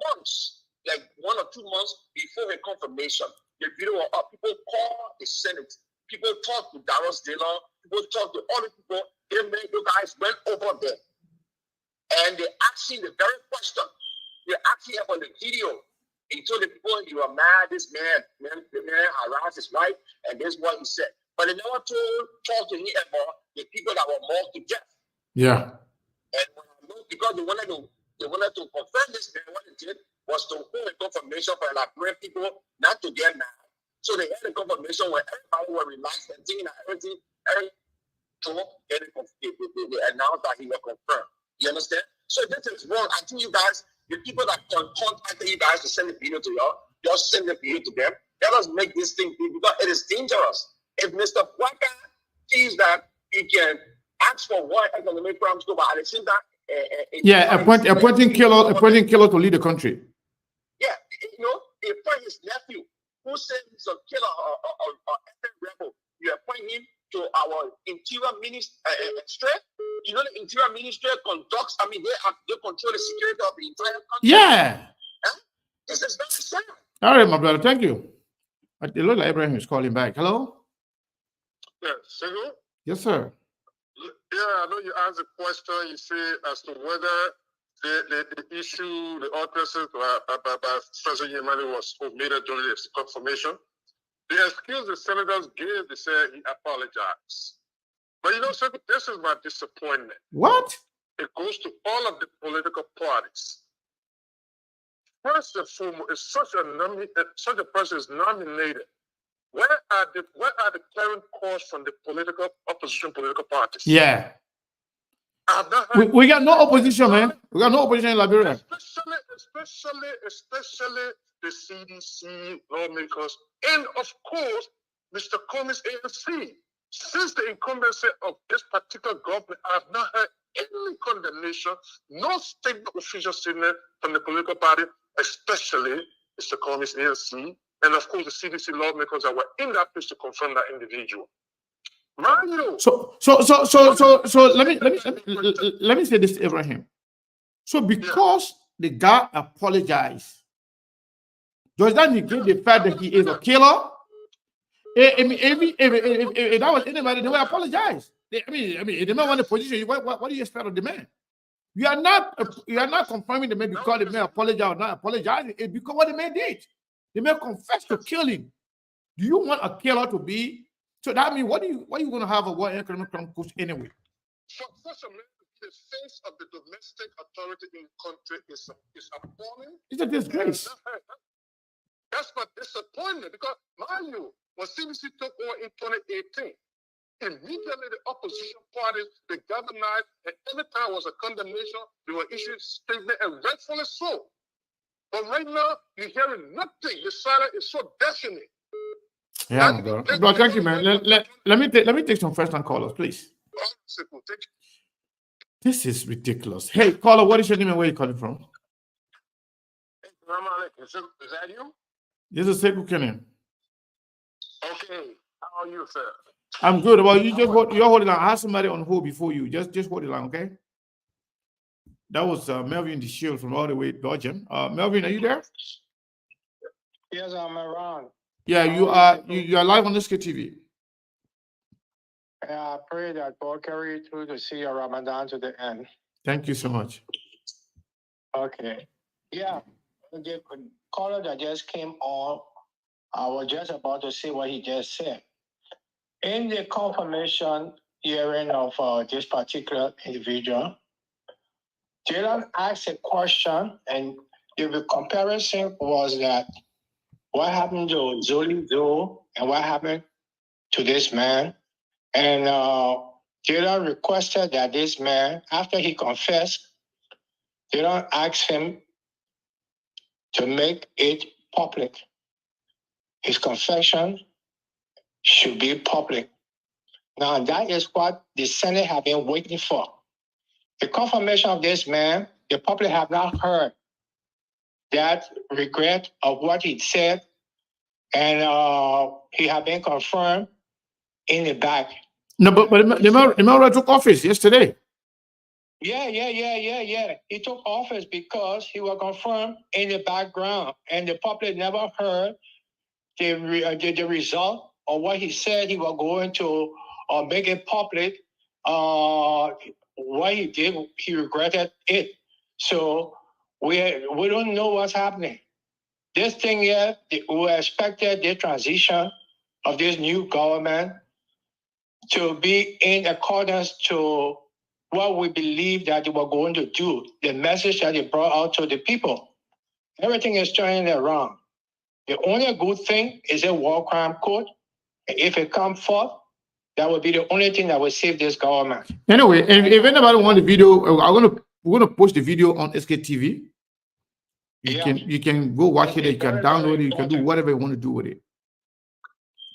months. Like 1 or 2 months before her confirmation, the video was up. People called the Senate. People talked to Darius Dillon. People talked to all the people. You guys went over there. And they asked him the very question. They asked him on the video. He told the people, you are mad, the man harassed his wife, and this is what he said. But they never talked to him about the people that were mauled to death. Yeah. And because they wanted to confirm this man, what they did was to hold a confirmation for Liberian people not to get mad. So they had a confirmation where everybody were relaxed and thinking that everything talk, and they announced that he was confirmed. You understand? So this is wrong. I think you guys, the people that contacted you guys to send the video to y'all send the video to them. Let us make this thing big because it is dangerous. If Mr. Flaka sees that he can ask for what economic programs go, but at the same time, appointing killer to lead the country. Yeah, you know, if his nephew who said he's a killer or rebel, you appoint him to our interior ministry. You know, the interior ministry conducts. I mean, they control the security of the entire country. Yeah. Huh? This is very sad. All right, my brother. Thank you. It looks like Abraham is calling back. Hello. Yeah, Sekou? Yes, sir. Yeah, I know you asked a question. You say as to whether the issue, the utterances by President Yemeni was omitted during the confirmation. The excuse the senators gave, they said he apologized. But you know, sir, this is my disappointment. What? It goes to all of the political parties. First and foremost, if such a person is nominated, where are the current calls from the opposition political parties? Yeah. I've not heard We got no opposition, man. We got no opposition in Liberia. especially the CDC lawmakers, and of course, Mr. Comey's ANC. Since the incumbency of this particular government, I have not heard any condemnation, no statement, official statement from the political party, especially Mr. Comey's ANC, and of course the CDC lawmakers that were in that place to confront that individual. Mind you, So let me say this to Abraham. So because the guy apologized, does that negate the fact that he is a killer? If that was anybody, they would apologize. I mean, if the man want a position, what do you expect of the man? You are not confirming the man because the man apologized or not apologizing. It's because what the man did. The man confessed to killing. Do you want a killer to be? So that means what are you going to have a World Economic Crime Court anyway? for such a man to be the face of the domestic authority in the country is appalling. It's a disgrace. That's my disappointment because, mind you, when CBC took over in 2018, immediately the opposition parties, they galvanized, and every time was a condemnation, they were issued statement, and rightfully so. But right now, you're hearing nothing. The silence is so deafening. Yeah, bro. Bro, thank you, man. Let me take some first-time callers, please. This is ridiculous. Hey, caller, what is your name and where are you calling from? Is that you? This is Sekou Kenan. Okay. How are you, sir? I'm good. Well, you're holding on. I had somebody on hold before you. Just hold the line, okay? That was Melvin the Shield from all the way Belgium. Melvin, are you there? Yes, I'm around. Yeah, you are live on SK TV. I pray that God carry you through to see your Ramadan to the end. Thank you so much. Okay. Yeah. The caller that just came on, I was just about to say what he just said. In the confirmation hearing of this particular individual, Jalen asked a question, and the comparison was that what happened to Zoli Zo and what happened to this man. And Jalen requested that this man, after he confessed, Jalen asked him to make it public. His confession should be public. Now, that is what the Senate have been waiting for. The confirmation of this man, the public have not heard that regret of what he said, and he have been confirmed in the back. No, but the man took office yesterday. Yeah. He took office because he was confirmed in the background, and the public never heard the result of what he said he was going to make it public. What he did, he regretted it. So we don't know what's happening. This thing here, we expected the transition of this new government to be in accordance to what we believe that they were going to do, the message that they brought out to the people. Everything is turning around. The only good thing is a war crime court. If it comes forth, that would be the only thing that will save this government. Anyway, if anybody want the video, we're gonna post the video on SKTV. You can go watch it. You can download it. You can do whatever you want to do with it.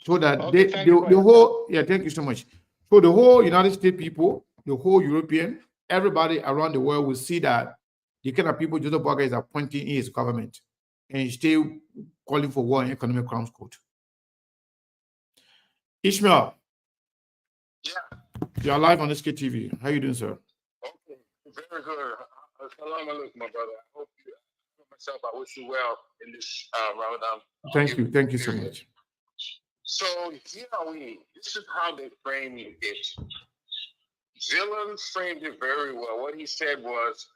So that the whole thank you so much. So the whole United States people, the whole European, everybody around the world will see that the kind of people Joseph Boakai is appointing in his government, and he's still calling for war and economic crimes court. Ishmael. Yeah. You're live on SKTV. How you doing, sir? Okay, very good. Assalamu alaikum, my brother. I hope myself, I wish you well in this Ramadan. Thank you so much. So this is how they framed it. Dylan framed it very well. What he said was,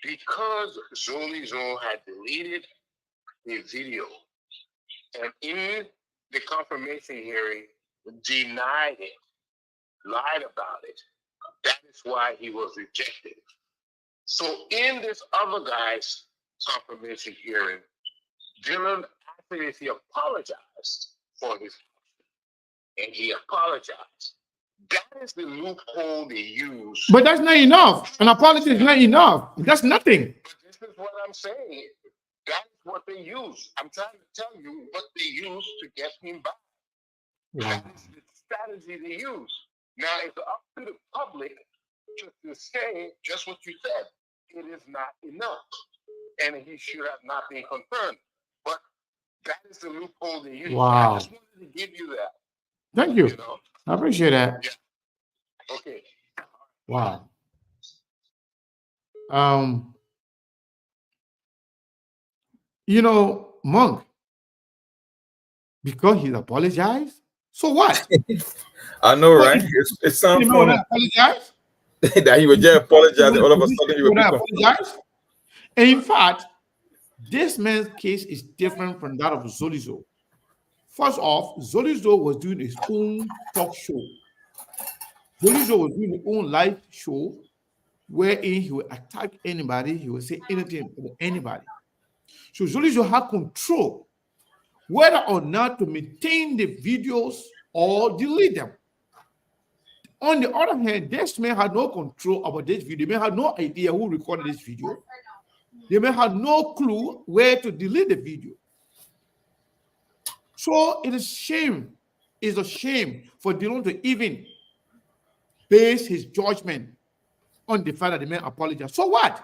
because Zoli Zo had deleted the video, and in the confirmation hearing, denied it, lied about it. That is why he was rejected. So in this other guy's confirmation hearing, Dylan asked if he apologized for his action, and he apologized. That is the loophole they use. But that's not enough. An apology is not enough. That's nothing. But this is what I'm saying. That's what they use. I'm trying to tell you what they use to get him back. That is the strategy they use. Now it's up to the public to say just what you said. It is not enough, and he should have not been confirmed. But that is the loophole they use. Wow. I just wanted to give you that. Thank you. You know? I appreciate that. Yeah. Okay. Wow. You know, Monk, because he's apologized, so what? I know, right? It sounds You know, funny apologize. that he would just apologize. All of a sudden, he would be apologize. And in fact, this man's case is different from that of Zolizo. First off, Zolizo was doing his own talk show. Zolizo was doing his own live show wherein he would attack anybody, he would say anything to anybody. So Zolizo had control whether or not to maintain the videos or delete them. On the other hand, this man had no control about this video. They may have no idea who recorded this video. They may have no clue where to delete the video. So it is shame. It's a shame for Dylan to even base his judgment on the fact that the man apologized. So what?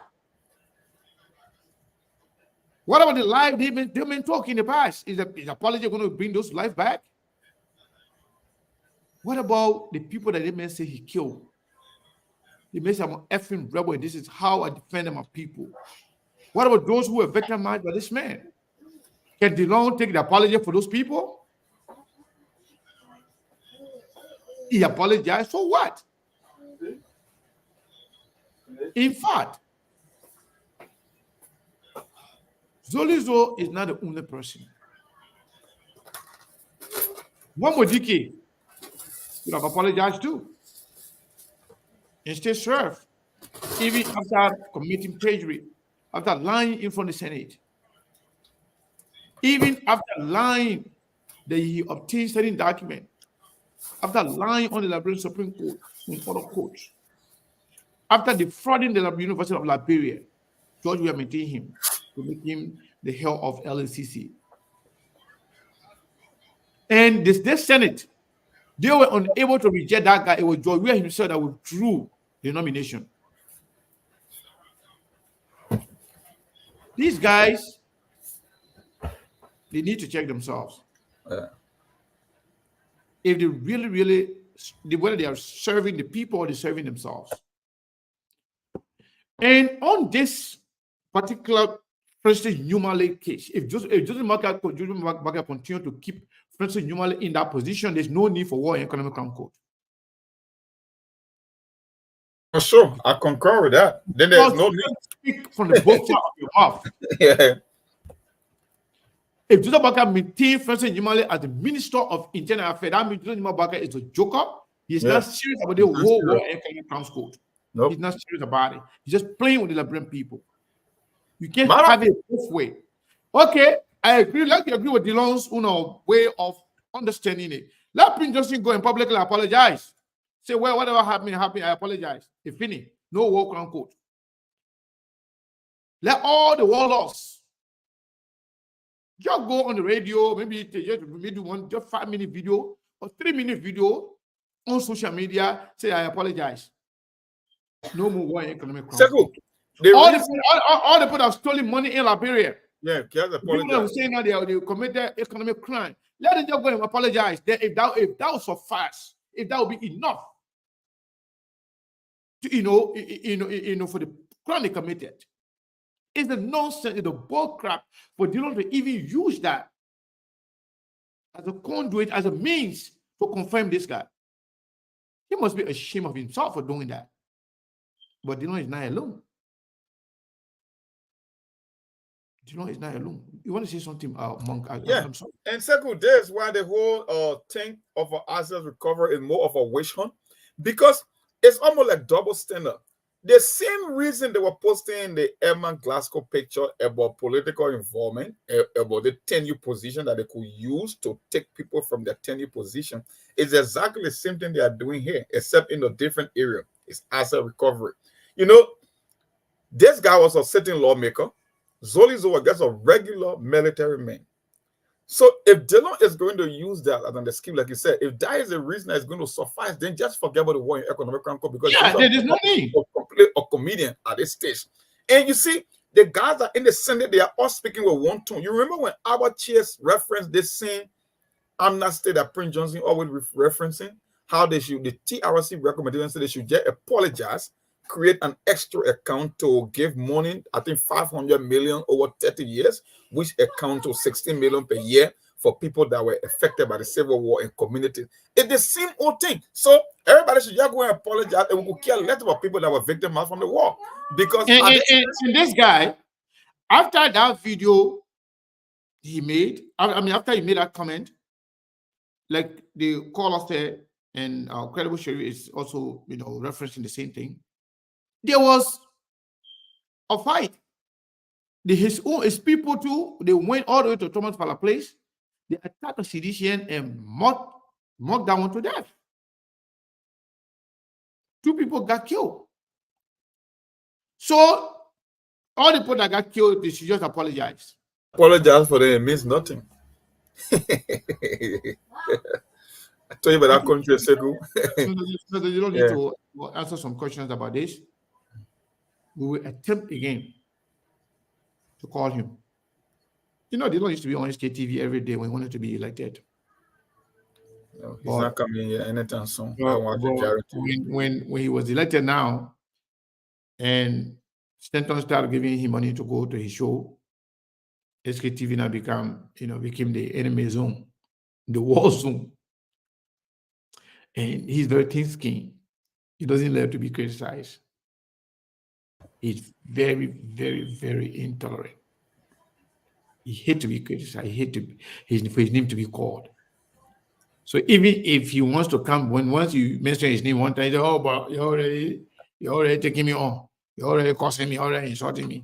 What about the life they've been talking in the past? Is the apology going to bring those life back? What about the people that they may say he killed? They may say I'm an effing rebel, and this is how I defend my people. What about those who were victimized by this man? Can Dylan take the apology for those people? He apologized for what? In fact, Zolizo is not the only person. Wamodike would have apologized too. And stay served, even after committing perjury, after lying in front of the Senate, even after lying that he obtained certain document, after lying on the Liberian Supreme Court in other courts, after defrauding the University of Liberia, George will maintain him to make him the head of LNCC. And this Senate, they were unable to reject that guy. It was George Weah himself that withdrew the nomination. These guys, they need to check themselves. If they really, whether they are serving the people or they're serving themselves. And on this particular Francis Nyumale case, if Joseph Makia continue to keep Francis Nyumale in that position, there's no need for war and economic crown court. For sure, I concur with that. Then there's no need. Speak from the both sides of your mouth. Yeah. If Joseph Makia maintains Francis Nyumale as the Minister of Internal Affairs, that means Joseph Makia is a joker. He's not serious about the whole war and economic crown court. Nope. He's not serious about it. He's just playing with the Liberian people. You can't have it both way. Okay, I agree. Like you agree with Dylan's way of understanding it. Let Prince Johnson go and publicly apologize. Say, well, whatever happened, I apologize. It's finished. No war crown court. Let all the warlords just go on the radio, maybe just do one just 5-minute video or 3-minute video on social media. Say, I apologize. No more war economic crime. All the people that have stolen money in Liberia. Yeah, people that are saying that they committed economic crime. Let them just go and apologize. Then if that will suffice, if that will be enough, to, for the crime they committed, it's the nonsense, it's the bull crap for Dylan to even use that as a conduit, as a means to confirm this guy. He must be ashamed of himself for doing that. But Dylan is not alone. The law is not alone. You want to say something, Monk? Yeah. I'm sorry. And second, this why the whole thing of an asset recovery is more of a witch hunt, because it's almost like double standard. The same reason they were posting the Edmund Glasgow picture about political involvement, about the tenure position that they could use to take people from their tenure position, is exactly the same thing they are doing here, except in a different area. It's asset recovery. You know, this guy was a sitting lawmaker. Zoli Zowa gets a regular military man. So if Dillon is going to use that as an scheme, like you said, if that is the reason that is going to suffice, then just forget about the war in economic control, because there's no need. A comedian at this stage. And you see, the guys that in the Senate, they are all speaking with one tone. You remember when our chairs referenced this same amnesty that Prince Johnson always referencing, how they should, the TRC recommendation said they should just apologize, create an extra account to give money, I think 500 million over 30 years, which account to 16 million per year for people that were affected by the civil war in communities. It's the same old thing. So everybody should just go and apologize, and we could care less about people that were victims from the war. Because and this guy, after that video he made, I mean, after he made that comment, like the caller said, and Credible Sherry is also, you know, referencing the same thing. There was a fight. His people too, they went all the way to Thomas Fowler Place. They attacked the CDCN and mocked that one to death. 2 people got killed. So all the people that got killed, they should just apologize. Apologize for them, it means nothing. I told you about that country a second. So you don't need to answer some questions about this. We will attempt again to call him. You know, they don't used to be on SKTV every day when he wanted to be elected. No, he's not coming here anytime soon. I want to guarantee. When he was elected now, and Stanton started giving him money to go to his show, SKTV now became the enemy zone, the war zone. And he's very thin-skinned. He doesn't like to be criticized. He's very, very, very intolerant. He hates to be criticized. He hates for his name to be called. So even if he wants to come, once you mention his name one time, he says, "Oh, but you're already taking me on. You're already cursing me. You're already insulting me.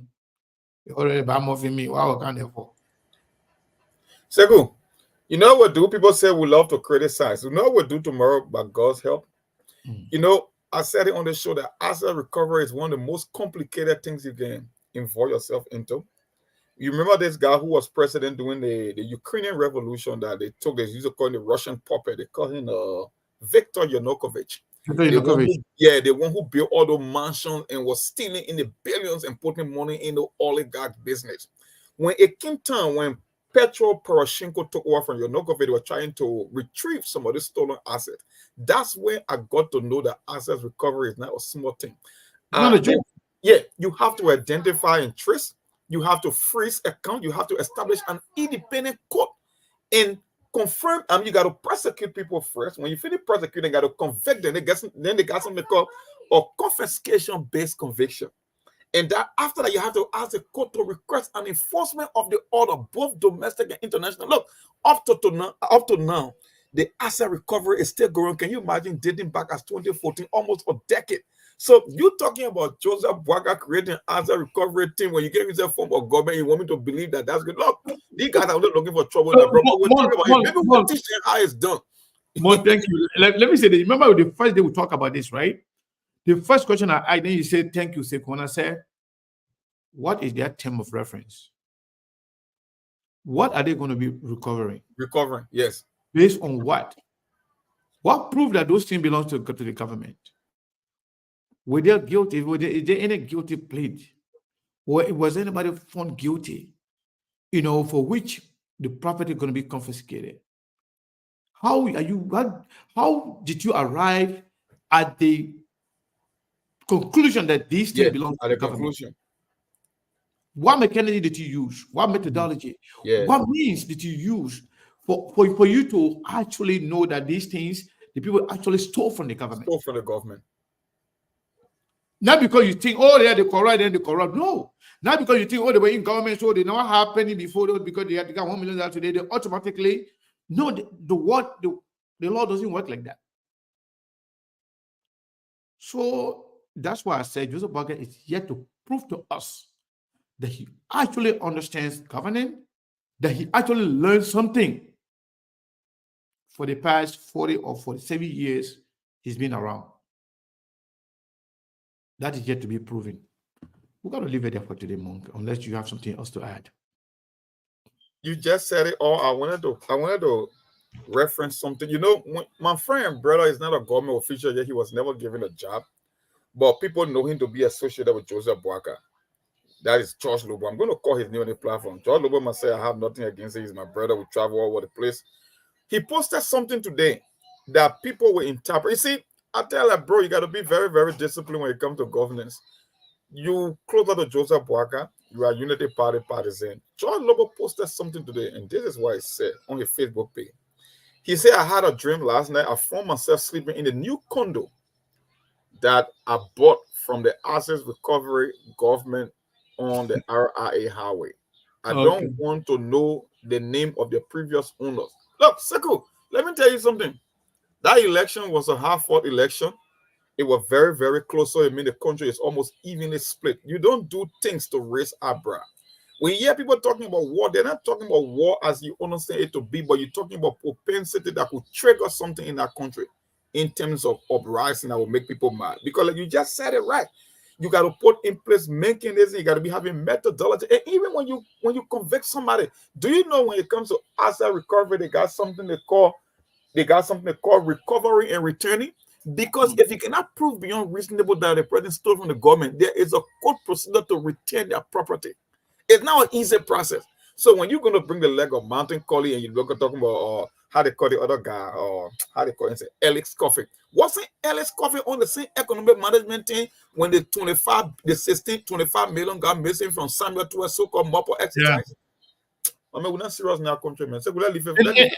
You're already bad-mouthing me. What can I for?" Segu, you know what do? People say we love to criticize. You know what we'll do tomorrow by God's help? You know, I said it on the show that asset recovery is one of the most complicated things you can involve yourself into. You remember this guy who was president during the Ukrainian revolution that they took, they used to call him the Russian puppet. They call him Viktor Yanukovych. The one who built all the mansions and was stealing in the billions and putting money in the oligarch business. When it came time, when Petro Poroshenko took over from Yanukovych, they were trying to retrieve some of the stolen assets. That's when I got to know that assets recovery is not a small thing. Yeah, you have to identify and trace. You have to freeze account. You have to establish an independent court and confirm. You got to prosecute people first. When you finish prosecuting, you got to convict them. Then they got something called a confiscation-based conviction. And that after that, you have to ask the court to request an enforcement of the order, both domestic and international. Look, up to now, the asset recovery is still going. Can you imagine dating back as 2014, almost a decade? So you're talking about Joseph Boaga creating an asset recovery team when you get yourself form of government, you want me to believe that that's good. Look, these guys are not looking for trouble. Maybe we'll teach them how it's done. Thank you. Let me say this. Remember the first day we talk about this, right? The first question I then you said, "Thank you, Sekona." I said, what is their term of reference? What are they going to be recovering? Recovering, yes. Based on what? What proof that those things belong to the government? Were they guilty? Is there any guilty plea? Or was anybody found guilty, for which the property is going to be confiscated? How did you arrive at the conclusion that these things belong to the government? Conclusion. What mechanism did you use? What methodology? What means did you use for you to actually know that these things, the people actually stole from the government? Stole from the government. Not because you think, oh, yeah, they corrupt and they corrupt. No. Not because you think, oh, they were in government, so they never have penny before those because they had to get $1 million today. They automatically no. The law doesn't work like that. So that's why I said Joseph Boakai is yet to prove to us that he actually understands governing, that he actually learned something for the past 40 or 47 years he's been around. That is yet to be proven. We've got to leave it there for today, Monk, unless you have something else to add. You just said it all. I wanted to reference something. You know, my friend and brother is not a government official yet. He was never given a job, but people know him to be associated with Joseph Boakai. That is George Lobo. I'm going to call his name on the platform. George Lobo must say I have nothing against him. He's my brother. We travel all over the place. He posted something today that people will interpret. You see, I tell that, bro, you got to be very, very disciplined when it comes to governance. You closer to Joseph Boakai, you are Unity Party partisan. George Lobo posted something today, and this is what he said on his Facebook page. He said, I had a dream last night. I found myself sleeping in the new condo that I bought from the Asset Recovery government on the RIA highway. I don't want to know the name of the previous owners. Look, Sekou, let me tell you something. That election was a hard-fought election. It was very, very close. So it means the country is almost evenly split. You don't do things to raise eyebrow. When you hear people talking about war, they're not talking about war as you understand it to be, but you're talking about propensity that could trigger something in that country in terms of uprising that will make people mad. Because like you just said it right. You got to put in place mechanisms. You got to be having methodology. And even when you convict somebody, do you know when it comes to asset recovery, they got something they call recovery and returning? Because if you cannot prove beyond reasonable doubt the person stole from the government, there is a court procedure to return their property. It's not an easy process. So when you're going to bring the leg of Mountain Collie and you're talking about how they call the other guy, or how they call him, say Alex Coffey. Wasn't Alex Coffey on the same economic management team when the 25 million got missing from Samuel to a so-called Mopo exercise? I mean, we're not serious in our country, man. So we'll leave it today.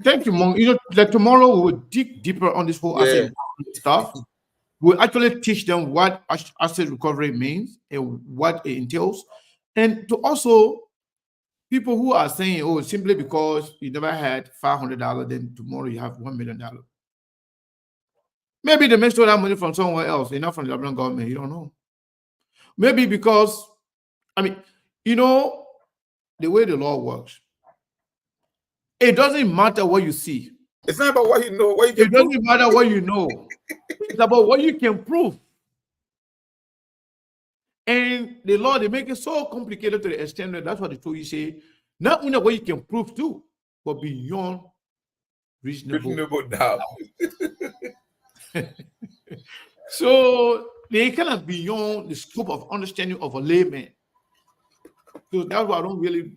Thank you, Monk. You know, like tomorrow we will dig deeper on this whole asset stuff. We'll actually teach them what asset recovery means and what it entails. And to also people who are saying, oh, simply because you never had $500, then tomorrow you have $1 million. Maybe they may steal that money from somewhere else, not from the Lebanon government. You don't know. Maybe because, I mean, you know, the way the law works, it doesn't matter what you see. It's not about what you know. What you can it doesn't matter what you know. It's about what you can prove. And the law, they make it so complicated to the extent that that's what they told you say, not only what you can prove too, but beyond reasonable doubt. So they kind of beyond the scope of understanding of a layman. So that's why I don't really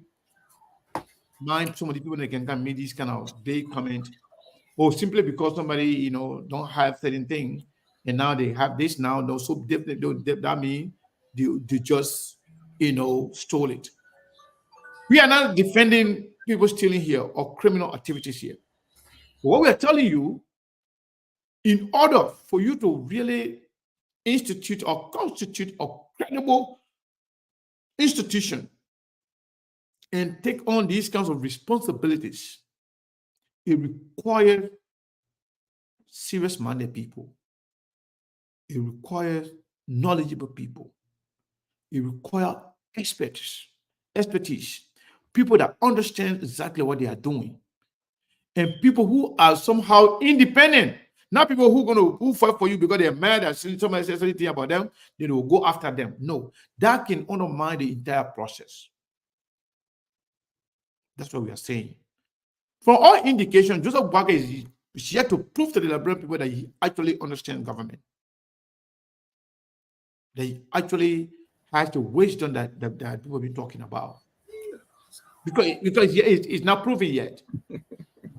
mind some of the people that can make these kind of vague comment, or simply because somebody, don't have certain things, and now they have this now, so that means they just, stole it. We are not defending people stealing here or criminal activities here. But what we are telling you, in order for you to really institute or constitute a credible institution and take on these kinds of responsibilities, it requires serious-minded people. It requires knowledgeable people. It requires expertise, people that understand exactly what they are doing, and people who are somehow independent, not people who fight for you because they're mad at somebody says anything about them, they will go after them. No, that can undermine the entire process. That's what we are saying. From all indications, Joseph Boakai is yet to prove to the Liberian people that he actually understands government. That he actually has the wisdom that people have been talking about. Because it's not proven yet.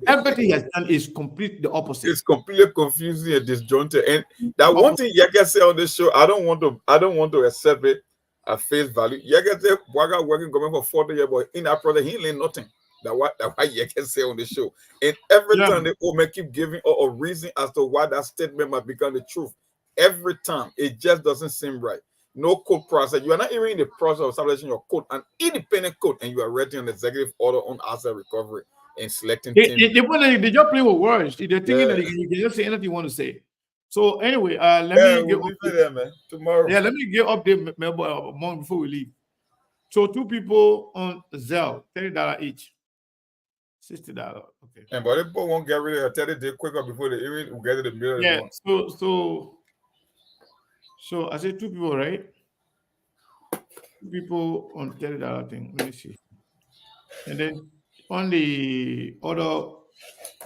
Everything he has done is completely the opposite. It's completely confusing and disjointed. And that one thing Yeke said on this show, I don't want to accept it at face value. Yeke said Boakai working government for 40 years, but in that project he learned nothing. That's why Yeke say on the show. And every time the old man keep giving a reason as to why that statement might become the truth. Every time it just doesn't seem right. no court process. You are not even in the process of establishing your court, an independent court, and you are writing an executive order on asset recovery and selecting teams. They just play with words. They're thinking Yeah. that you can just say anything you want to say. So anyway, let me we'll leave it there, man. Tomorrow. Yeah, let me give update Melbourne before we leave. So 2 people on Zelle, $30 each. $60. Okay. And but people won't get rid of 30 days quicker before they even get to the middle of the Yeah. month. So I said 2 people, right? 2 people on $30 thing. Let me see. And then on the other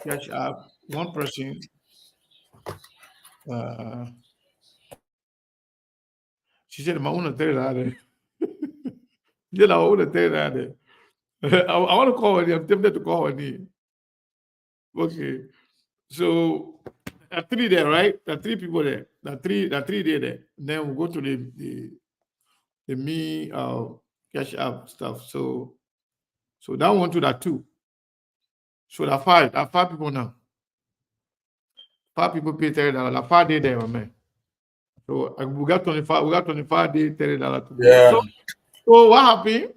cash app, 1 person. She said, "My own $30." Then I own $30. I want to call her. I'm tempted to call her name. Okay. So 3 there, right? There are 3 people there. There are three there. Then we'll go to the me cash app stuff. So that one to that 2. So that 5. There are 5 people now. 5 people pay $30. That 5 day there, my man. So we got 25. We got 25 days, $30 to pay. Yeah. So what happened?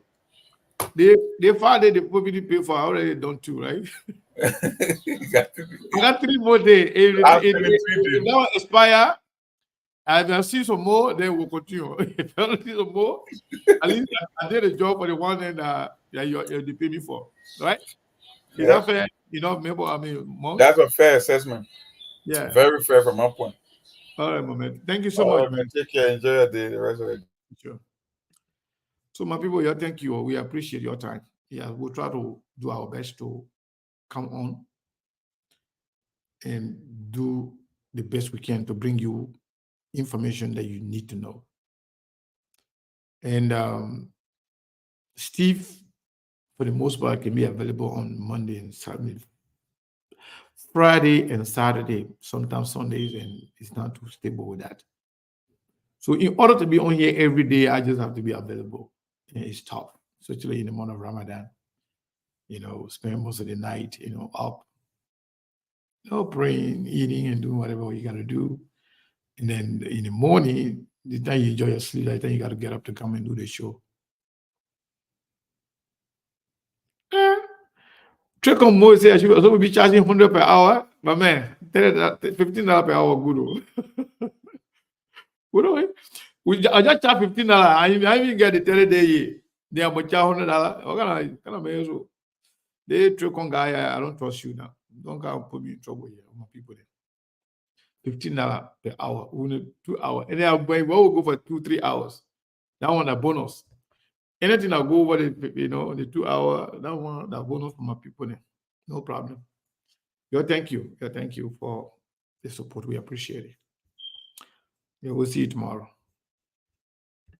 They 5 days the people didn't pay for. I already done 2, right? I got 3 more days. If that one expire, and I see some more, then we'll continue. If I don't see some more, at least I did a job for the one that you pay me for, right? Is that fair? Month? That's a fair assessment. Yeah. Very fair from my point. All right, my man. Thank you so much, man. Take care. Enjoy your day. The rest of it. Sure. So, my people, yeah, thank you. We appreciate your time. Yeah, we'll try to do our best to come on and do the best we can to bring you information that you need to know. And Steve, for the most part, can be available on Monday and Saturday, Friday and Saturday, sometimes Sundays, and it's not too stable with that. So in order to be on here every day, I just have to be available. And it's tough, especially in the month of Ramadan. Spend most of the night, up, praying, eating, and doing whatever you got to do. And then in the morning, the time you enjoy your sleep, I think you got to get up to come and do the show. Trick on Mo says we will be charging $100 per hour. But man, $15 per hour, good. I just charge $15. I even get the 30-day. They are $100. What kind of measure? They trick on guy. I don't trust you now. Don't come put me in trouble here. My people there. $15 per hour. We need 2 hours. And then we will go for 2-3 hours. That one a bonus. Anything I go over the 2 hour, that one that bonus for my people there. No problem. Thank you. Thank you for the support. We appreciate it. We'll see you tomorrow.